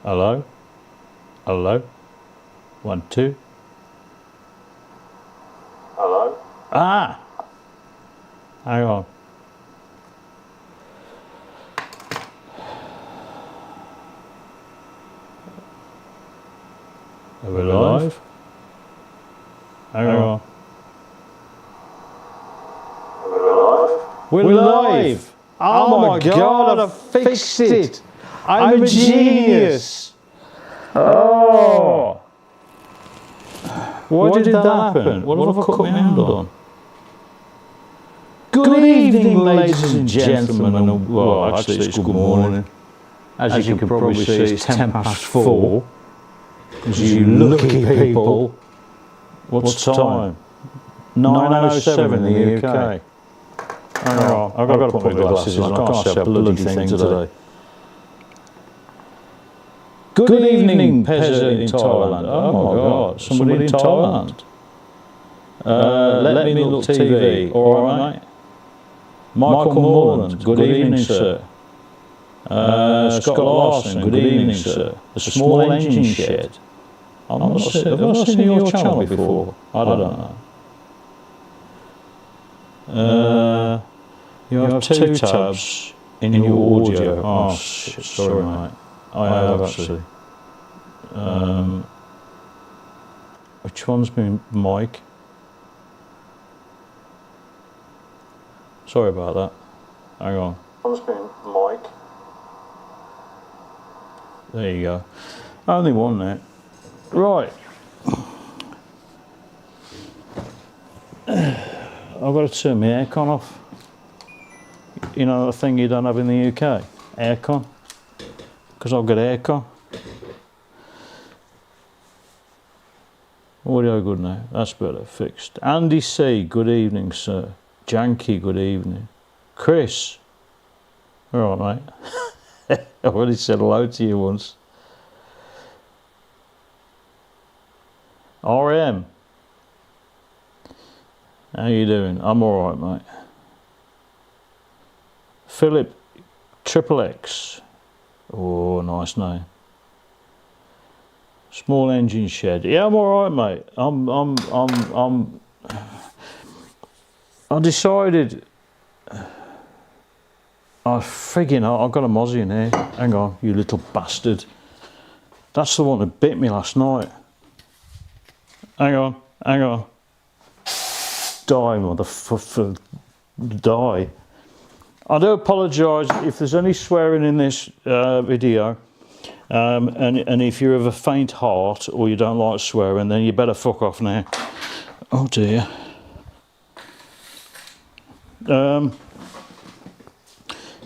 Hello? Hello? 1, 2. Hello? Ah! Hang on. Are we live? Hang on. We're live! Oh my god, I fixed it! I'm a genius! Oh! Why did that happen? What have I cut my hand on? Good evening, ladies and gentlemen, and well, actually it's good morning. As you can probably see, it's 4:10. As you lucky people. What's time? 9:07 in the UK. Hang on, I've got to put my glasses on, I can't see a bloody thing today. Good evening, peasant in Thailand. Oh my god, somebody in Thailand. Let me look TV, alright mate? Michael Morland, good evening sir. Scott Larson, good evening sir. The Small Engine Shed. Have I seen your channel before? I don't know. You have 2 tabs in your audio. Oh shit, sorry mate. I have actually. Which one's my mic? Sorry about that. Hang on. One's been Mike. There you go. Only one there. Right. I've got to turn my aircon off. You know the thing you don't have in the UK? Aircon. Because I've got aircon. Audio good now. That's better. Fixed. Andy C. Good evening, sir. Janky. Good evening. Chris. All right, mate. I already said hello to you once. RM. How you doing? I'm all right, mate. Philip XXX. Oh, nice name. Small Engine Shed. Yeah, I'm all right, mate. I decided. I've got a mozzie in here. Hang on, you little bastard. That's the one that bit me last night. Hang on. Die, motherfucker. Die. I do apologise if there's any swearing in this video. And if you're of a faint heart or you don't like swearing, then you better fuck off now. Oh dear.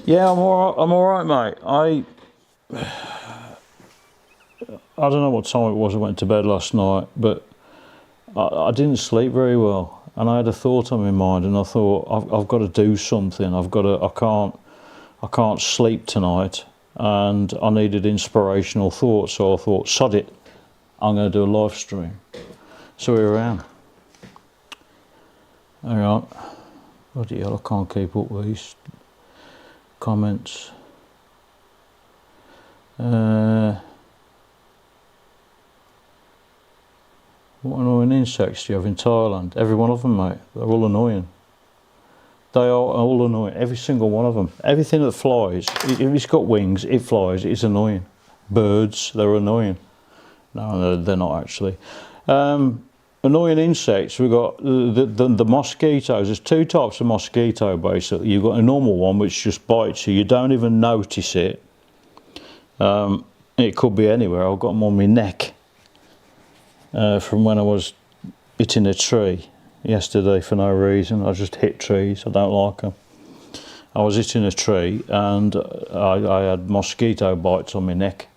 Yeah, I'm alright, mate. I don't know what time it was I went to bed last night, but I didn't sleep very well, and I had a thought on my mind, and I thought I've got to do something. I can't sleep tonight, and I needed inspirational thoughts. So I thought, sod it, I'm going to do a live stream. So here I am. Hang on. Bloody hell, I can't keep up with these comments. What annoying insects do you have in Thailand? Every one of them, mate. They're all annoying. They are all annoying. Every single one of them. Everything that flies, if it's got wings, it flies. It's annoying. Birds, they're annoying. No, they're not actually. Annoying insects, we've got the mosquitoes. There's 2 types of mosquito basically. You've got a normal one which just bites you. You don't even notice it. It could be anywhere. I've got them on my neck from when I was hitting a tree yesterday for no reason. I just hit trees. I don't like them. I was hitting a tree and I had mosquito bites on my neck.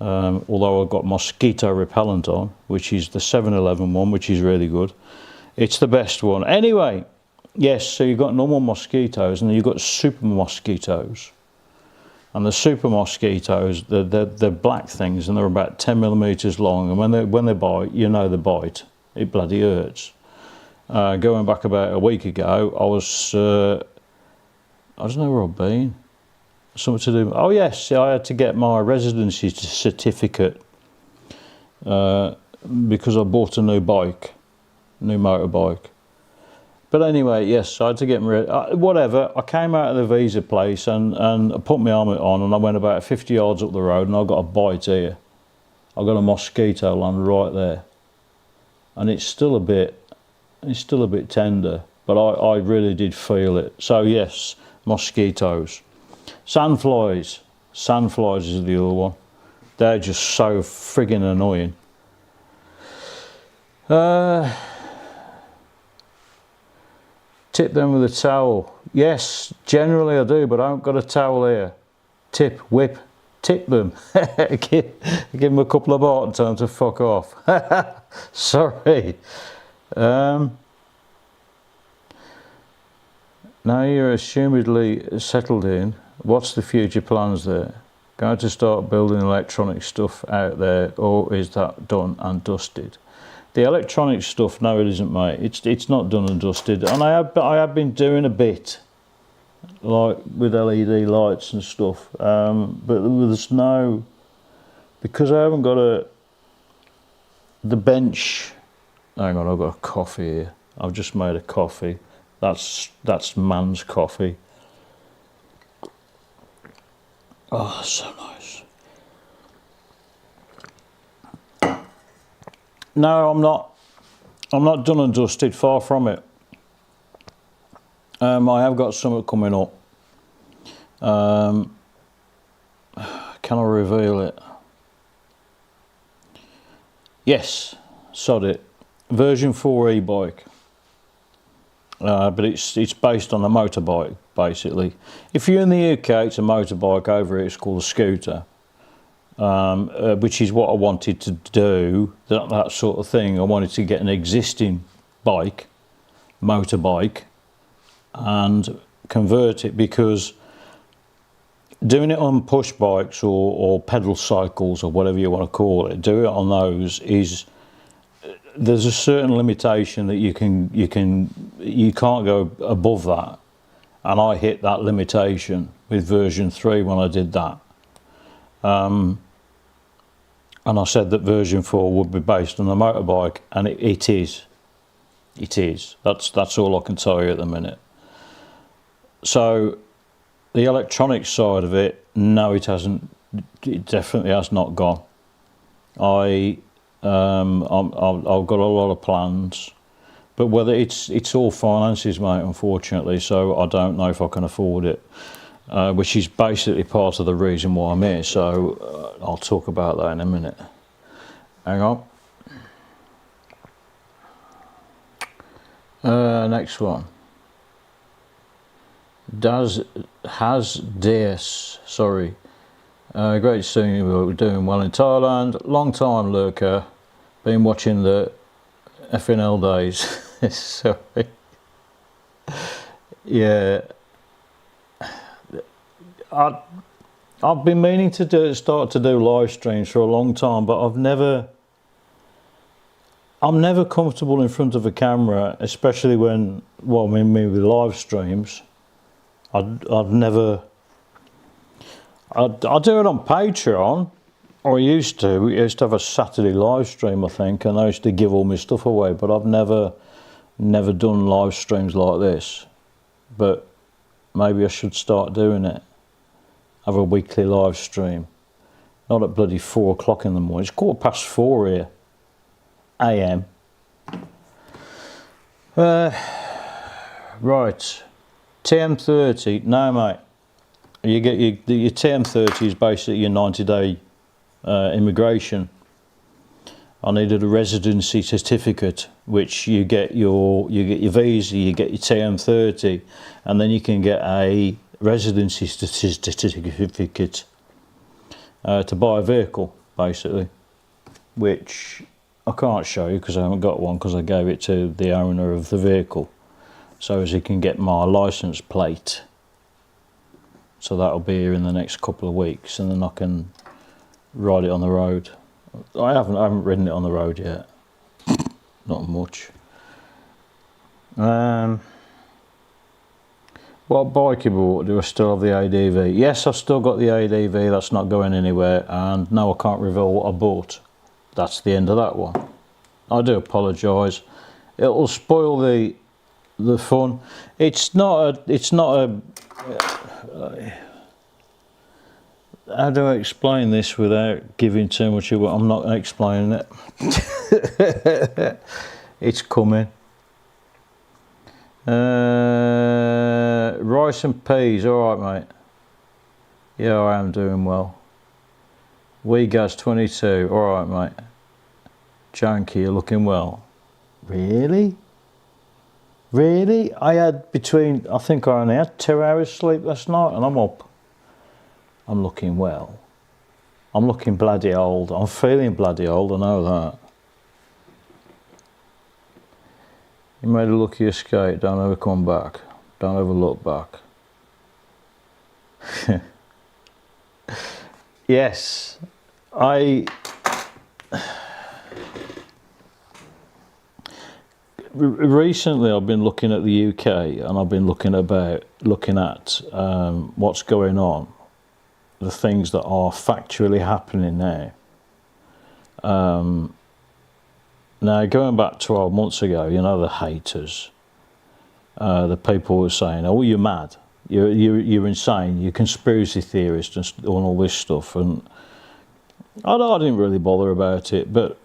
Although I've got mosquito repellent on, which is the 7-Eleven one, which is really good. It's the best one. Anyway, yes, so you've got normal mosquitoes and you've got super mosquitoes. And the super mosquitoes, they're black things and they're about 10 millimeters long. And when they bite, you know they bite. It bloody hurts. Going back about a week ago, I don't know where I've been. something to do. Oh yes, I had to get my residency certificate because I bought a new motorbike. But anyway, yes, I had to get whatever. I came out of the visa place and I put my helmet on and I went about 50 yards up the road and I got a bite here. I got a mosquito land right there, and it's still a bit tender, but I really did feel it. So yes, mosquitoes. Sandflies is the other one. They're just so friggin' annoying. Tip them with a towel. Yes, generally I do, but I haven't got a towel here. Tip them. give them a couple of bar and tell them to fuck off. Sorry. Now you're assumedly settled in, what's the future plans there? Going to start building electronic stuff out there, or is that done and dusted? The electronic stuff, no it isn't, mate. It's not done and dusted, and I have been doing a bit, like with LED lights and stuff, but there's no, because I haven't got the bench. Hang on, I've got a coffee here. I've just made a coffee. That's man's coffee. Oh, so nice. No, I'm not done and dusted, far from it. I have got something coming up. Can I reveal it? Yes, sod it. Version 4 e-bike. But it's based on a motorbike, basically. If you're in the UK, it's a motorbike. Over here, it's called a scooter, which is what I wanted to do. That sort of thing. I wanted to get an existing motorbike, and convert it, because doing it on push bikes or pedal cycles or whatever you want to call it, do it on those is, there's a certain limitation that you can't go above that, and I hit that limitation with version 3 when I did that, and I said that version 4 would be based on the motorbike, and it is. That's all I can tell you at the minute. So the electronic side of it, no, it hasn't. It definitely has not gone. I've got a lot of plans, but whether it's all finances, mate, unfortunately. So I don't know if I can afford it, which is basically part of the reason why I'm here. So I'll talk about that in a minute. Hang on. Next one. Sorry. Great seeing you. We're doing well in Thailand. Long time lurker. Been watching the FNL days. Sorry. Yeah. I've been meaning to start to do live streams for a long time, but I'm never comfortable in front of a camera, especially when, well, me with live streams. I'd do it on Patreon, or I used to. We used to have a Saturday live stream, I think, and I used to give all my stuff away, but I've never done live streams like this. But maybe I should start doing it. Have a weekly live stream. Not at bloody 4 o'clock in the morning. It's 4:15 here. AM. Right. TM30. No, mate. You get your TM30 is basically your 90-day immigration. I needed a residency certificate, which you get your visa, you get your TM30, and then you can get a residency certificate to buy a vehicle, basically, which I can't show you because I haven't got one, because I gave it to the owner of the vehicle, so as he can get my license plate. So that'll be here in the next couple of weeks, and then I can ride it on the road. I haven't ridden it on the road yet, not much. What bike you bought? Do I still have the ADV? Yes, I've still got the ADV. That's not going anywhere. And no, I can't reveal what I bought. That's the end of that one. I do apologise. It'll spoil the fun. It's not a. How do I explain this without giving too much away? I'm not explaining it. It's coming. Rice and peas, alright mate. Yeah, I am doing well. WeGaz 22, alright mate. Janky, you're looking well. Really? Really? I think I only had 2 hours sleep last night and I'm up. I'm looking well. I'm looking bloody old. I'm feeling bloody old, I know that. You made a lucky escape, don't ever come back. Don't ever look back. Yes, recently I've been looking at the UK and I've been looking at what's going on, the things that are factually happening now. Now, going back 12 months ago, you know, the haters, the people were saying, oh, you're mad, you're insane, you're conspiracy theorist and all this stuff. And I didn't really bother about it, but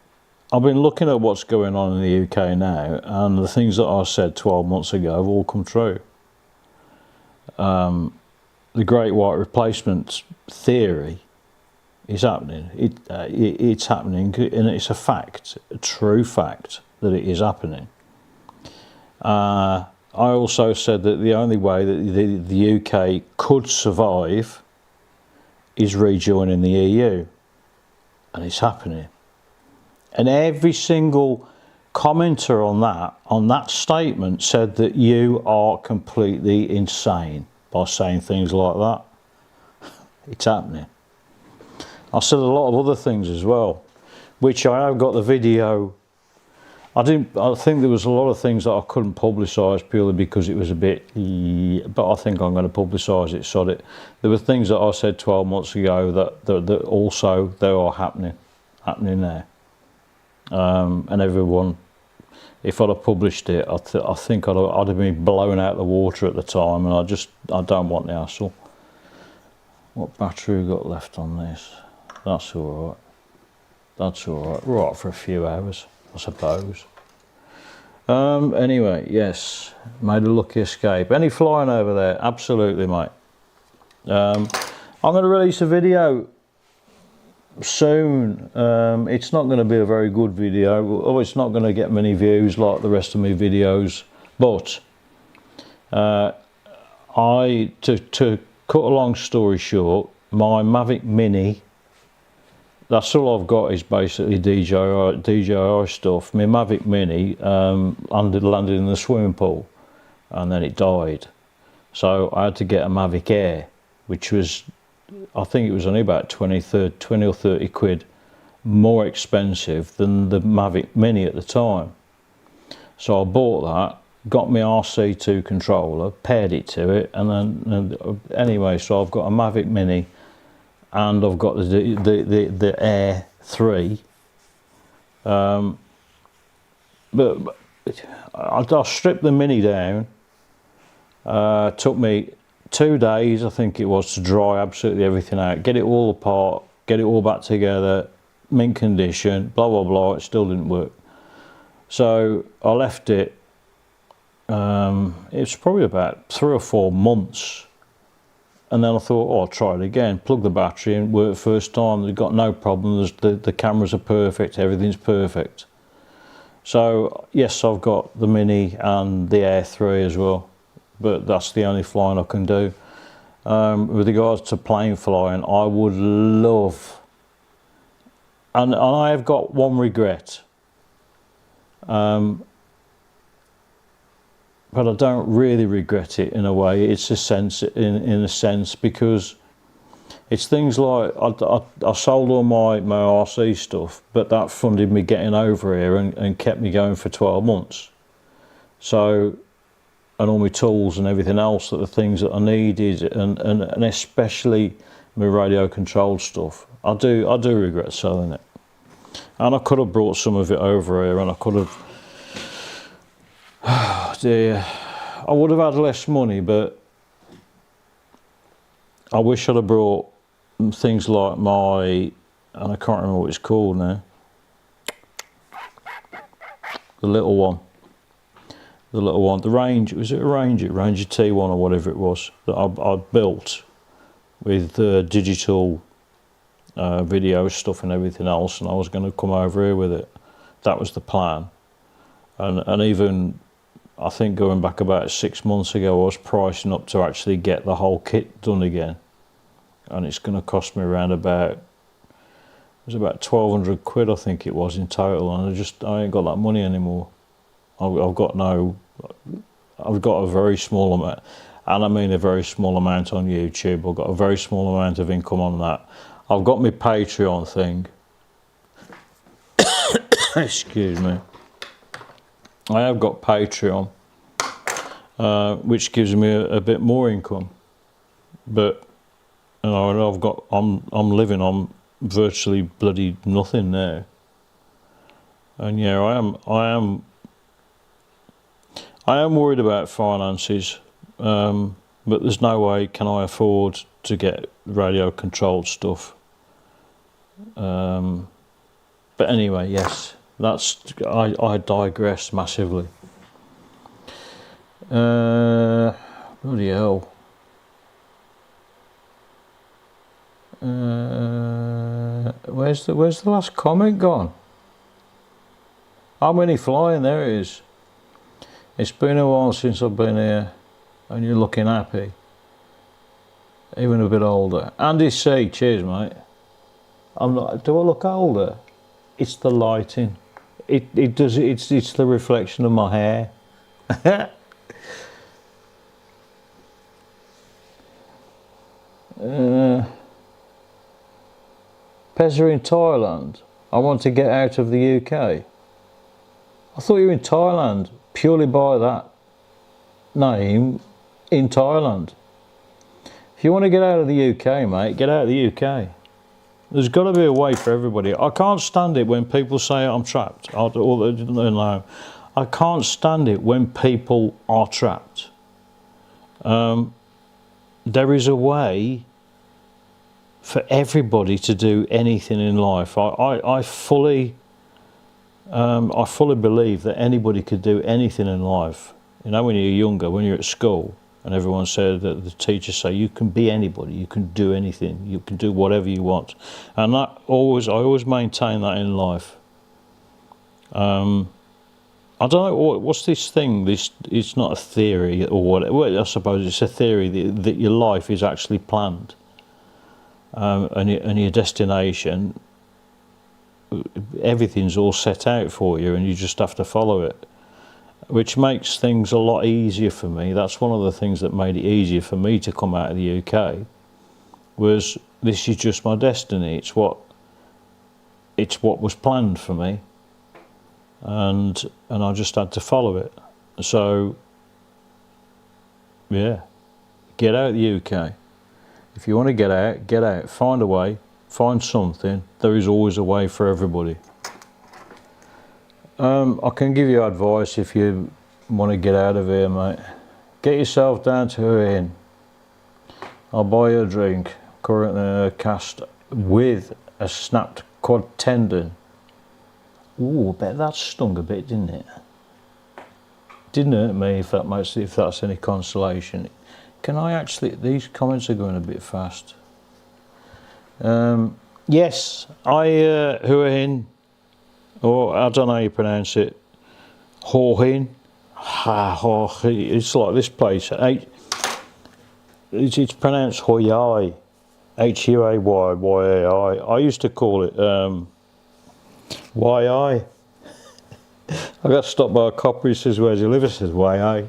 I've been looking at what's going on in the UK now, and the things that I said 12 months ago have all come true. The Great White Replacement theory is happening. It's happening, and it's a fact, a true fact that it is happening. I also said that the only way that the UK could survive is rejoining the EU, and it's happening. And every single commenter on that statement said that you are completely insane by saying things like that. It's happening. I said a lot of other things as well, which I have got the video. I think there was a lot of things that I couldn't publicise purely because it was a bit, but I think I'm going to publicise it, sod it. There were things that I said 12 months ago that also they are happening now. And everyone, if I'd have published it, I think I'd have been blown out the water at the time, and I don't want the hassle. What battery we got left on this? That's alright. That's alright. We're right for a few hours, I suppose. Anyway, yes, made a lucky escape. Any flying over there? Absolutely, mate. I'm going to release a video soon. It's not going to be a very good video. Oh, it's not going to get many views like the rest of my videos, but to cut a long story short, my Mavic Mini, that's all I've got is basically DJI stuff. My Mavic Mini landed in the swimming pool and then it died, so I had to get a Mavic Air, which was, I think it was only about 20 or 30 quid more expensive than the Mavic Mini at the time. So I bought that, got my RC2 controller, paired it to it, and then anyway, so I've got a Mavic Mini and I've got the Air 3. But I stripped the Mini down. Took me 2 days, I think it was, to dry absolutely everything out, get it all apart, get it all back together, mint condition, blah blah blah. It still didn't work, so I left it. It's probably about 3 or 4 months, and then I thought, oh, I'll try it again. Plug the battery in, worked first time. They've got no problems. The cameras are perfect. Everything's perfect. So yes, I've got the Mini and the Air 3 as well, but that's the only flying I can do. With regards to plane flying, I would love, and I have got one regret, but I don't really regret it in a way. It's a sense, in a sense, because it's things like I sold all my RC stuff, but that funded me getting over here and kept me going for 12 months. So and all my tools and everything else, that the things that I needed, and especially my radio controlled stuff. I do regret selling it. And I could have brought some of it over here, and I could have, oh dear, I would have had less money, but I wish I'd have brought things like my, and I can't remember what it's called now, the little one, the Ranger, was it a Ranger T1 or whatever it was, that I built with digital video stuff and everything else, and I was going to come over here with it. That was the plan. And even, I think going back about 6 months ago, I was pricing up to actually get the whole kit done again, and it's going to cost me around about, it was about 1,200 quid I think it was in total, and I ain't got that money anymore. I've got a very small amount, and I mean a very small amount on YouTube. I've got a very small amount of income on that. I've got my Patreon thing. Excuse me. I have got Patreon, which gives me a bit more income, but you know, I'm living on virtually bloody nothing now. And yeah, I am worried about finances, but there's no way can I afford to get radio controlled stuff. But anyway, yes, I digress massively. Bloody hell. Where's the last comment gone? How many flying? There it is. It's been a while since I've been here, and you're looking happy. Even a bit older. Andy C, cheers mate. I'm not, do I look older? It's the lighting. It does, it's the reflection of my hair. Pezza in Thailand. I want to get out of the UK. I thought you were in Thailand purely by that name, in Thailand. If you want to get out of the UK, mate, get out of the UK. There's got to be a way for everybody. I can't stand it when people say I'm trapped. No, I can't stand it when people are trapped. There is a way for everybody to do anything in life. I fully believe that anybody could do anything in life. You know, when you're younger, when you're at school, and everyone said that the teachers say you can be anybody, you can do anything, you can do whatever you want, and I always maintain that in life. I don't know what's this thing. It's not a theory or what. Well, I suppose it's a theory that your life is actually planned, and your destination. Everything's all set out for you, and you just have to follow it, which makes things a lot easier for me. That's one of the things that made it easier for me to come out of the UK, was this is just my destiny. It's what was planned for me, and I just had to follow it. So yeah, get out of the UK. If you want to get out, find a way. Find something. There is always a way for everybody. I can give you advice if you want to get out of here, mate. Get yourself down to her inn. I'll buy you a drink. Currently in a cast with a snapped quad tendon. Ooh, I bet that stung a bit, didn't it? Didn't hurt me, if that's any consolation. Can I actually? These comments are going a bit fast. Yes, Huahin, or I don't know how you pronounce it, Horhin. It's like this place. It's pronounced Hoyai, Huayyi. I used to call it YI. I got stopped by a cop who says, "Where do you live?" I says, YI.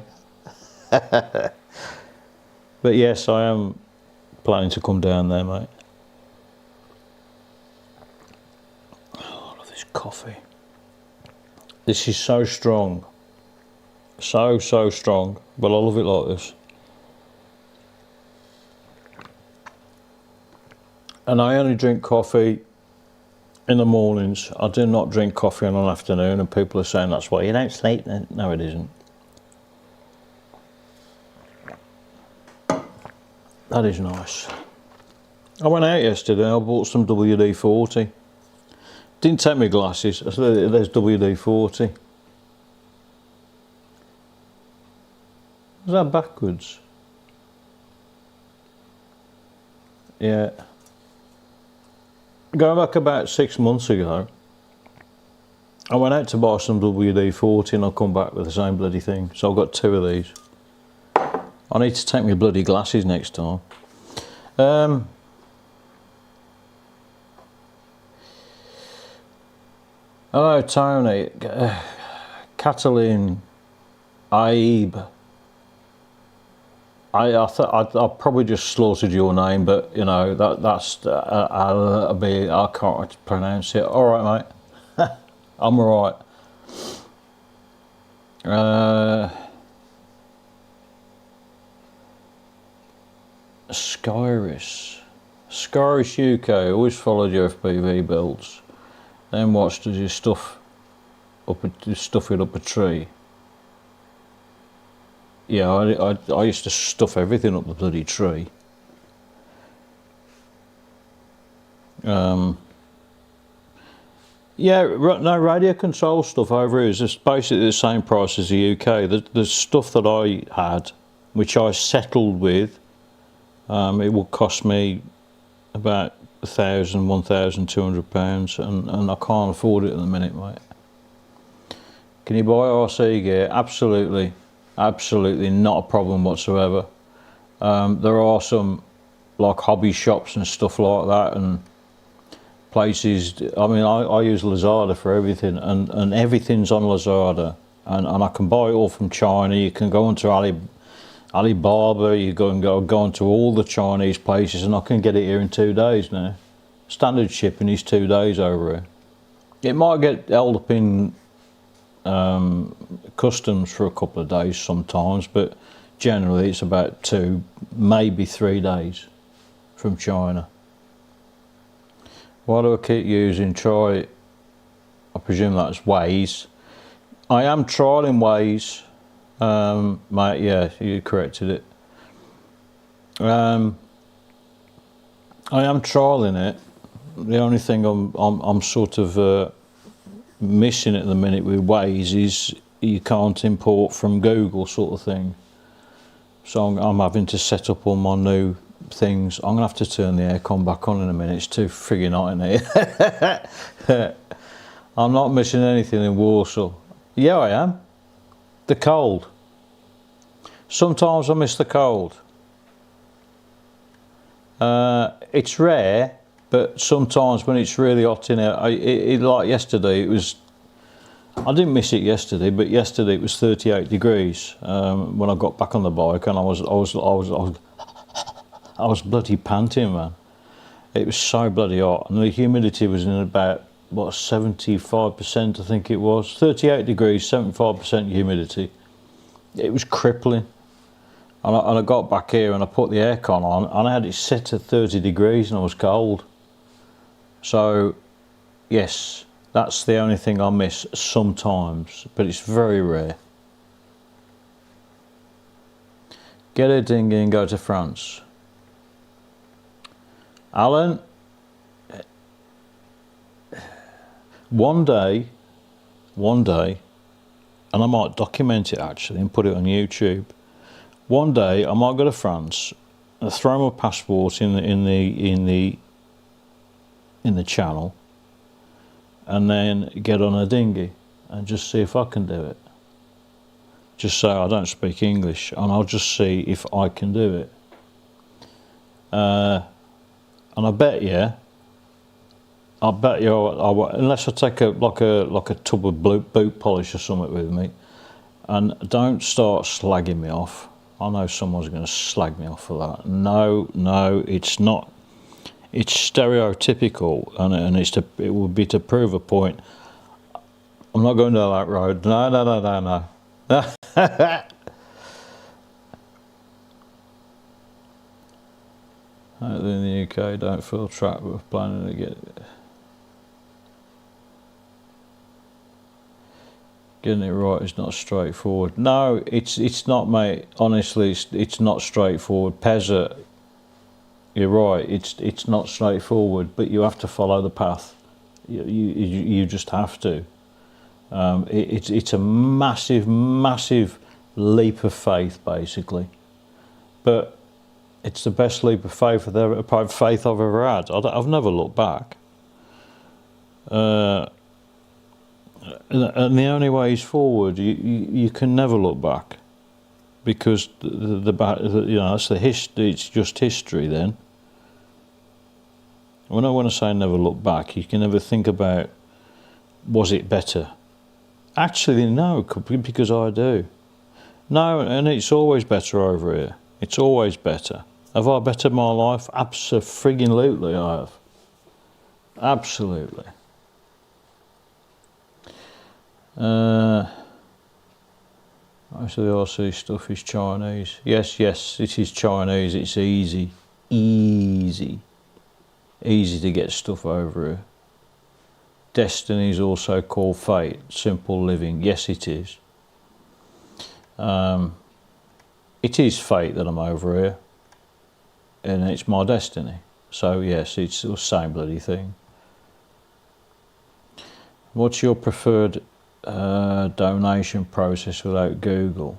But yes, I am planning to come down there, mate. Oh, I love this coffee. This is so strong. So strong, but I love it like this. And I only drink coffee in the mornings. I do not drink coffee in an afternoon, and people are saying that's why you don't sleep. No, it isn't. That is nice. I went out yesterday, I bought some WD-40. Didn't take my glasses. I said, there's WD-40. Is that backwards? Yeah. Going back about 6 months ago, I went out to buy some WD-40 and I come back with the same bloody thing. So I've got 2 of these. I need to take my bloody glasses next time. Hello Tony, Catalin, Aib. I probably just slaughtered your name, but you know that's I can't pronounce it. All right, mate. I'm all right. Skyris UK. Always followed your FPV builds. Then watched as you stuff it up a tree. Yeah, I used to stuff everything up the bloody tree. Yeah, no, radio control stuff over here is just basically the same price as the UK. The stuff that I had, which I settled with, it will cost me about £1,200, and I can't afford it at the minute, mate. Can you buy RC gear? Absolutely. Absolutely not a problem whatsoever. There are some like hobby shops and stuff like that, and places. I mean, I use Lazada for everything, and everything's on Lazada, and I can buy it all from China. You can go onto Alibaba, you go onto all the Chinese places, and I can get it here in 2 days now. Standard shipping is 2 days over here. It might get held up in customs for a couple of days sometimes, but generally it's about 2, maybe 3 days from China. Why do I keep using try? I presume that's Waze. I am trialing Waze, mate. Yeah, you corrected it. I am trialing it. The only thing I'm sort of missing at the minute with Waze is you can't import from Google, sort of thing. So I'm having to set up all my new things. I'm gonna have to turn the aircon back on in a minute. It's too friggin' hot in here. I'm not missing anything in Warsaw. Yeah, I am. The cold. Sometimes I miss the cold. It's rare, but sometimes when it's really hot in here, like yesterday, it was. I didn't miss it yesterday, but yesterday it was 38 degrees when I got back on the bike, and I was bloody panting, man. It was so bloody hot, and the humidity was in about what 75%, I think it was. 38 degrees, 75% humidity. It was crippling. And I got back here and I put the aircon on, and I had it set at 30 degrees, and I was cold. So, yes, that's the only thing I miss sometimes, but it's very rare. Get a dinghy and go to France. Alan, one day, and I might document it actually and put it on YouTube. One day I might go to France, throw my passport in the channel, and then get on a dinghy and just see if I can do it. Just say I don't speak English, and I'll just see if I can do it. And I bet you, unless I take a tub of boot polish or something with me, and don't start slagging me off. I know someone's going to slag me off for that. No, it's not. It's stereotypical, and it would be to prove a point. I'm not going down that road. No. Out in the UK, don't feel trapped with planning to getting it right is not straightforward. No, it's not, mate. Honestly, it's not straightforward. Pezza, you're right. It's not straightforward, but you have to follow the path. You just have to. It's a massive leap of faith, basically. But it's the best leap of faith I've ever had. I've never looked back. And the only way is forward. You can never look back, because that's the history. It's just history. Then, when I say never look back, you can never think about, was it better? Actually, no, because I do. No, and it's always better over here. It's always better. Have I bettered my life? Absolutely, I have. Absolutely. Most of the RC stuff is Chinese. Yes, it is Chinese. It's easy to get stuff over here. Destiny is also called fate. Simple living. Yes, it is. It is fate that I'm over here, and it's my destiny. So yes, it's the same bloody thing. What's your preferred donation process without Google?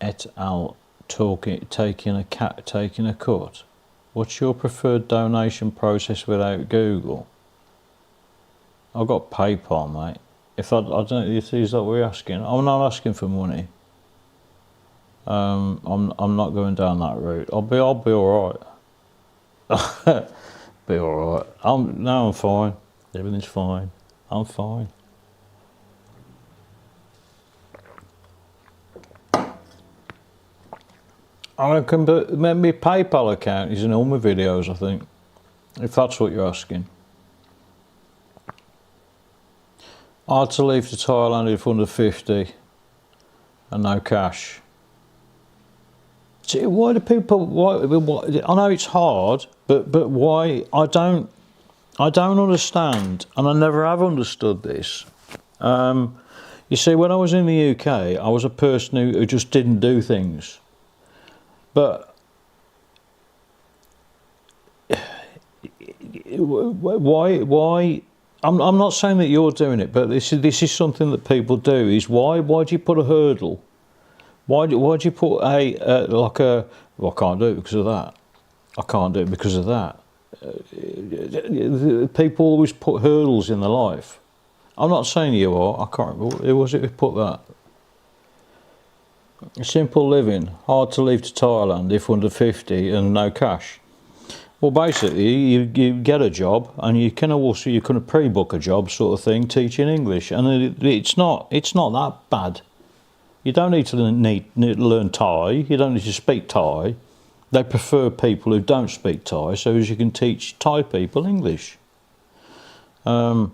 Et al. Taking a cut. What's your preferred donation process without Google? I've got PayPal, mate. If I don't know if is that what we're asking. I'm not asking for money. I'm not going down that route. I'll be all right. Be all right. I'm fine. Everything's fine. I'm fine. I reckon, but my PayPal account is in all my videos, I think. If that's what you're asking. Hard to leave to Thailand if under 50 and no cash. See, why do people? Why? I know it's hard, but why? I don't understand, and I never have understood this. You see, when I was in the UK, I was a person who just didn't do things. But why? I'm not saying that you're doing it, but this is something that people do. Is why do you put a hurdle? Why do you put well, I can't do it because of that. I can't do it because of that. People always put hurdles in their life. I'm not saying you are. I can't remember. Who was it who put that? Simple living, hard to leave to Thailand if under 50 and no cash. Well, basically, you get a job, and you can pre-book a job sort of thing, teaching English, and it's not that bad. You don't need to learn Thai. You don't need to speak Thai. They prefer people who don't speak Thai, so as you can teach Thai people English. And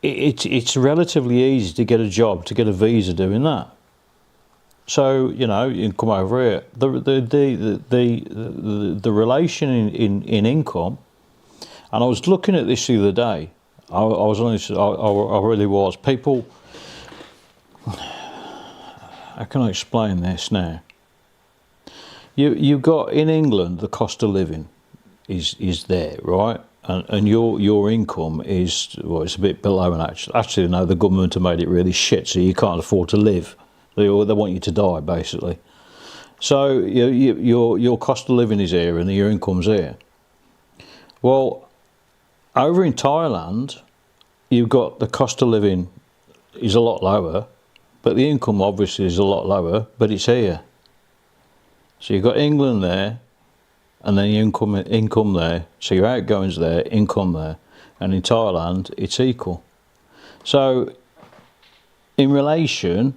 it's relatively easy to get a job, to get a visa doing that. So you can come over here. The relation in income, and I was looking at this the other day. I really was. People, how can I explain this now? You got in England, the cost of living is there, right? And your income is, well, it's a bit below. And actually no, the government have made it really shit, so you can't afford to live. They want you to die, basically. So your cost of living is here, and your income's here. Well, over in Thailand, you've got the cost of living is a lot lower, but the income obviously is a lot lower, but it's here. So you've got England there, and then your income there. So your outgoings there, income there, and in Thailand it's equal. So in relation,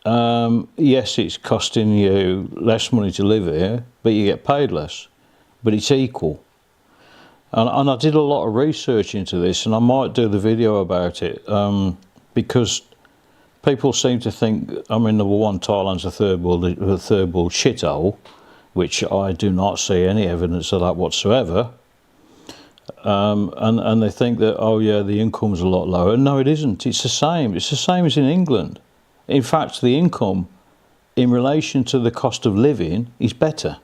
yes, it's costing you less money to live here, but you get paid less, but it's equal. And I did a lot of research into this, and I might do the video about it, because people seem to think, I mean, number one, Thailand's a third world shithole, which I do not see any evidence of that whatsoever. And they think that, oh yeah, the income's a lot lower. No, it isn't. It's the same. It's the same as in England. In fact, the income in relation to the cost of living is better.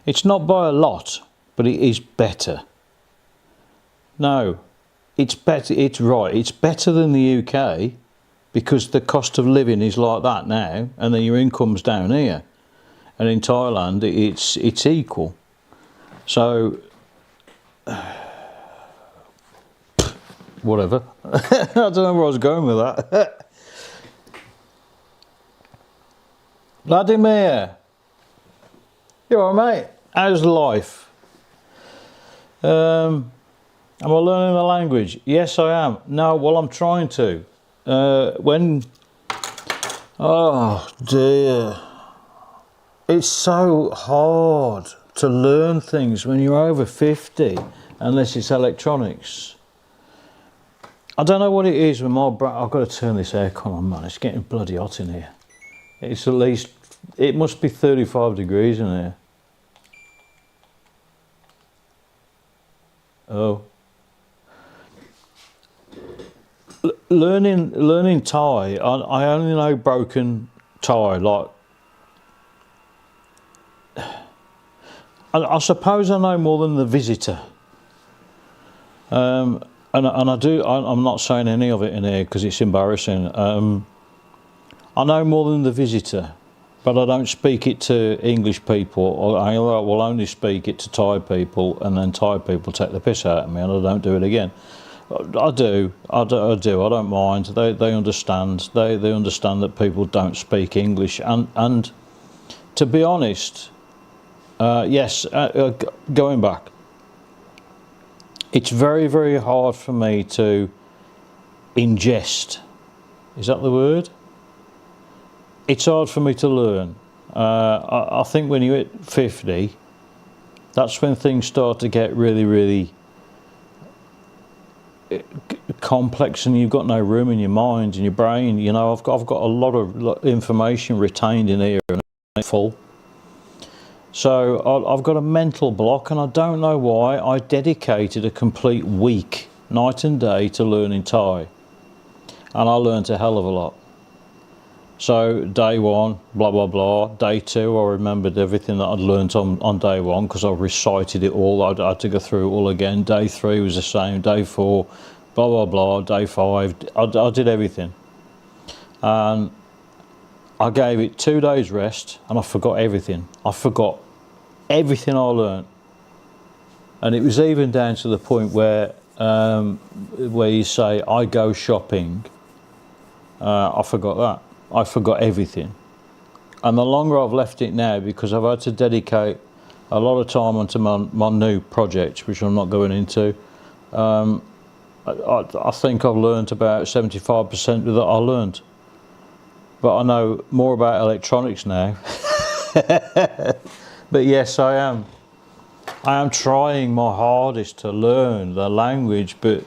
It's not by a lot, but it is better. No, it's better. It's right. It's better than the UK, because the cost of living is like that now, and then your income's down here. And in Thailand, it's equal. So, whatever. I don't know where I was going with that. Vladimir, you alright, mate? How's life? Am I learning the language? Yes, I am. No, well, I'm trying to. Oh dear, it's so hard to learn things when you're over 50, unless it's electronics. I don't know what it is with my I've got to turn this aircon on, man. It's getting bloody hot in here. It's at least, it must be 35 degrees in here. Oh. Learning Thai, I only know broken Thai, like, I suppose I know more than the visitor. And I do, I'm not saying any of it in here because it's embarrassing. I know more than the visitor, but I don't speak it to English people. I will only speak it to Thai people, and then Thai people take the piss out of me and I don't do it again. I do, I don't mind. They understand. They understand that people don't speak English, and to be honest, yes, going back, it's very, very hard for me to ingest. Is that the word? It's hard for me to learn. I think when you hit 50, that's when things start to get really, really complex, and you've got no room in your mind and your brain. You know, I've got a lot of information retained in here and it's full. So I've got a mental block, and I don't know why. I dedicated a complete week, night and day, to learning Thai, and I learned a hell of a lot. So day one, blah blah blah. Day two, I remembered everything that I'd learnt on day one because I recited it all. I had to go through it all again. Day three was the same. Day four, blah blah blah. Day five, I did everything, and I gave it 2 days rest, and I forgot everything. I forgot everything I learnt, and it was even down to the point where you say I go shopping. I forgot that. I forgot everything. And the longer I've left it now, because I've had to dedicate a lot of time onto my new project, which I'm not going into, I think I've learnt about 75% of that I learnt. But I know more about electronics now. But yes, I am. I am trying my hardest to learn the language, but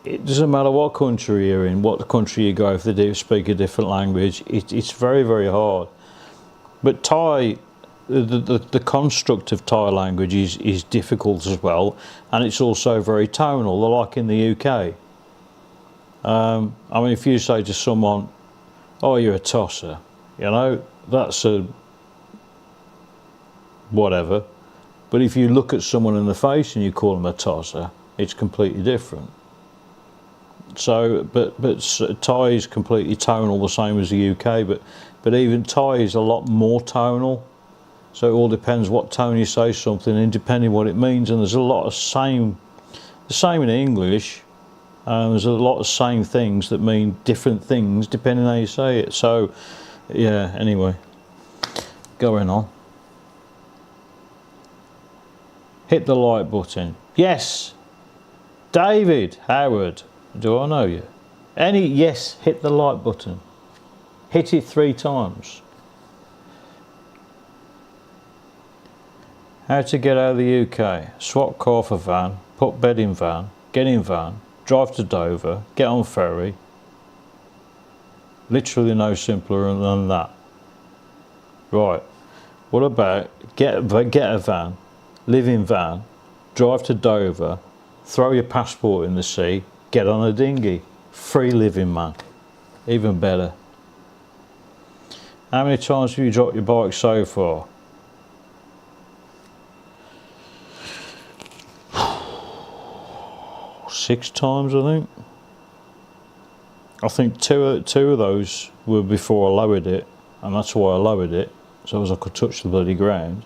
it doesn't matter what country you're in, what country you go, if they do speak a different language, it's very, very hard. But Thai, the construct of Thai language is difficult as well, and it's also very tonal, like in the UK. I mean, if you say to someone, oh, you're a tosser, you know, that's a whatever. But if you look at someone in the face and you call them a tosser, it's completely different. So, but Thai is completely tonal, the same as the UK, but even Thai is a lot more tonal. So it all depends what tone you say something, and depending what it means. And there's a lot of the same in English. There's a lot of same things that mean different things depending how you say it. So, yeah. Anyway, going on. Hit the like button. Yes, David Howard. Do I know you? Yes, hit the like button. Hit it 3 times. How to get out of the UK. Swap car for van, put bed in van, get in van, drive to Dover, get on ferry. Literally no simpler than that. Right. What about get a van, live in van, drive to Dover, throw your passport in the sea, get on a dinghy. Free living, man. Even better. How many times have you dropped your bike so far? Six times, I think. I think two of those were before I lowered it, and that's why I lowered it, so as I could touch the bloody ground.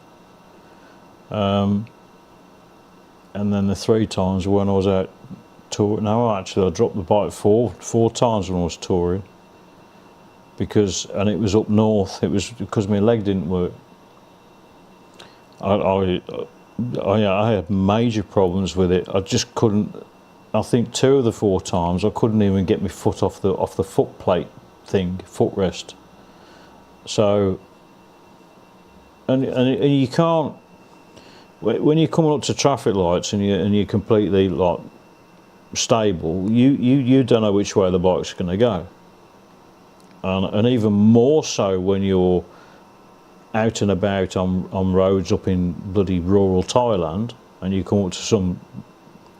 And then the 3 times when I was out touring. No, actually I dropped the bike four times when I was touring, and it was up north. It was because my leg didn't work. I had major problems with it. I just couldn't. I think 2 of the 4 times I couldn't even get my foot off the foot plate thing, footrest. So, and you can't, when you're coming up to traffic lights and you're completely like stable, you don't know which way the bike's going to go. And even more so when you're out and about on roads up in bloody rural Thailand and you come up to some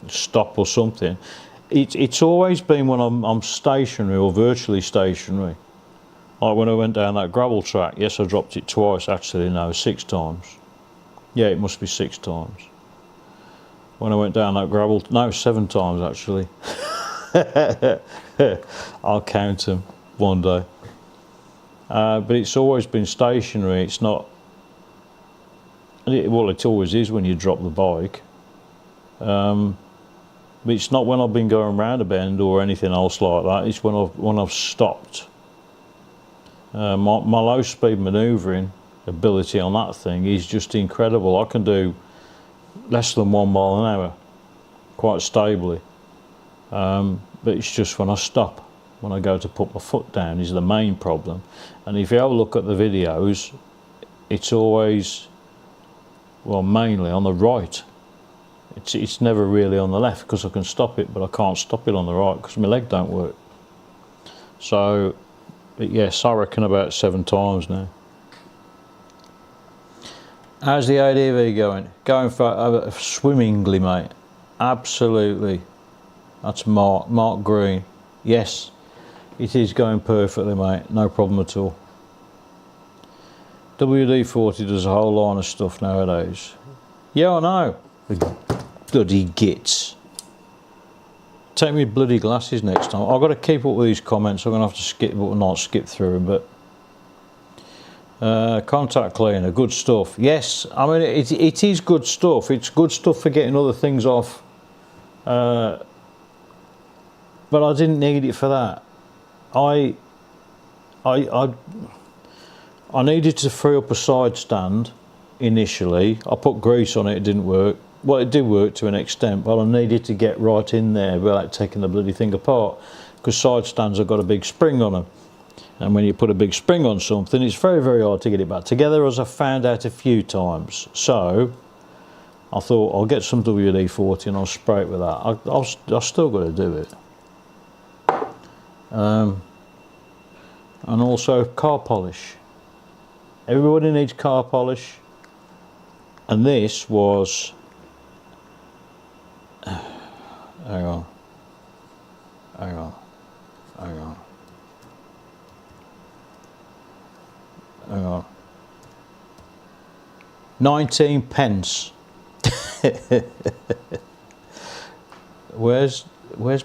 stop or something. It's always been when I'm stationary or virtually stationary. Like when I went down that gravel track, yes, I dropped it twice, actually no, 6 times. Yeah, it must be 6 times. When I went down that gravel, no, 7 times actually. I'll count them one day. But it's always been stationary. It's not, well, it always is when you drop the bike. But it's not when I've been going round a bend or anything else like that. It's when I've stopped. My low speed manoeuvring ability on that thing is just incredible. I can do less than 1 mile an hour quite stably. But it's just when I stop, when I go to put my foot down is the main problem. And if you have a look at the videos, it's always, well, mainly on the right. It's never really on the left because I can stop it, but I can't stop it on the right because my leg don't work. So, but yes, I reckon about 7 times now. How's the ADV going? Going for swimmingly, mate. Absolutely. That's Mark Green. Yes, it is going perfectly, mate. No problem at all. WD-40 does a whole line of stuff nowadays. Yeah, I know. Bloody gits. Take me bloody glasses next time. I've got to keep up with these comments. I'm going to have to skip, but not skip through them. But contact cleaner, good stuff. Yes, I mean it is good stuff. It's good stuff for getting other things off. But I didn't need it for that. I needed to free up a side stand initially. I put grease on it. It didn't work. Well, it did work to an extent, but I needed to get right in there without taking the bloody thing apart, because side stands have got a big spring on them, and when you put a big spring on something, it's very, very hard to get it back together, as I found out a few times. So I thought I'll get some WD-40 and I'll spray it with that. I've still got to do it. And also car polish. Everybody needs car polish, and this was, hang on, 19 pence. Where's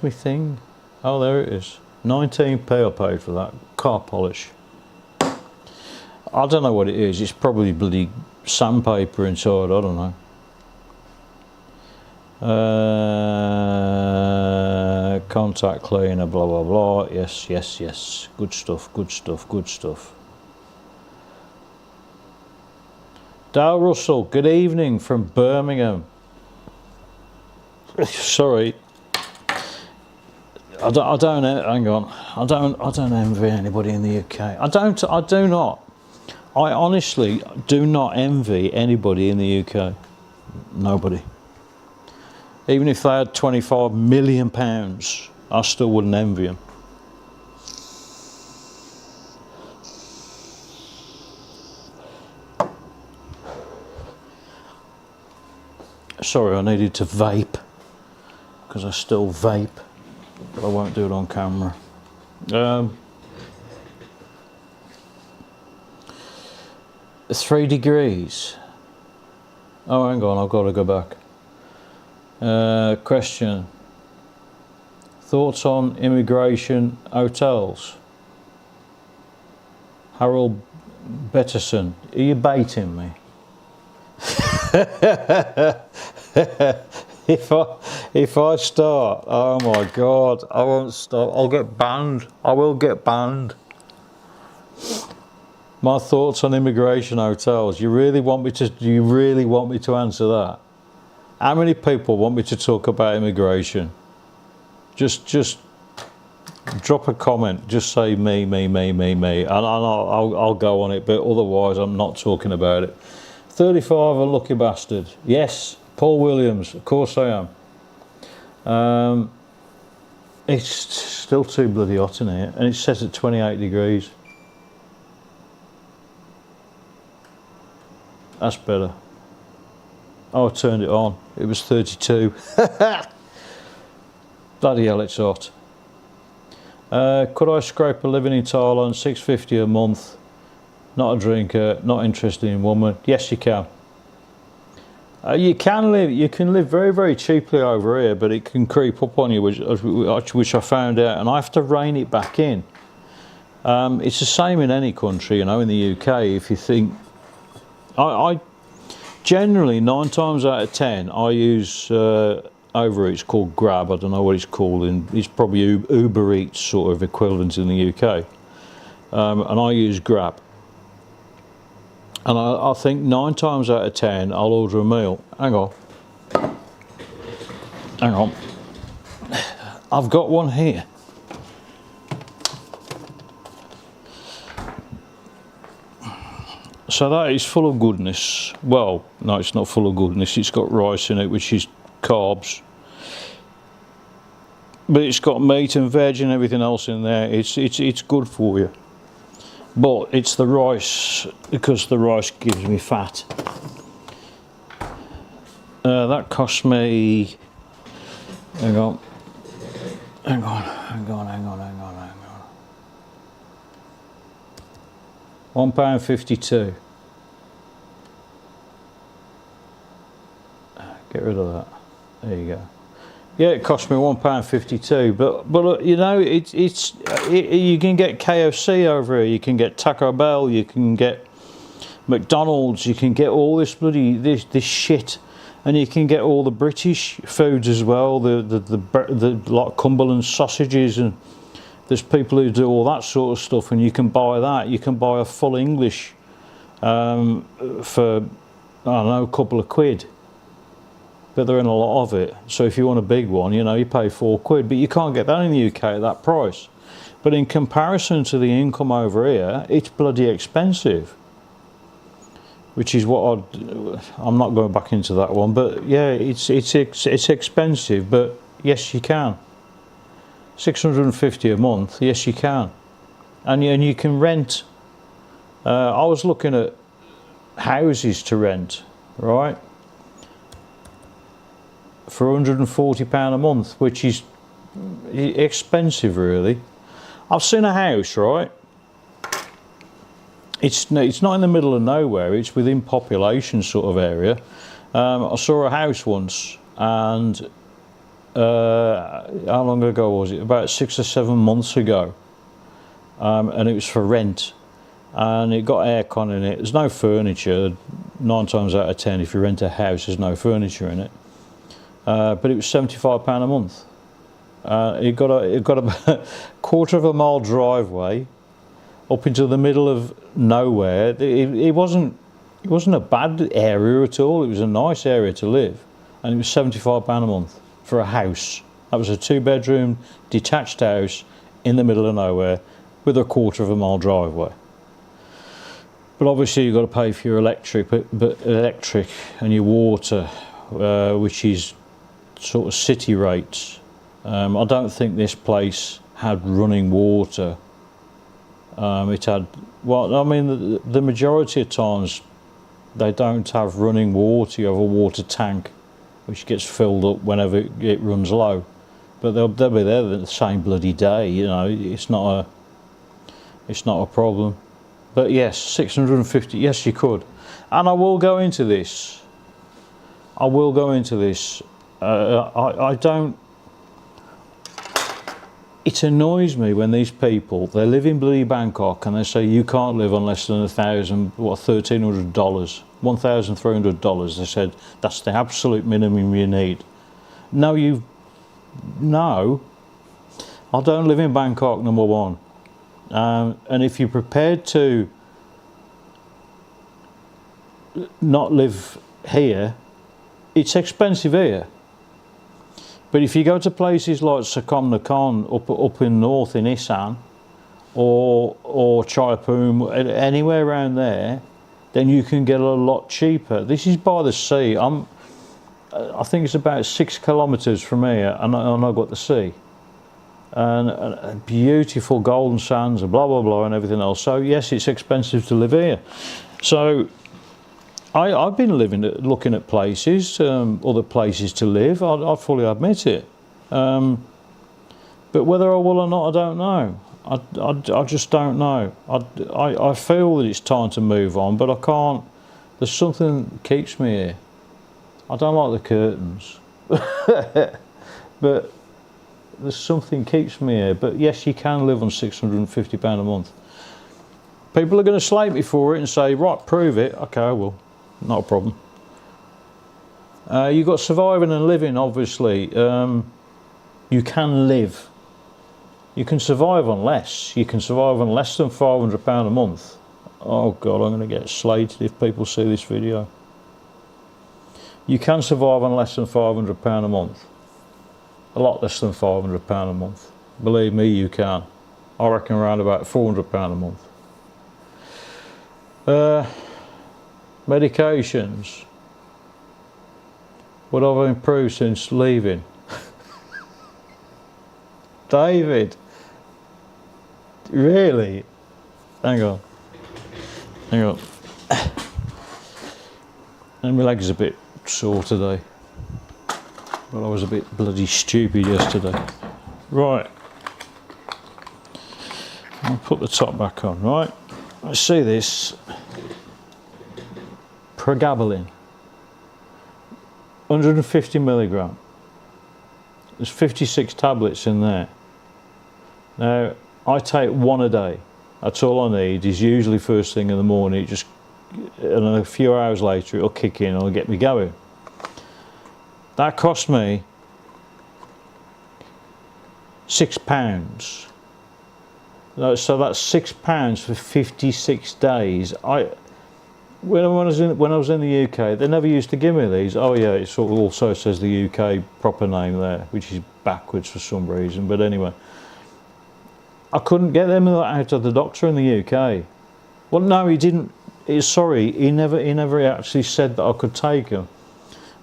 my thing? Oh, there it is. 19p I paid for that car polish. I don't know what it is. It's probably bloody sandpaper inside. I don't know. Contact cleaner, blah blah blah. Yes, yes, yes. Good stuff. Good stuff. Good stuff. Dale Russell, good evening from Birmingham. Sorry, I don't. Hang on. I don't envy anybody in the UK. I do not. I honestly do not envy anybody in the UK. Nobody. Even if they had £25 million, I still wouldn't envy them. Sorry, I needed to vape, because I still vape, but I won't do it on camera. 3 degrees. Oh, hang on, I've got to go back. Question. Thoughts on immigration hotels? Harold Betterson, are you baiting me? If I start, oh my God, I won't stop. I'll get banned. I will get banned. My thoughts on immigration hotels. Do you really want me to answer that? How many people want me to talk about immigration? Just drop a comment. Just say me, and I'll go on it. But otherwise, I'm not talking about it. 35, a lucky bastard. Yes, Paul Williams. Of course I am. It's still too bloody hot in here, and it's set at 28 degrees. That's better. Oh, I turned it on. It was 32. Bloody hell, it's hot. Could I scrape a living in Thailand, $650 a month? Not a drinker, not interested in woman. Yes, you can. You can live very, very cheaply over here, but it can creep up on you, which I found out, and I have to rein it back in. It's the same in any country, you know. In the UK, if you think, I generally 9 times out of 10 I use over it's called Grab. I don't know what it's called, and it's probably Uber Eats sort of equivalent in the UK, and I use Grab. And I think 9 times out of 10 I'll order a meal. Hang on. I've got one here. So that is full of goodness. Well, no, it's not full of goodness. It's got rice in it, which is carbs. But it's got meat and veg and everything else in there. It's good for you. But it's the rice, because the rice gives me fat. That cost me, hang on, £1.52. Get rid of that. There you go. Yeah, it cost me £1.52, but you know, you can get KFC over here, you can get Taco Bell, you can get McDonald's, you can get all this bloody this shit, and you can get all the British foods as well, the like Cumberland sausages, and there's people who do all that sort of stuff, and you can buy that. You can buy a full English for, I don't know, a couple of quid. But they're in a lot of it. So if you want a big one, you know, you pay £4, but you can't get that in the UK at that price. But in comparison to the income over here, it's bloody expensive. Which is what I'm not going back into that one, but yeah, it's expensive, but yes, you can. $650 a month, yes, you can. And you can rent. I was looking at houses to rent, right? For £140 a month, which is expensive, really. I've seen a house, right? It's not in the middle of nowhere. It's within population sort of area. I saw a house once, and how long ago was it? About 6 or 7 months ago, and it was for rent, and it got aircon in it. There's no furniture. 9 times out of 10, if you rent a house, there's no furniture in it. But it was £75 a month. It got about a quarter of a mile driveway up into the middle of nowhere. It wasn't a bad area at all. It was a nice area to live, and it was £75 a month for a house. That was a 2-bedroom detached house in the middle of nowhere with a quarter of a mile driveway. But obviously you've got to pay for your electric, but electric and your water, which is sort of city rates. I don't think this place had running water. It had, well, I mean, the majority of times they don't have running water. You have a water tank which gets filled up whenever it runs low. But they'll be there the same bloody day, you know. It's not a problem. But yes, 650. Yes, you could, and I will go into this. I will go into this. I don't. It annoys me when these people, they live in bloody Bangkok and they say you can't live on less than $1,300, $1,300. They said that's the absolute minimum you need. No, I don't live in Bangkok, number one. And if you're prepared to not live here, it's expensive here. But if you go to places like Sakom Nakhon up in north in Isan, or Chaipoom, anywhere around there, then you can get a lot cheaper. This is by the sea. I think it's about 6 kilometres from here, and I've got the sea. And beautiful golden sands and blah blah blah and everything else. So yes, it's expensive to live here. So I've been looking at places, other places to live. I fully admit it. But whether I will or not, I don't know. I just don't know. I feel that it's time to move on, but I can't. There's something that keeps me here. I don't like the curtains, but there's something keeps me here. But yes, you can live on £650 a month. People are going to slate me for it and say, right, prove it. Okay, I will. Not a problem. You've got surviving and living, obviously. You can live. You can survive on less. You can survive on less than £500 a month. Oh God, I'm going to get slated if people see this video. You can survive on less than £500 a month. A lot less than £500 a month. Believe me, you can. I reckon around about £400 a month. Medications. What have I improved since leaving? David, really? Hang on. And my leg's a bit sore today. Well, I was a bit bloody stupid yesterday. Right. I'll put the top back on, right? Let's see this. Pregabalin. 150 milligram. There's 56 tablets in there. Now, I take one a day. That's all I need. Is usually first thing in the morning. And a few hours later it'll kick in and it'll get me going. That cost me £6. So that's £6 for 56 days. When I was in the UK, they never used to give me these. Oh yeah, it sort of also says the UK proper name there, which is backwards for some reason. But anyway, I couldn't get them out of the doctor in the UK. Well, no, he didn't. Sorry, he never actually said that I could take them.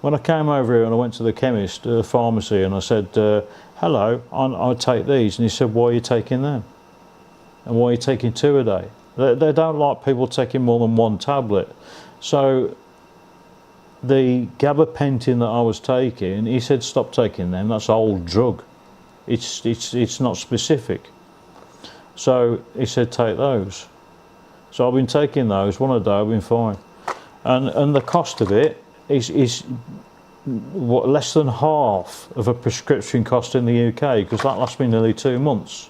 When I came over here and I went to the chemist, pharmacy, and I said, hello, I'll take these. And he said, why are you taking them? And why are you taking 2 a day? They don't like people taking more than 1 tablet. So the gabapentin that I was taking, he said, stop taking them. That's an old drug. It's not specific. So he said, take those. So I've been taking those 1 a day. I've been fine. And the cost of it is what, less than half of a prescription cost in the UK, because that lasts me nearly 2 months.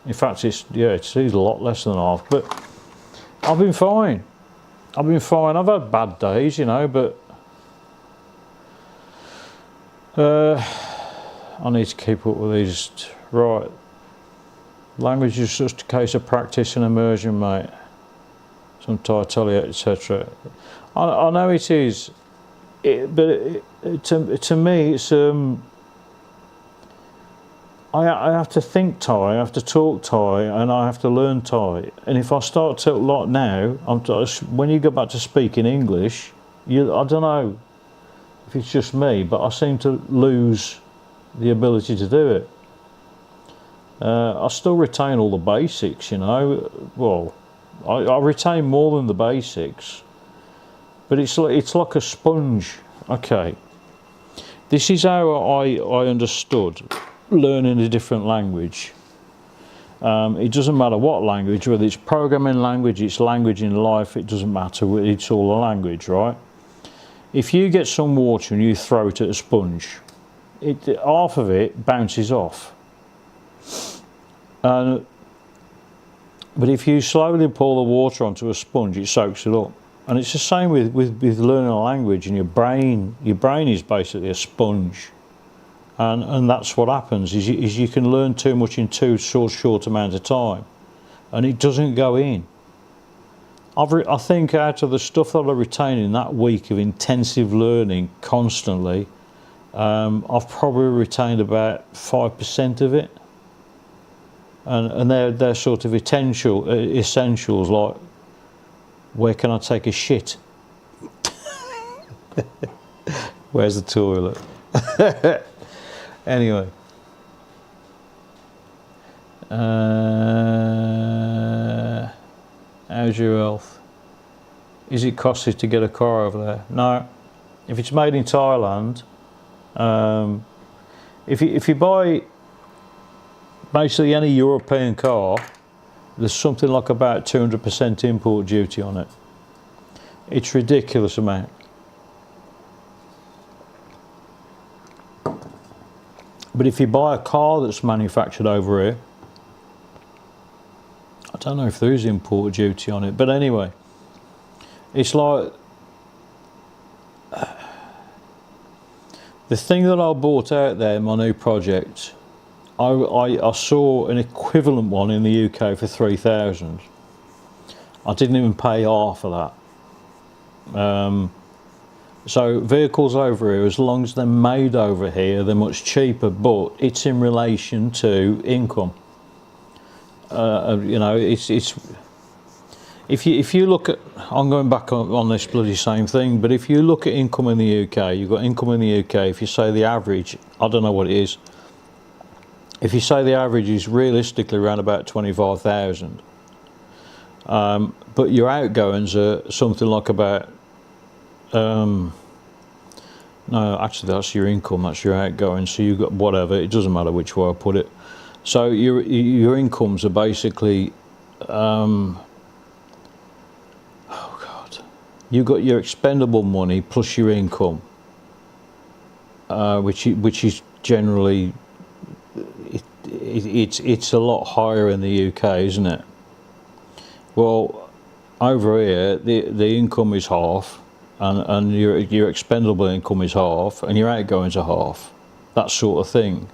In fact, it's a lot less than half. But I've been fine. I've been fine. I've had bad days, you know, but I need to keep up with these. Right. Language is just a case of practice and immersion, mate. Some Thai, etc. I know it is, to me, it's I have to think Thai, I have to talk Thai, and I have to learn Thai. And if I start to like now, when you go back to speaking English, I don't know if it's just me, but I seem to lose the ability to do it. I still retain all the basics, you know. Well, I retain more than the basics, but it's like a sponge. Okay, this is how I understood learning a different language. It doesn't matter what language, whether it's programming language, it's language in life, it doesn't matter, it's all a language, right? If you get some water and you throw it at a sponge, half of it bounces off. But if you slowly pour the water onto a sponge, it soaks it up. And it's the same with learning a language, and your brain is basically a sponge. And that's what happens, is you can learn too much in too short amount of time, and it doesn't go in. I think out of the stuff that I retained in that week of intensive learning constantly, I've probably retained about 5% of it. And they're sort of essentials, like, where can I take a shit? Where's the toilet? Anyway. How's your health? Is it costly to get a car over there? No. If it's made in Thailand, if you buy basically any European car, there's something like about 200% import duty on it. It's ridiculous amount. But if you buy a car that's manufactured over here, I don't know if there is import duty on it, but anyway, it's like the thing that I bought out there in my new project. I saw an equivalent one in the UK for 3,000. I didn't even pay half of that. So vehicles over here, as long as they're made over here, they're much cheaper, but it's in relation to income. You know, it's if you look at, I'm going back on this bloody same thing, but if you look at income in the UK, you've got income in the UK. If you say the average, I don't know what it is. If you say the average is realistically around about 25,000, but your outgoings are something like about, no, actually that's your income, that's your outgoings, so you've got whatever, it doesn't matter which way I put it. So your incomes are basically, oh God, you've got your expendable money plus your income, which is generally, it's a lot higher in the UK, isn't it? Well, over here the income is half, and your expendable income is half, and your outgoings are half, that sort of thing.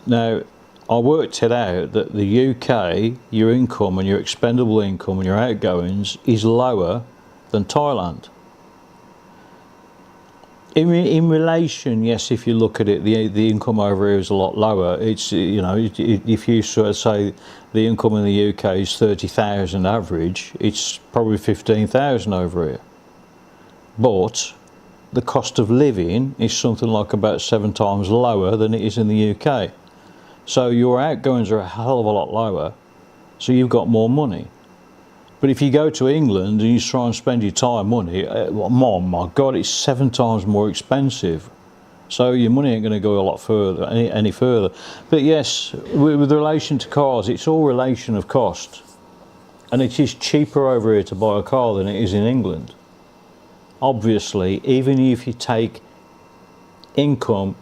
Now, I worked it out that the UK, your income and your expendable income and your outgoings is lower than Thailand. In relation, yes, if you look at it, the income over here is a lot lower. It's, you know, if you sort of say the income in the UK is 30,000 average, it's probably 15,000 over here. But the cost of living is something like about 7 times lower than it is in the UK. So your outgoings are a hell of a lot lower, so you've got more money. But if you go to England and you try and spend your time money, oh my God, it's 7 times more expensive. So your money ain't going to go a lot further, any further. But yes, with relation to cars, it's all relation of cost. And it is cheaper over here to buy a car than it is in England. Obviously, even if you take income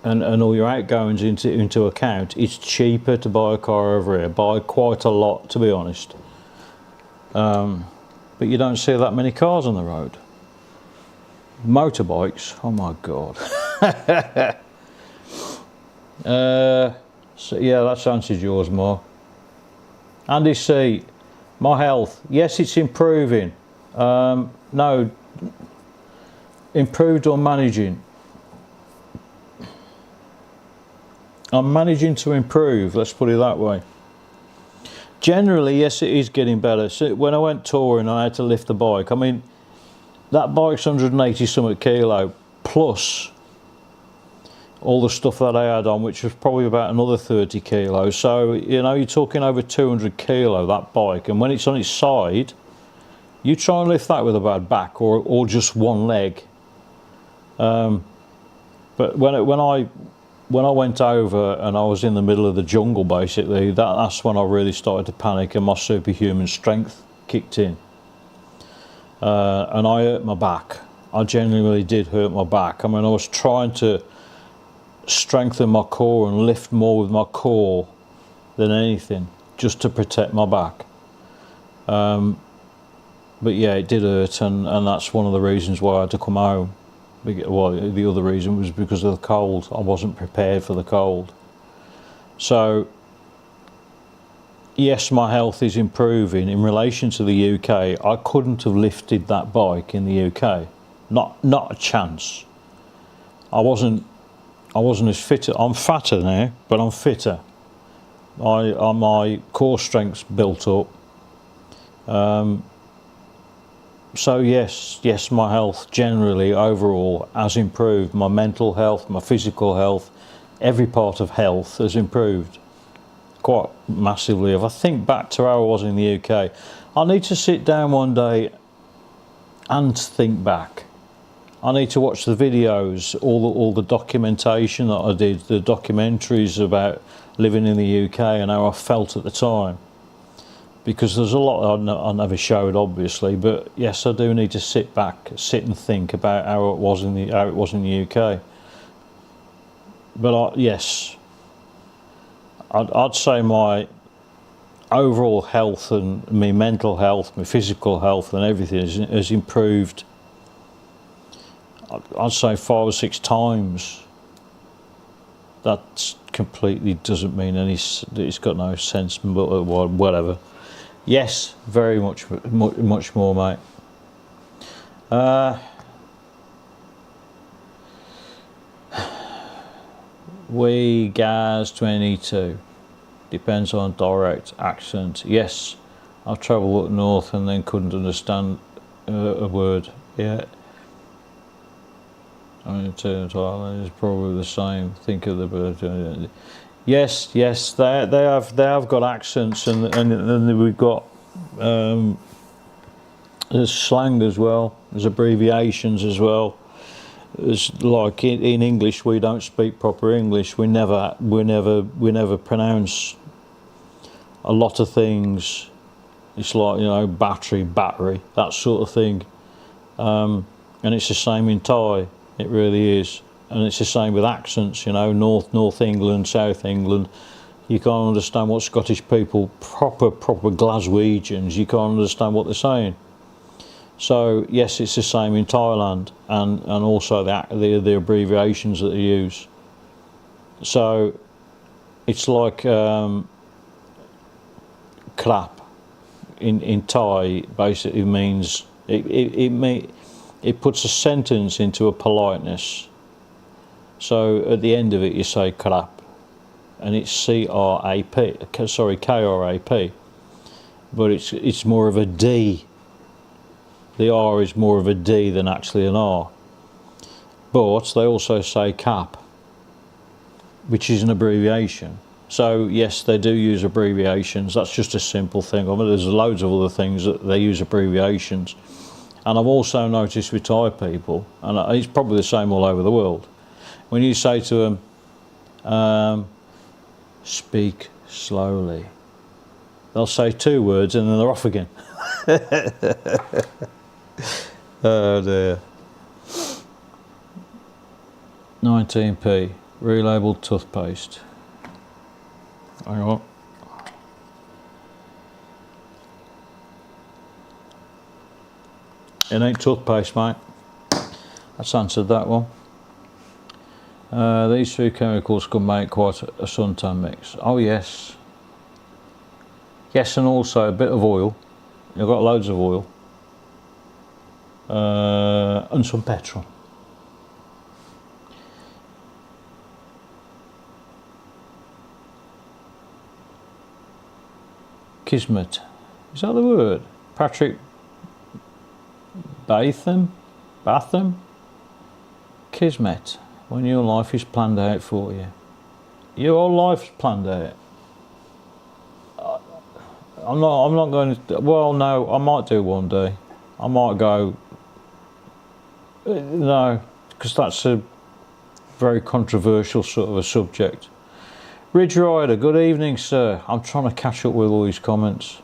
and all your outgoings into account, it's cheaper to buy a car over here, by quite a lot, to be honest. But you don't see that many cars on the road. Motorbikes, oh my God. So yeah, that's answered yours more. Andy C, my health, yes, it's improving. No, improved or managing. I'm managing to improve, let's put it that way. Generally, yes, it is getting better. So when I went touring, I had to lift the bike. I mean, that bike's 180 something kilo plus all the stuff that I had on, which was probably about another 30 kilos. So, you know, you're talking over 200 kilo, that bike. And when it's on its side, you try and lift that with a bad back or just one leg. But when I went over and I was in the middle of the jungle, basically, that's when I really started to panic and my superhuman strength kicked in. And I hurt my back. I genuinely did hurt my back. I mean, I was trying to strengthen my core and lift more with my core than anything, just to protect my back. But yeah, it did hurt, and that's one of the reasons why I had to come home. Well, the other reason was because of the cold. I wasn't prepared for the cold. So yes, my health is improving. In relation to the UK, I couldn't have lifted that bike in the UK. Not a chance. I wasn't as fit. I'm fatter now, but I'm fitter. My core strength's built up. So yes, my health generally overall has improved. My mental health, my physical health, every part of health has improved quite massively. If I think back to how I was in the UK, I need to sit down one day and think back. I need to watch the videos, all the documentation that I did, the documentaries about living in the UK and how I felt at the time. Because there's a lot I never showed, obviously, but yes, I do need to sit and think about how it was in the UK. But yes, I'd say my overall health and my mental health, my physical health, and everything has improved. I'd say 5 or 6 times. That completely doesn't mean it's got no sense, but whatever. Yes, very much more, mate. We Gaz 22. Depends on direct accent. Yes, I've travelled up north and then couldn't understand a word. Yeah. I mean, Thailand is probably the same. Think of the bird. Yes, they have got accents, and we've got there's slang as well. There's abbreviations as well. It's like in English, we don't speak proper English. We never pronounce a lot of things. It's like, you know, battery, that sort of thing. And it's the same in Thai. It really is. And it's the same with accents, you know, North England, South England. You can't understand what Scottish people, proper Glaswegians, you can't understand what they're saying. So yes, it's the same in Thailand, and also the abbreviations that they use. So it's like crap in Thai basically means it puts a sentence into a politeness. So at the end of it, you say crap, and it's C-R-A-P, sorry, K-R-A-P, but it's more of a D. The R is more of a D than actually an R. But they also say cap, which is an abbreviation. So yes, they do use abbreviations. That's just a simple thing. I mean, there's loads of other things that they use abbreviations. And I've also noticed with Thai people, and it's probably the same all over the world, when you say to them, speak slowly, they'll say 2 words and then they're off again. Oh dear. 19p, relabeled toothpaste. Hang on. It ain't toothpaste, mate. That's answered that one. These 2 chemicals could make quite a suntan mix. Oh yes. Yes, and also a bit of oil. You've got loads of oil. And some petrol. Kismet. Is that the word? Patrick Batham? Kismet. When your life is planned out for you. Your life's planned out. I'm not going to, well, no, I might do one day. I might go, no, because that's a very controversial sort of a subject. Ridge Rider, good evening, sir. I'm trying to catch up with all these comments.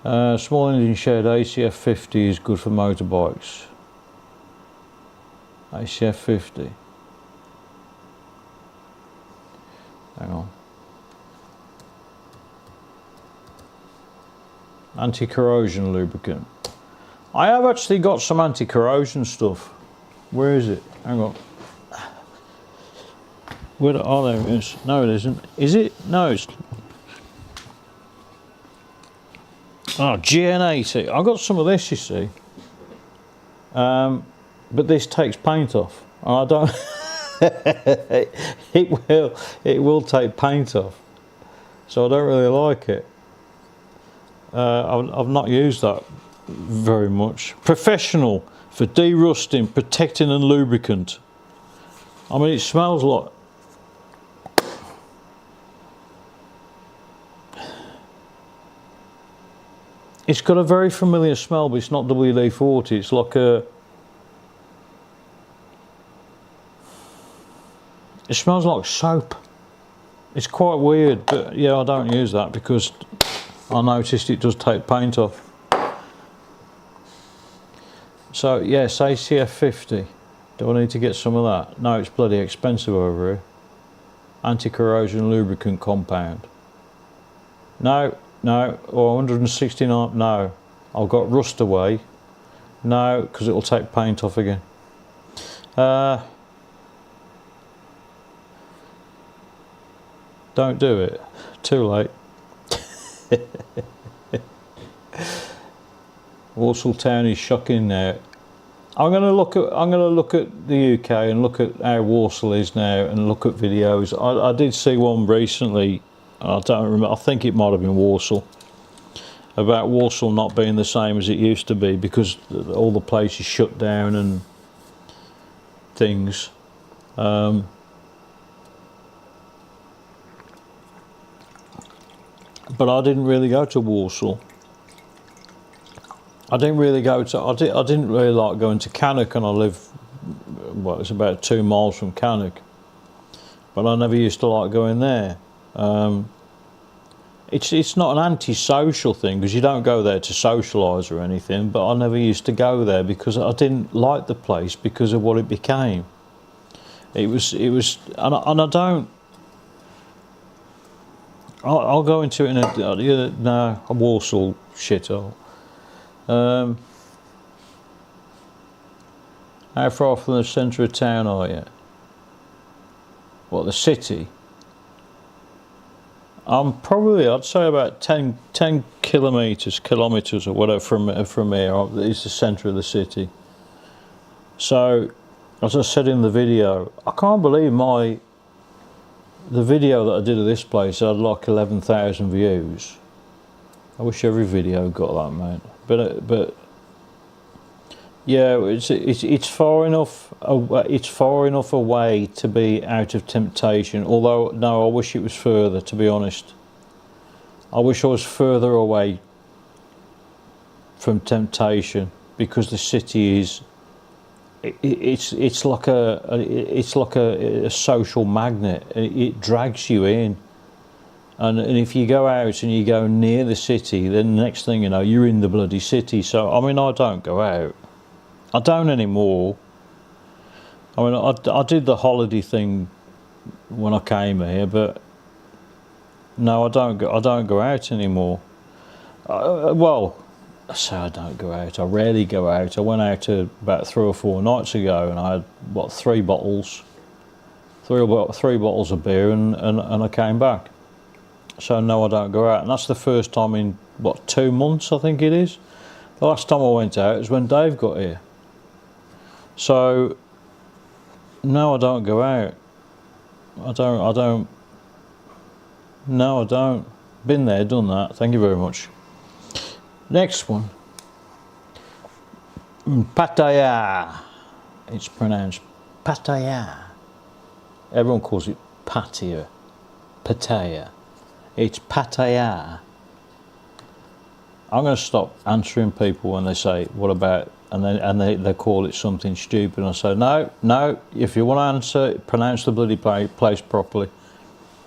Small engine shed ACF 50 is good for motorbikes. ACF 50. Hang on. Anti-corrosion lubricant. I have actually got some anti-corrosion stuff. Where is it? Hang on. Where? Oh, there it is. No, it isn't. Is it? No, it's. Oh, GN80. I got some of this, you see. But this takes paint off. I don't. It will take paint off. So I don't really like it. I've not used that very much. Professional for de-rusting, protecting and lubricant. I mean, it smells like. It's got a very familiar smell, but it's not WD-40. It's like a. It smells like soap. It's quite weird, but yeah, I don't use that because I noticed it does take paint off. So yes, ACF 50. Do I need to get some of that? No, it's bloody expensive over here. Anti-corrosion lubricant compound. No, or 169. No, I've got rust away. No, because it'll take paint off again. Don't do it. Too late. Walsall town is shocking now. I'm going to look at the UK and look at how Walsall is now and look at videos. I did see one recently. I don't remember. I think it might have been Walsall. About Walsall not being the same as it used to be because all the places shut down and things. But I didn't really go to Walsall. I didn't really like going to Cannock, and I live, well, it's about 2 miles from Cannock. But I never used to like going there. It's not an anti-social thing because you don't go there to socialise or anything. But I never used to go there because I didn't like the place because of what it became. It was, and I don't. I'll go into it in a Walsall shithole. How far from the centre of town are you? What, the city? I'm probably, I'd say about 10 kilometres or whatever from here is the centre of the city. So, as I said in the video, I can't believe the video that I did of this place had like 11,000 views. I wish every video got that, mate. But yeah, it's far enough. It's far enough away to be out of temptation. Although no, I wish it was further. To be honest, I wish I was further away from temptation because the city is. It's like a social magnet. It drags you in, and if you go out and you go near the city, then the next thing you know, you're in the bloody city. So I mean, I don't go out. I don't anymore. I mean, I did the holiday thing when I came here, but no, I don't go out anymore. Well. So I don't go out. I rarely go out. I went out about 3 or 4 nights ago, and I had what 3 bottles of beer, and I came back. So no, I don't go out, and that's the first time in what 2 months I think it is. The last time I went out was when Dave got here. So no, I don't go out. I don't. No, I don't. Been there, done that. Thank you very much. Next one. Pattaya. It's pronounced Pattaya. Everyone calls it Pattaya. Pattaya. It's Pattaya. I'm going to stop answering people when they say, what about, and they call it something stupid. And I say, no, if you want to answer, pronounce the bloody place properly.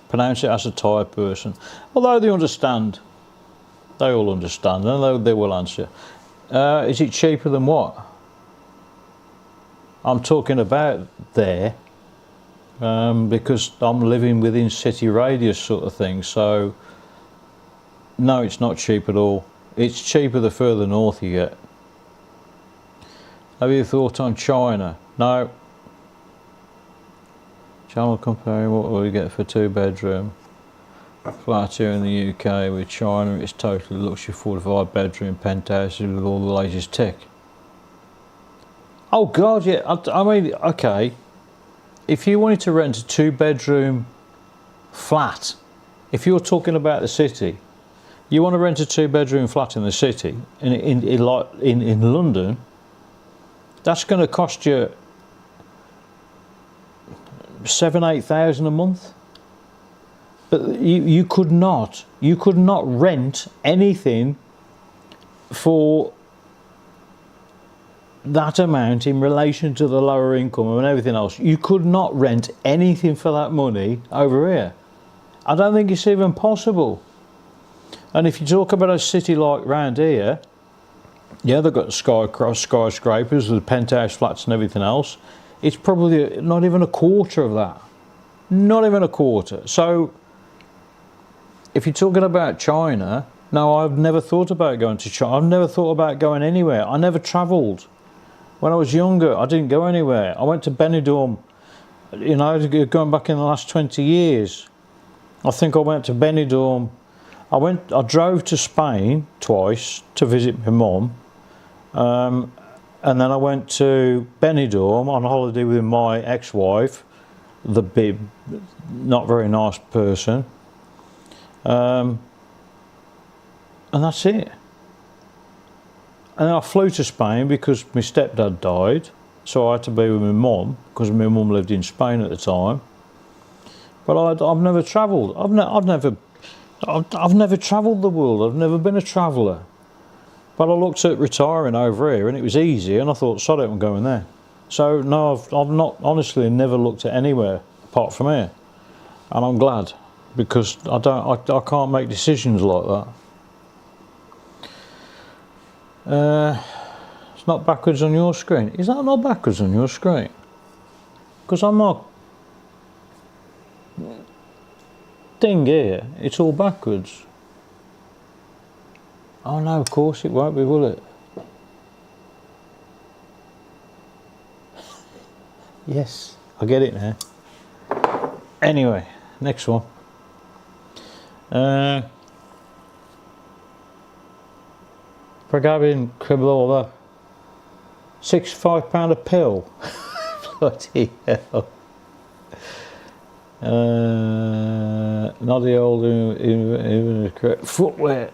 Pronounce it as a Thai person. Although they understand. They all understand, and they will answer. Is it cheaper than what? I'm talking about there, because I'm living within city radius sort of thing. So, no, it's not cheap at all. It's cheaper the further north you get. Have you thought on China? No. Channel comparing what will we get for 2-bedroom flat here in the UK with China. It's totally luxury 45-bedroom penthouse with all the latest tech. Oh God, yeah. I mean, okay. If you wanted to rent a 2-bedroom flat, if you're talking about the city, you want to rent a 2-bedroom flat in the city, in London, that's going to cost you 7,000-8,000 a month. But you could not rent anything for that amount in relation to the lower income and everything else. You could not rent anything for that money over here. I don't think it's even possible. And if you talk about a city like round here, yeah, they've got skyscrapers with penthouse flats and everything else. It's probably not even a quarter of that. Not even a quarter. So, if you're talking about China, no, I've never thought about going to China. I've never thought about going anywhere. I never travelled. When I was younger, I didn't go anywhere. I went to Benidorm, you know, going back in the last 20 years. I think I went to Benidorm. I drove to Spain twice to visit my mum. And then I went to Benidorm on holiday with my ex-wife, the big, not very nice person. And that's it. And then I flew to Spain because my stepdad died, so I had to be with my mum because my mum lived in Spain at the time. But I've never travelled. I've never travelled the world. I've never been a traveller. But I looked at retiring over here and it was easy, and I thought, sod it, I'm going there. So no, I've not, honestly, never looked at anywhere apart from here, and I'm glad, because I can't make decisions like that. It's not backwards on your screen. Is that not backwards on your screen? Because I'm not thing here. It's all backwards. Oh no, of course it won't be, will it? Yes, I get it now. Anyway, next one. Forgavin Criblola. £65 a pill. Bloody hell. Not the old even the correct footwear.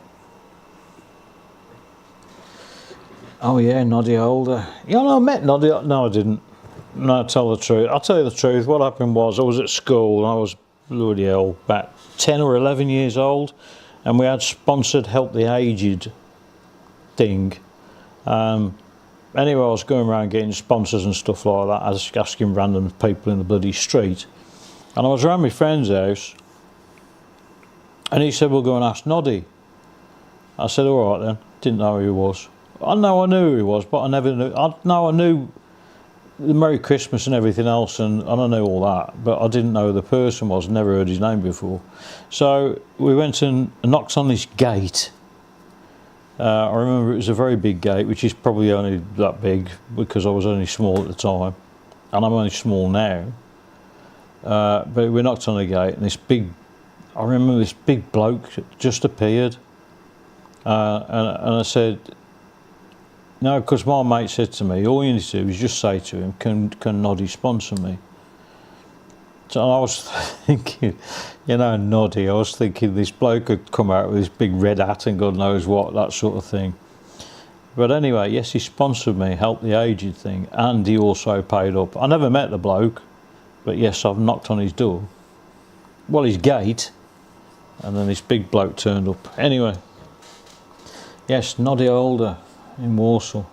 Oh yeah, Noddy Older. Yeah, no, I met Noddy. No, I didn't. No, tell the truth. I'll tell you the truth. What happened was I was at school and I was bloody hell, about 10 or 11 years old, and we had sponsored Help the Aged thing. Anyway, I was going around getting sponsors and stuff like that. I was asking random people in the bloody street, and I was around my friend's house, and he said, "We'll go and ask Noddy." I said, "All right then." Didn't know who he was. I knew who he was, but I never knew. I knew the Merry Christmas and everything else, and I knew all that, but I didn't know who the person was. Never heard his name before. So we went and knocked on this gate. I remember it was a very big gate, which is probably only that big because I was only small at the time, and I'm only small now. But we knocked on the gate, and I remember this big bloke just appeared, and I said, no, because my mate said to me, all you need to do is just say to him, can Noddy sponsor me? So I was thinking, you know, Noddy, I was thinking this bloke could come out with this big red hat and God knows what, that sort of thing. But anyway, yes, he sponsored me, helped the aged thing, and he also paid up. I never met the bloke, but yes, I've knocked on his door. Well, his gate, and then this big bloke turned up. Anyway, yes, Noddy Older in Warsaw.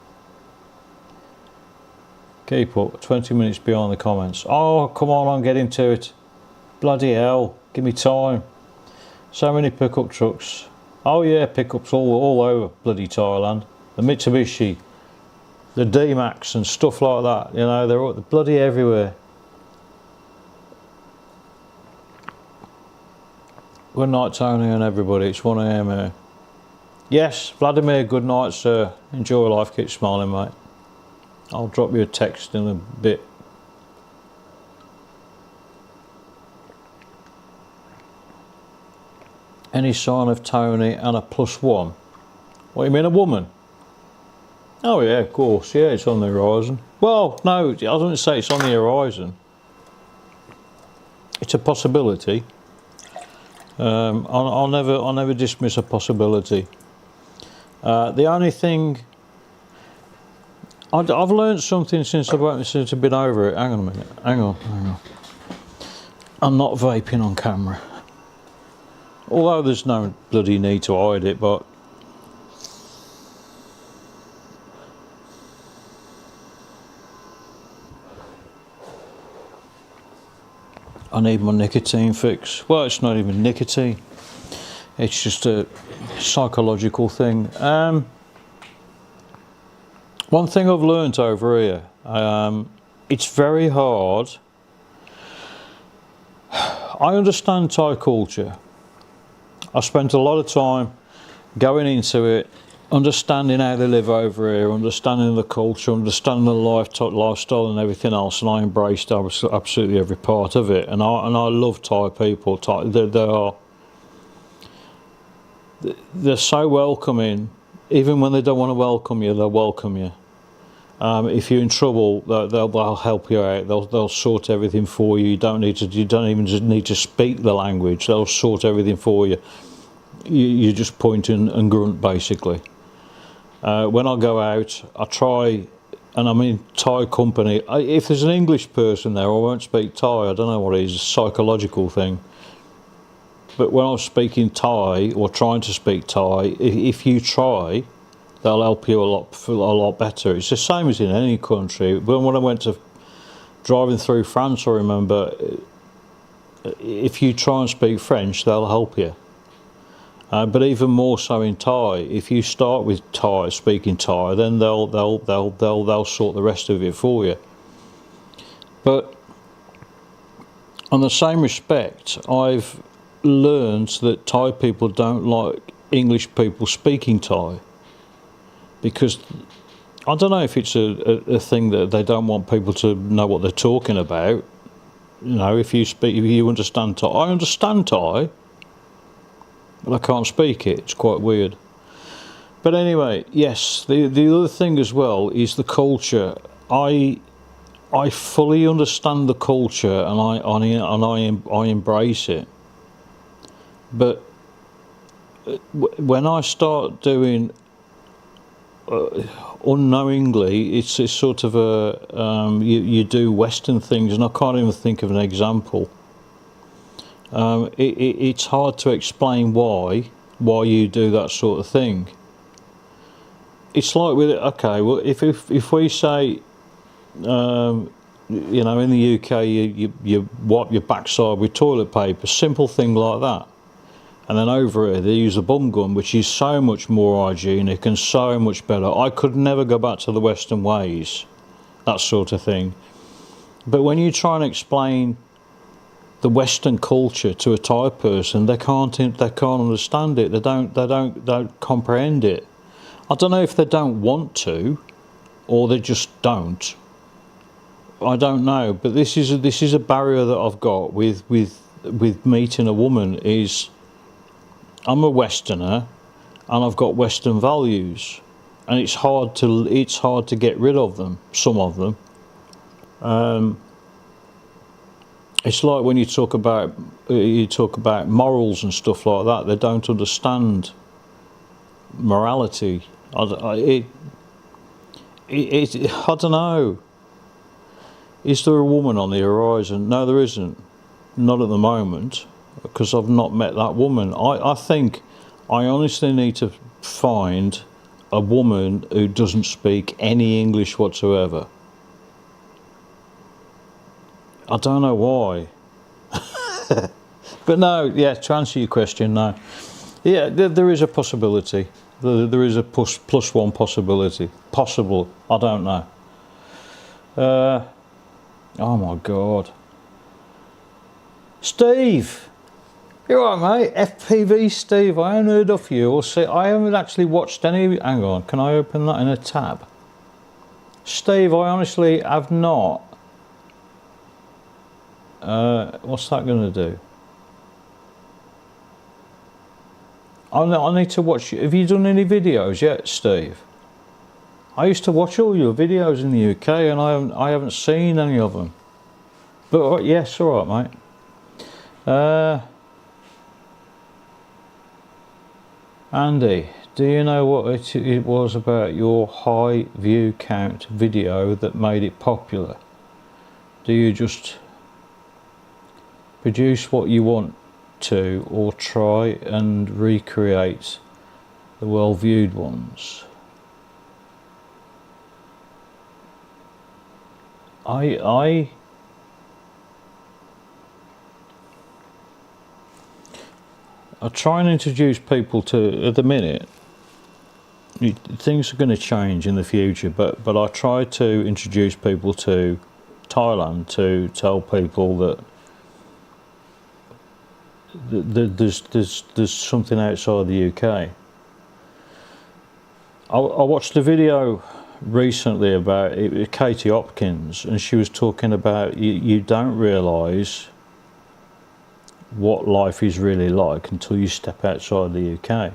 Keep up, 20 minutes behind the comments. Oh, come on, I'm getting to it. Bloody hell, give me time. So many pickup trucks. Oh yeah, pickups all over bloody Thailand. The Mitsubishi, the D-Max and stuff like that, you know, they're bloody everywhere. Good night, Tony and everybody, it's 1 AM here. Yes, Vladimir, good night, sir. Enjoy life, keep smiling, mate. I'll drop you a text in a bit. Any sign of Tony and a +1? What, you mean a woman? Oh yeah, of course, yeah, it's on the horizon. Well, no, I wouldn't say it's on the horizon. It's a possibility. I'll never dismiss a possibility. The only thing I've learned something since I've been over it. Hang on a minute. Hang on. I'm not vaping on camera. Although there's no bloody need to hide it, but I need my nicotine fix. Well, it's not even nicotine. It's just a psychological thing. One thing I've learnt over here, it's very hard. I understand Thai culture. I spent a lot of time going into it, understanding how they live over here, understanding the culture, understanding the lifestyle and everything else, and I embraced absolutely every part of it. And I love Thai people. They're so welcoming. Even when they don't want to welcome you, they'll welcome you. If you're in trouble, they'll help you out. They'll sort everything for you. You don't even just need to speak the language. They'll sort everything for you. You just point and grunt basically. When I go out, I try, and I'm in Thai company. If there's an English person there, I won't speak Thai. I don't know what it is, a psychological thing. But when I'm speaking Thai or trying to speak Thai, if you try, they'll help you a lot better. It's the same as in any country. When I went to driving through France, I remember, if you try and speak French, they'll help you. But even more so in Thai, if you start with Thai, speaking Thai, then they'll sort the rest of it for you. But on the same respect, I've learned that Thai people don't like English people speaking Thai, because I don't know if it's a thing that they don't want people to know what they're talking about. You know, if you understand Thai, I understand Thai, but I can't speak it. It's quite weird. But anyway, yes, the other thing as well is the culture. I fully understand the culture and I embrace it. But when I start doing unknowingly, it's sort of a you do Western things, and I can't even think of an example. It's hard to explain why you do that sort of thing. It's like with it. Okay, well, if we say, you know, in the UK, you wipe your backside with toilet paper, simple thing like that. And then over here, they use a bum gun, which is so much more hygienic and so much better. I could never go back to the Western ways, that sort of thing. But when you try and explain the Western culture to a Thai person, they can't understand it. They don't comprehend it. I don't know if they don't want to, or they just don't. I don't know. But this is a barrier that I've got with meeting a woman. Is I'm a Westerner, and I've got Western values, and it's hard to get rid of them. Some of them. It's like when you talk about morals and stuff like that. They don't understand morality. I don't know. Is there a woman on the horizon? No, there isn't. Not at the moment, because I've not met that woman. I think I honestly need to find a woman who doesn't speak any English whatsoever. I don't know why. But no, yeah, to answer your question, no. Yeah, there is a possibility. There is a plus one possibility. Possible, I don't know. Oh my God. Steve! You're right, mate. FPV Steve, I haven't heard of you. Or see, I haven't actually watched any. Hang on, can I open that in a tab? Steve, I honestly have not. What's that going to do? I need to watch. Have you done any videos yet, Steve? I used to watch all your videos in the UK, and I haven't seen any of them. But yes, all right, mate. Andy, do you know what it was about your high view count video that made it popular? Do you just produce what you want to, or try and recreate the well viewed ones? I try and introduce people to, at the minute, things are going to change in the future, but I try to introduce people to Thailand, to tell people that there's something outside the UK. I watched a video recently about it, Katie Hopkins, and she was talking about you don't realise what life is really like until you step outside the UK.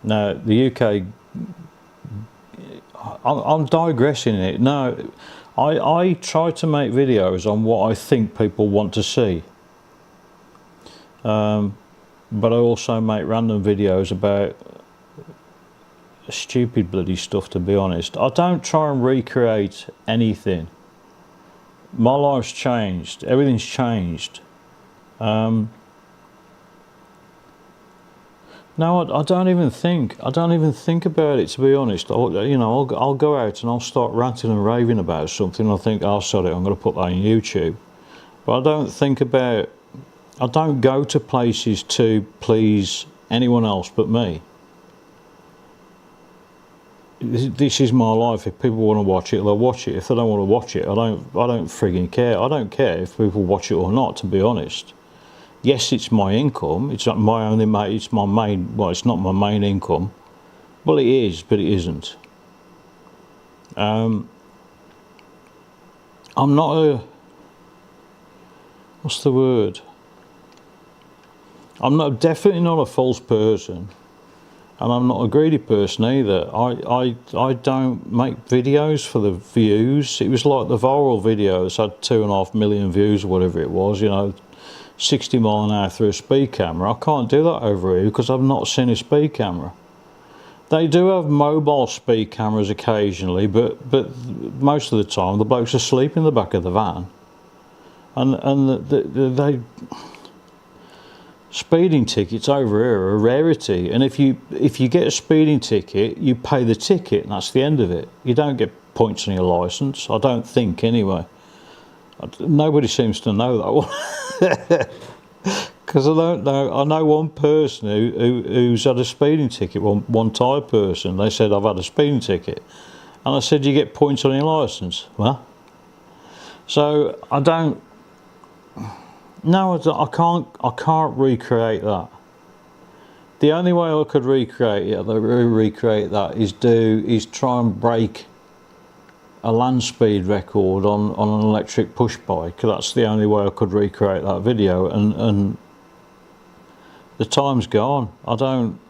Now the UK, I'm digressing it. No, I try to make videos on what I think people want to see. But I also make random videos about stupid bloody stuff, to be honest. I don't try and recreate anything. My life's changed. Everything's changed. No, I don't even think about it, to be honest. I'll go out and I'll start ranting and raving about something. I think, oh, sorry, I'm going to put that on YouTube. But I don't go to places to please anyone else but me. This is my life. If people want to watch it, they'll watch it. If they don't want to watch it, I don't frigging care. I don't care if people watch it or not, to be honest. Yes, it's my income. It's not my only mate. It's my main. Well, it's not my main income. Well, it is, but it isn't. I'm not a. What's the word? I'm definitely not a false person, and I'm not a greedy person either. I don't make videos for the views. It was like the viral videos had 2.5 million views or whatever it was. 60 mile an hour through a speed camera. I can't do that over here because I've not seen a speed camera. They do have mobile speed cameras occasionally, but most of the time the bloke's asleep in the back of the van, and they speeding tickets over here are a rarity. And if you get a speeding ticket, you pay the ticket, and that's the end of it. You don't get points on your licence. I don't think, anyway. Nobody seems to know that one. Because I don't know. I know one person who's had a speeding ticket. One Thai person. They said, I've had a speeding ticket, and I said, you get points on your licence. Well, so I don't. No, I can't recreate that. The only way I could recreate that is try and break a land speed record on an electric push bike. That's the only way I could recreate that video, and the time's gone. I don't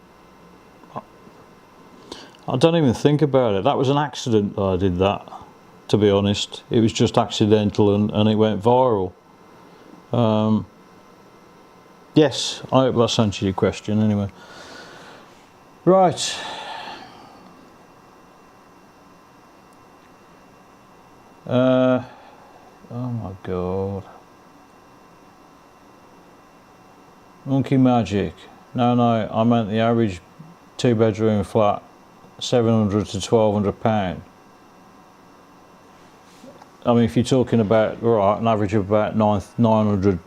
even think about it. That was an accident that I did that, to be honest. It was just accidental, and it went viral. Yes, I hope that's answered your question anyway. Right. Oh my god. Monkey Magic. No, I meant the average 2-bedroom flat, £700 to £1,200. I mean, if you're talking about, right, an average of about 900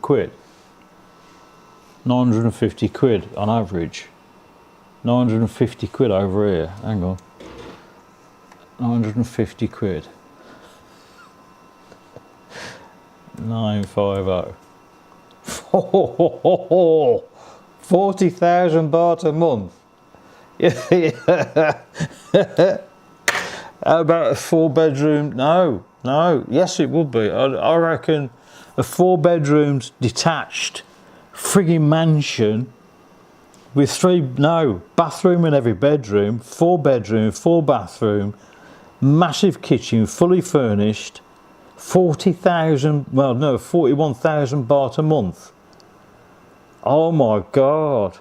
quid. 950 quid on average. 950 quid over here. Hang on. 950 quid. 950. 40,000 baht a month. Yeah. How about a 4-bedroom? No. Yes, it would be. I reckon a 4-bedroom detached frigging mansion with bathroom in every bedroom, 4-bedroom, 4-bathroom, massive kitchen, fully furnished, 41,000 baht a month. Oh my god.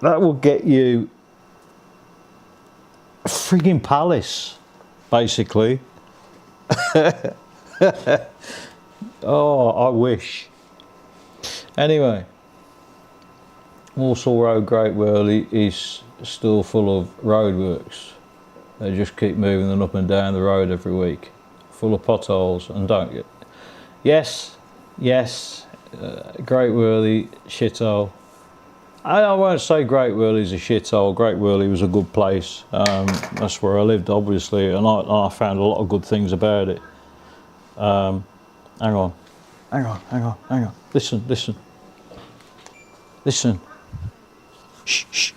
That will get you a frigging palace, basically. Oh, I wish. Anyway, Walsall Road, Great Worley is still full of roadworks. They just keep moving them up and down the road every week, full of potholes. And don't get, yes, Great Worley shithole. I won't say Great Worley's a shithole. Great Worley was a good place. That's where I lived, obviously, and I found a lot of good things about it. Hang on. Listen. Shh.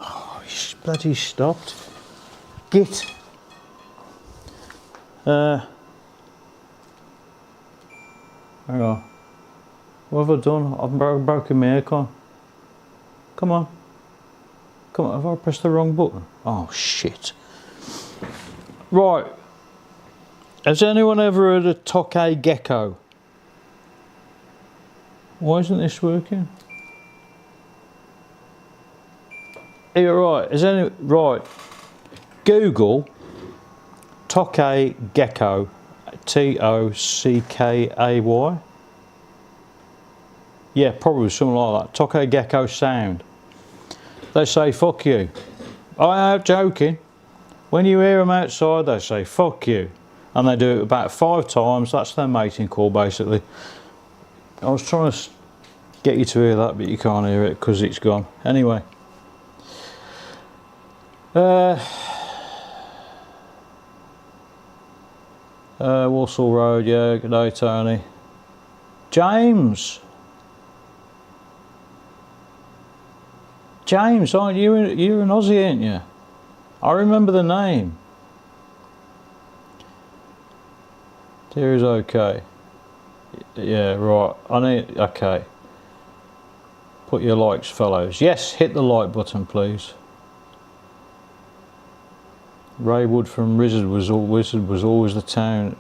Oh, he's bloody stopped. Git. Hang on. What have I done? I've broken my aircon. Come on, have I pressed the wrong button? Oh shit. Right. Has anyone ever heard of Tokay Gecko? Why isn't this working? You're right. Right. Google Tokay Gecko. Tockay. Yeah, probably something like that. Tokay Gecko sound. They say fuck you. I ain't joking. When you hear them outside, they say fuck you, and they do it about 5 times. That's their mating call, basically. I was trying to get you to hear that, but you can't hear it because it's gone. Anyway. Walsall Road, yeah, good day Tony. James, aren't you? You're an Aussie, ain't you? I remember the name. Dear is okay. Yeah, right. Okay. Put your likes, fellows. Yes, hit the like button, please. Ray Wood from Wizard was always the town.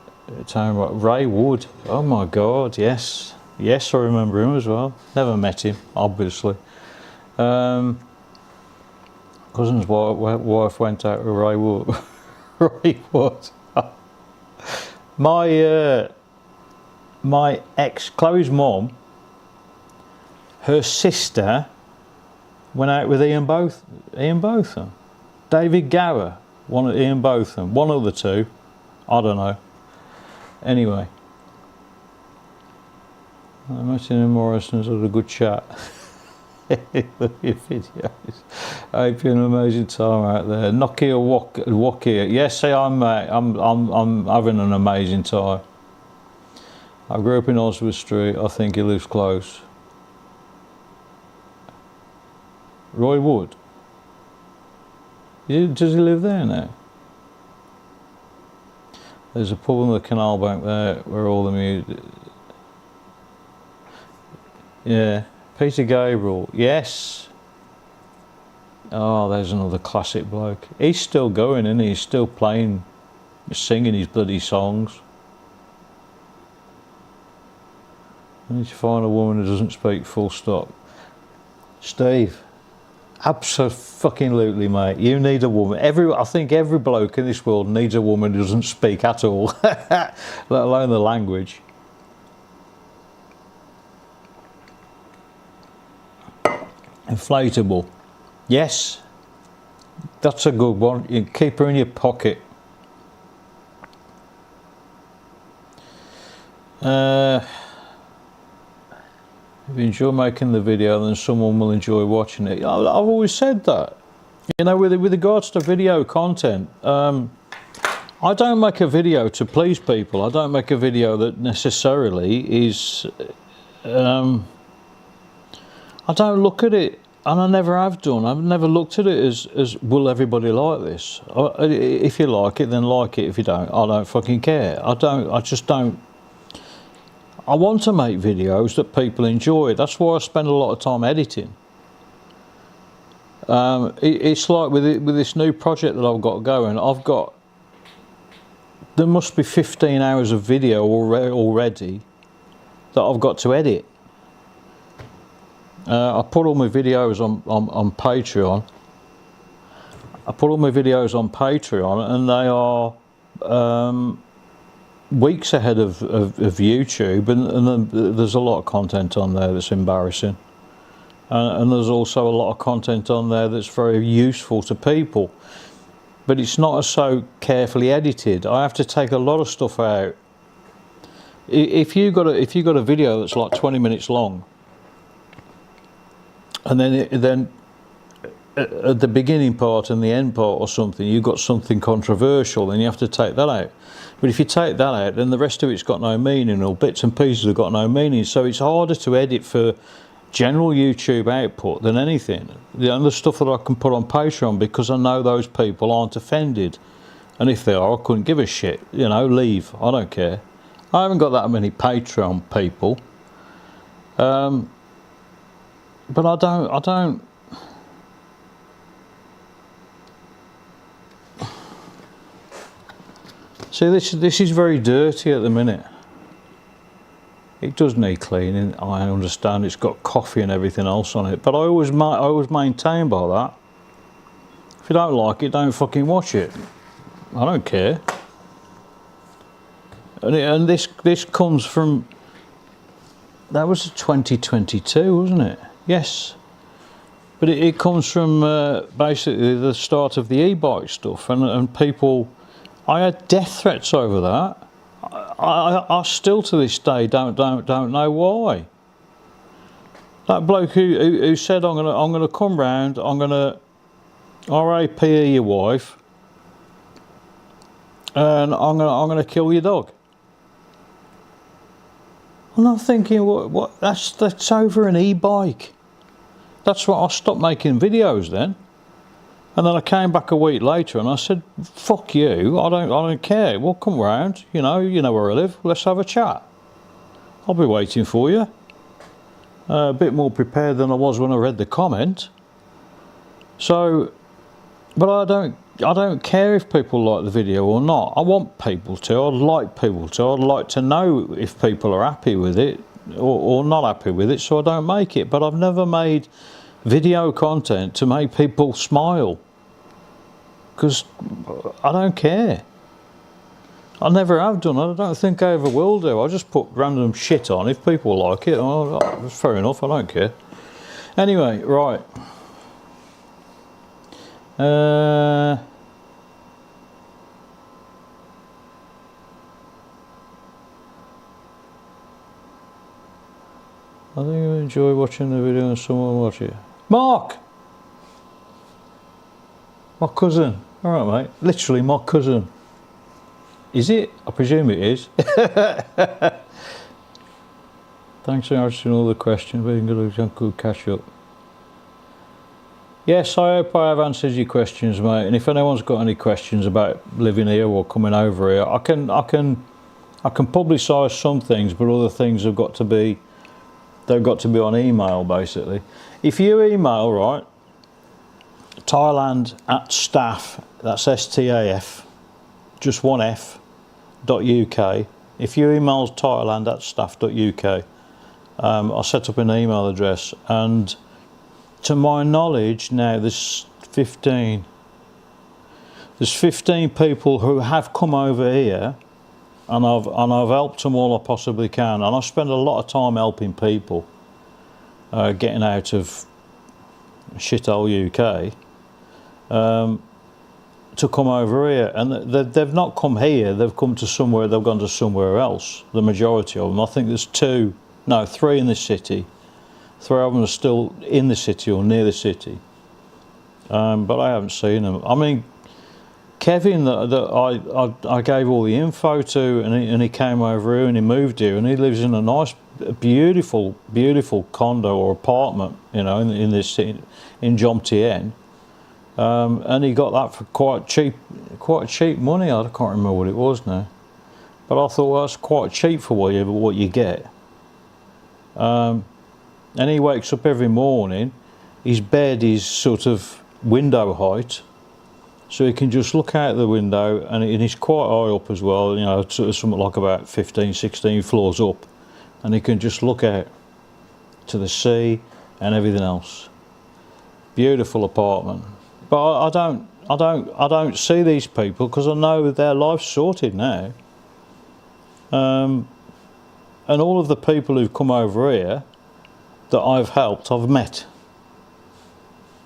Ray Wood. Oh my God, yes. Yes, I remember him as well. Never met him, obviously. Cousin's wife went out with Ray Wood. Ray Wood. My ex, Chloe's mum, her sister went out with Ian Botham. David Gower, one of Ian Botham, one of the two, I don't know. Anyway, Martin and Morrison's had a good chat. Look at your videos. I hope you're an amazing time out there. Nokia Wakia. Yes, I'm having an amazing time. I grew up in Oswald Street. I think he lives close. Roy Wood. Does he live there now? There's a pub on the canal bank there where all the music. Yeah, Peter Gabriel. Yes. Oh, there's another classic bloke. He's still going, isn't he? He's still playing, singing his bloody songs. I need to find a woman who doesn't speak full stop. Steve, absolutely, mate. You need a woman. I think every bloke in this world needs a woman who doesn't speak at all, let alone the language. Inflatable. Yes, that's a good one. You keep her in your pocket. If you enjoy making the video, then someone will enjoy watching it. I've always said that. You know, with regards to video content, I don't make a video to please people. I don't make a video that necessarily is... I don't look at it, and I never have done. I've never looked at it as will everybody like this? If you like it, then like it. If you don't, I don't fucking care. I just don't. I want to make videos that people enjoy. That's why I spend a lot of time editing. It's like with this new project that I've got going. There must be 15 hours of video already that I've got to edit. I put all my videos on Patreon. I put all my videos on Patreon, and they are weeks ahead of YouTube, and there's a lot of content on there that's embarrassing, and there's also a lot of content on there that's very useful to people, but it's not so carefully edited. I have to take a lot of stuff out. If you got a video that's like 20 minutes long, and then at the beginning part and the end part or something, you've got something controversial, then you have to take that out. But if you take that out, then the rest of it's got no meaning, or bits and pieces have got no meaning. So it's harder to edit for general YouTube output than anything. The other stuff that I can put on Patreon, because I know those people aren't offended. And if they are, I couldn't give a shit. You know, leave. I don't care. I haven't got that many Patreon people. But I don't. See, this is very dirty at the minute. It does need cleaning. I understand it's got coffee and everything else on it, but I always maintain by that. If you don't like it, don't fucking watch it. I don't care. And this comes from, that was 2022, wasn't it? Yes. But it comes from basically the start of the e-bike stuff, and people. I had death threats over that. I still to this day don't know why. That bloke who said I'm gonna come round, I'm gonna RAPE your wife, and I'm gonna kill your dog. And I'm thinking, what? That's over an e-bike. That's what I stopped making videos then. And then I came back a week later and I said, fuck you, I don't care. Well, come round, you know where I live, let's have a chat. I'll be waiting for you. A bit more prepared than I was when I read the comment. So, but I don't care if people like the video or not. I want people to, I'd like people to. I'd like to know if people are happy with it or not happy with it, so I don't make it. But I've never made video content to make people smile, because I don't care. I never have done. I don't think I ever will do. I just put random shit on. If people like it, oh, that's fair enough, I don't care. Anyway, right. I think you enjoy watching the video and someone watch it. Mark! My cousin. Alright, mate. Literally my cousin. Is it? I presume it is. Thanks for answering all the questions. We're going to good catch up. Yes, I hope I have answered your questions, mate. And if anyone's got any questions about living here or coming over here, I can publicise some things, but other things have got to be, they've got to be on email, basically. If you email, right, Thailand at staff, that's STAF, just one F, .uk. If you email Thailand at staff.uk, I'll set up an email address, and to my knowledge now there's 15 people who have come over here, and I've helped them all I possibly can, and I spend a lot of time helping people getting out of shithole UK to come over here, and they've not come here, they've come to somewhere, they've gone to somewhere else, the majority of them. I think there's 3 in this city. 3 of them are still in the city or near the city, but I haven't seen them. I mean, Kevin that I gave all the info to, and he came over here and he moved here, and he lives in a nice, beautiful condo or apartment, you know, in this city, in Jomtien, and he got that for quite cheap money. I can't remember what it was now, but I thought, well, that's quite cheap for what you get. And he wakes up every morning, his bed is sort of window height, so he can just look out the window, and he's quite high up as well, you know, sort of something like about 15, 16 floors up, and he can just look out to the sea and everything else. Beautiful apartment. But I don't see these people, because I know their life's sorted now. And all of the people who've come over here that I've helped, I've met.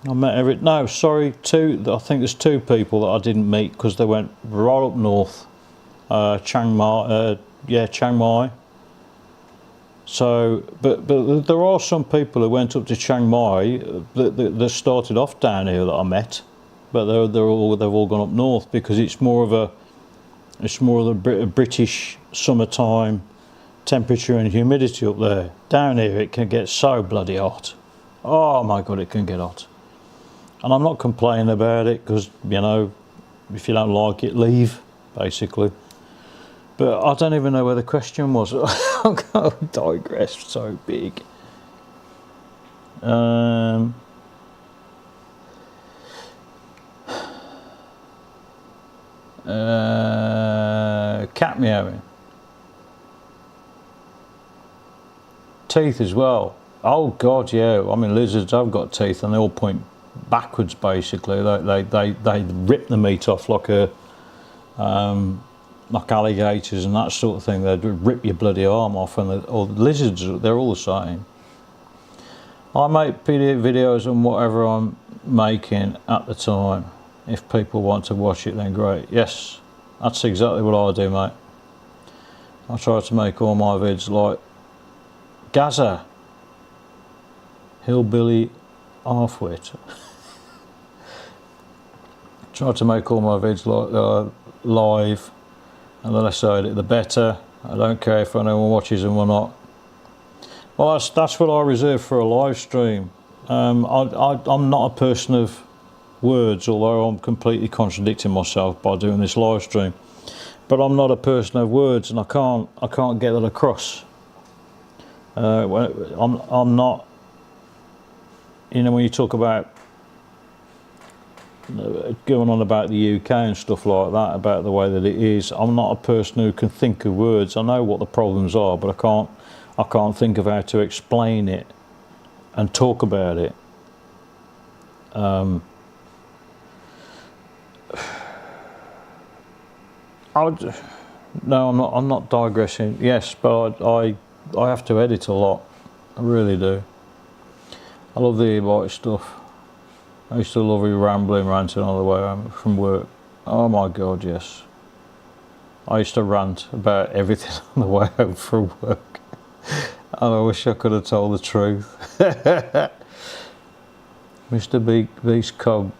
I met I think there's 2 people that I didn't meet because they went right up north, Chiang Mai. So, but there are some people who went up to Chiang Mai that started off down here that I met, but they've all gone up north, because it's more of the British summertime temperature and humidity up there. Down here it can get so bloody hot. Oh my God, it can get hot. And I'm not complaining about it, because, you know, if you don't like it, leave, basically. But I don't even know where the question was. I'm going to digress so big. Cat meowing. Teeth as well. Oh God, yeah. I mean, lizards have got teeth, and they all point backwards. Basically, they rip the meat off like alligators and that sort of thing. They'd rip your bloody arm off, and or lizards, they're all the same. I make videos on whatever I'm making at the time. If people want to watch it, then great. Yes, that's exactly what I do, mate. I try to make all my vids like Gaza, hillbilly halfwit. Try to make all my vids like live, and the less I edit the better. I don't care if anyone watches them or not. Well, that's what I reserve for a live stream. I'm not a person of words, although I'm completely contradicting myself by doing this live stream. But I'm not a person of words, and I can't get that across. I'm not, you know, when you talk about going on about the UK and stuff like that, about the way that it is, I'm not a person who can think of words. I know what the problems are, but I can't think of how to explain it and talk about it. No, I'm not digressing. Yes, but I have to edit a lot. I really do. I love the e-bike stuff. I used to love you rambling, ranting on the way home from work. Oh my God, yes. I used to rant about everything on the way home from work. And I wish I could have told the truth. Mr. Beast Cog